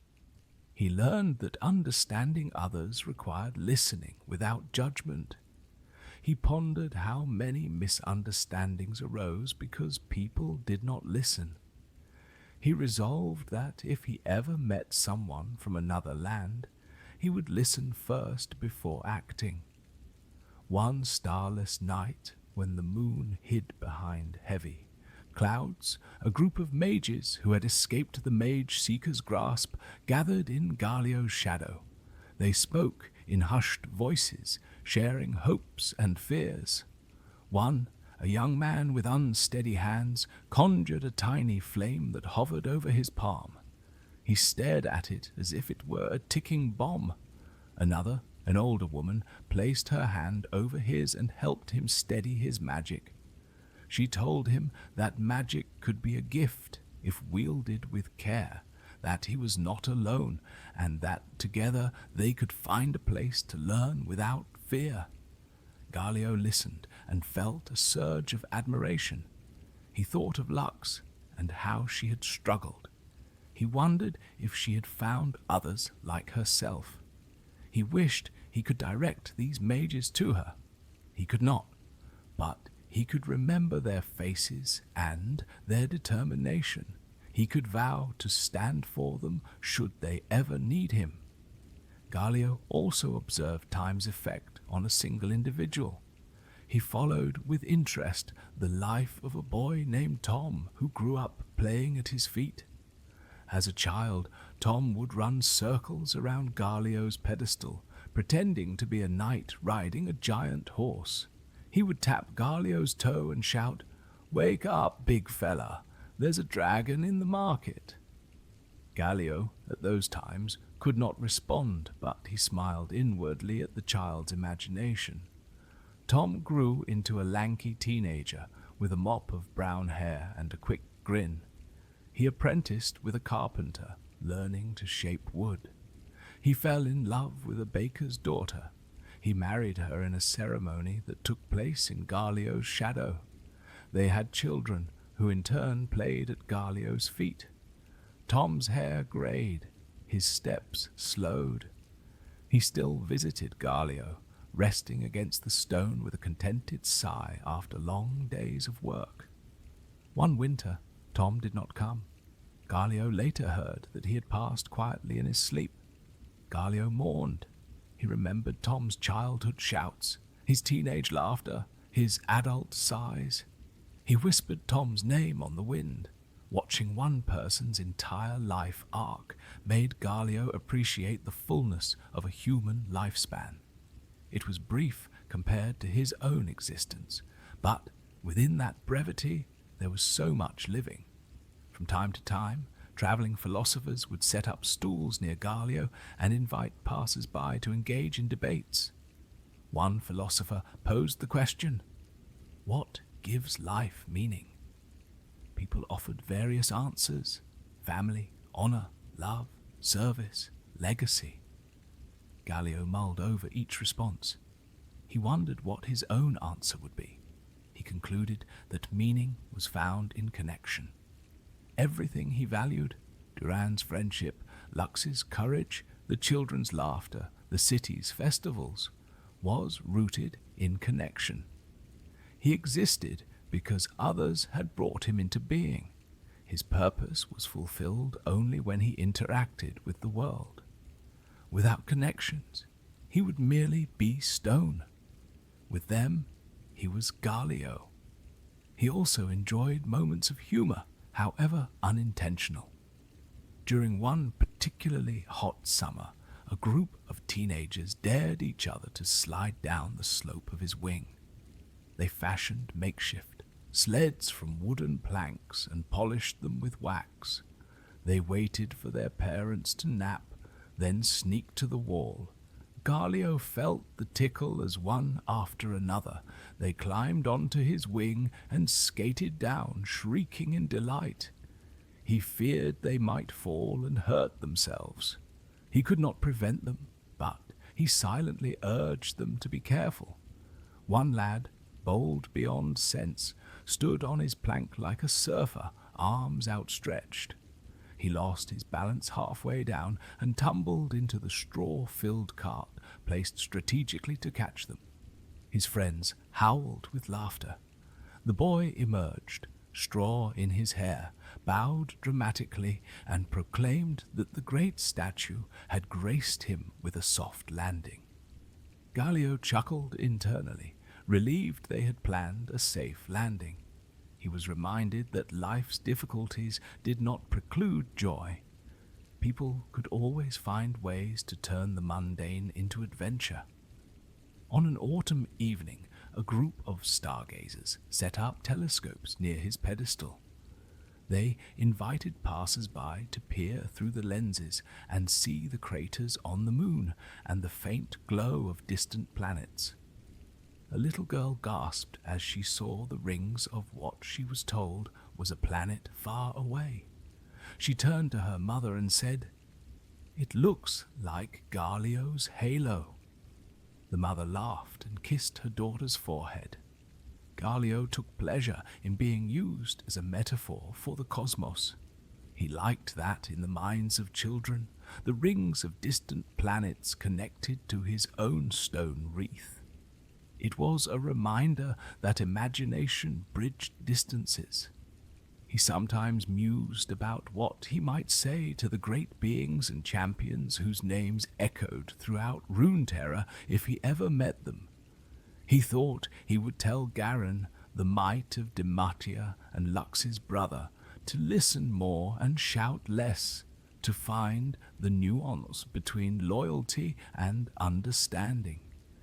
He learned that understanding others required listening without judgment. He pondered how many misunderstandings arose because people did not listen. He resolved that if he ever met someone from another land, he would listen first before acting. One starless night, when the moon hid behind heavy clouds, a group of mages who had escaped the Mage Seeker's grasp gathered in Galio's shadow. They spoke in hushed voices, sharing hopes and fears. One, a young man with unsteady hands, conjured a tiny flame that hovered over his palm. He stared at it as if it were a ticking bomb. Another, an older woman, placed her hand over his and helped him steady his magic. She told him that magic could be a gift if wielded with care, that he was not alone, and that together they could find a place to learn without fear. Galio listened and felt a surge of admiration. He thought of Lux and how she had struggled. He wondered if she had found others like herself. He wished he could direct these mages to her. He could not, but he could remember their faces and their determination. He could vow to stand for them should they ever need him. Galio also observed time's effect on a single individual. He followed with interest the life of a boy named Tom who grew up playing at his feet. As a child, Tom would run circles around Galio's pedestal, pretending to be a knight riding a giant horse. He would tap Galio's toe and shout, "Wake up, big fella, there's a dragon in the market." Galio, at those times, could not respond, but he smiled inwardly at the child's imagination. Tom grew into a lanky teenager with a mop of brown hair and a quick grin. He apprenticed with a carpenter, learning to shape wood. He fell in love with a baker's daughter. He married her in a ceremony that took place in Galio's shadow. They had children, who in turn played at Galio's feet. Tom's hair grayed, his steps slowed. He still visited Galio, resting against the stone with a contented sigh after long days of work. One winter, Tom did not come. Galio later heard that he had passed quietly in his sleep. Galio mourned. He remembered Tom's childhood shouts, his teenage laughter, his adult sighs. He whispered Tom's name on the wind. Watching one person's entire life arc made Galio appreciate the fullness of a human lifespan. It was brief compared to his own existence, but within that brevity there was so much living. From time to time, traveling philosophers would set up stools near Galio and invite passers-by to engage in debates. One philosopher posed the question, "What gives life meaning?" People offered various answers: family, honor, love, service, legacy. Galio mulled over each response. He wondered what his own answer would be. He concluded that meaning was found in connection. Everything he valued, Duran's friendship, Lux's courage, the children's laughter, the city's festivals, was rooted in connection. He existed because others had brought him into being. His purpose was fulfilled only when he interacted with the world. Without connections, he would merely be stone. With them, he was Galio. He also enjoyed moments of humor, however unintentional. During one particularly hot summer, a group of teenagers dared each other to slide down the slope of his wing. They fashioned makeshift sleds from wooden planks and polished them with wax. They waited for their parents to nap, then sneaked to the wall. Galio felt the tickle as one after another they climbed onto his wing and skated down, shrieking in delight. He feared they might fall and hurt themselves. He could not prevent them, but he silently urged them to be careful. One lad, bold beyond sense, stood on his plank like a surfer, arms outstretched. He lost his balance halfway down and tumbled into the straw-filled cart placed strategically to catch them. His friends howled with laughter. The boy emerged, straw in his hair, bowed dramatically, and proclaimed that the great statue had graced him with a soft landing. Galio chuckled internally, relieved they had planned a safe landing. He was reminded that life's difficulties did not preclude joy. People could always find ways to turn the mundane into adventure. On an autumn evening, a group of stargazers set up telescopes near his pedestal. They invited passers-by to peer through the lenses and see the craters on the moon and the faint glow of distant planets. A little girl gasped as she saw the rings of what she was told was a planet far away. She turned to her mother and said, "It looks like Galio's halo." The mother laughed and kissed her daughter's forehead. Galio took pleasure in being used as a metaphor for the cosmos. He liked that in the minds of children, the rings of distant planets connected to his own stone wreath. It was a reminder that imagination bridged distances. He sometimes mused about what he might say to the great beings and champions whose names echoed throughout Runeterra if he ever met them. He thought he would tell Garen, the might of Demacia and Lux's brother, to listen more and shout less, to find the nuance between loyalty and understanding.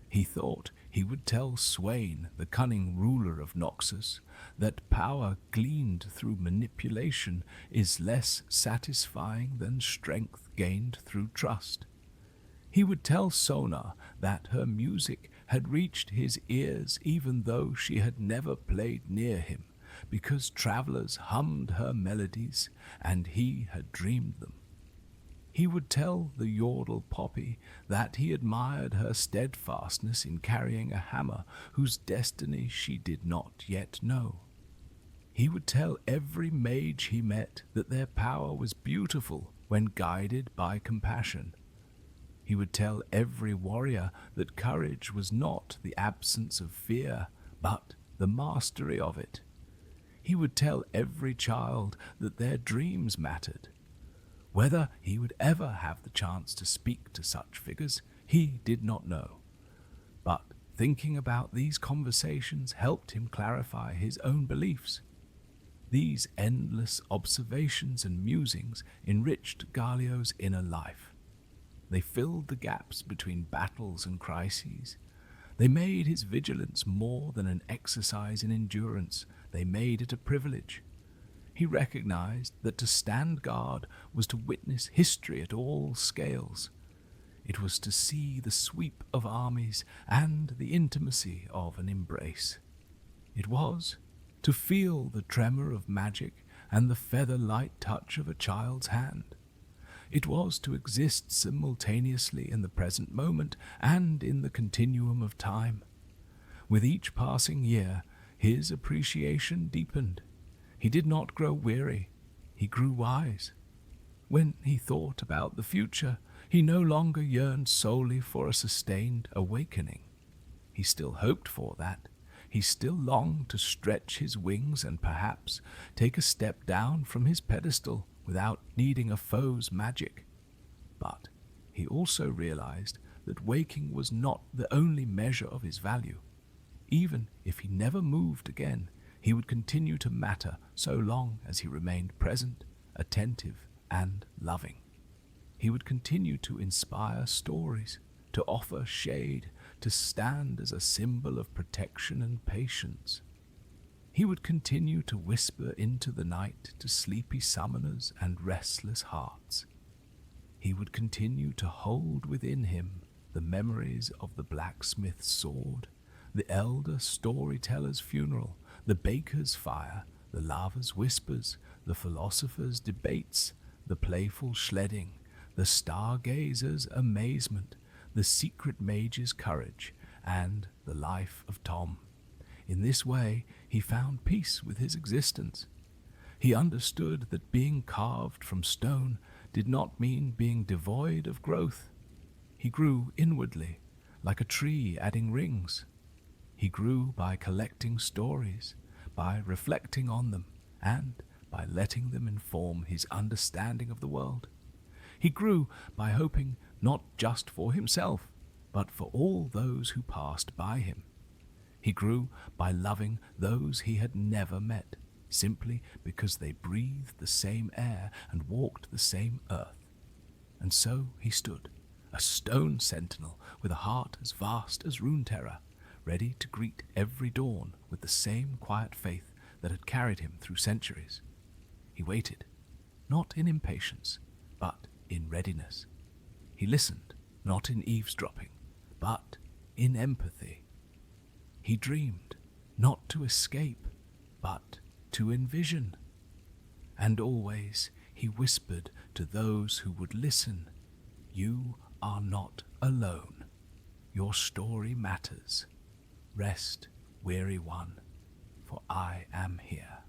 He thought he would tell Swain, the cunning ruler of Noxus, that power gleaned through manipulation is less satisfying than strength gained through trust. He would tell Sona that her music had reached his ears even though she had never played near him, because travelers hummed her melodies and he had dreamed them. He would tell the Yordle Poppy that he admired her steadfastness in carrying a hammer whose destiny she did not yet know. He would tell every mage he met that their power was beautiful when guided by compassion. He would tell every warrior that courage was not the absence of fear, but the mastery of it. He would tell every child that their dreams mattered. Whether he would ever have the chance to speak to such figures, he did not know. But thinking about these conversations helped him clarify his own beliefs. These endless observations and musings enriched Galio's inner life. They filled the gaps between battles and crises. They made his vigilance more than an exercise in endurance. They made it a privilege. He recognized that to stand guard was to witness history at all scales. It was to see the sweep of armies and the intimacy of an embrace. It was to feel the tremor of magic and the feather-light touch of a child's hand. It was to exist simultaneously in the present moment and in the continuum of time. With each passing year, his appreciation deepened. He did not grow weary, he grew wise. When he thought about the future, he no longer yearned solely for a sustained awakening. He still hoped for that. He still longed to stretch his wings and perhaps take a step down from his pedestal without needing a foe's magic. But he also realized that waking was not the only measure of his value. Even if he never moved again, he would continue to matter so long as he remained present, attentive, and loving. He would continue to inspire stories, to offer shade, to stand as a symbol of protection and patience. He would continue to whisper into the night to sleepy summoners and restless hearts. He would continue to hold within him the memories of the blacksmith's sword, the elder storyteller's funeral, the baker's fire, the lover's whispers, the philosopher's debates, the playful sledding, the stargazer's amazement, the secret mage's courage, and the life of Tom. In this way, he found peace with his existence. He understood that being carved from stone did not mean being devoid of growth. He grew inwardly, like a tree adding rings. He grew by collecting stories, by reflecting on them, and by letting them inform his understanding of the world. He grew by hoping not just for himself, but for all those who passed by him. He grew by loving those he had never met, simply because they breathed the same air and walked the same earth. And so he stood, a stone sentinel with a heart as vast as Runeterra, ready to greet every dawn with the same quiet faith that had carried him through centuries. He waited, not in impatience, but in readiness. He listened, not in eavesdropping, but in empathy. He dreamed, not to escape, but to envision. And always he whispered to those who would listen, "You are not alone. Your story matters. Rest, weary one, for I am here."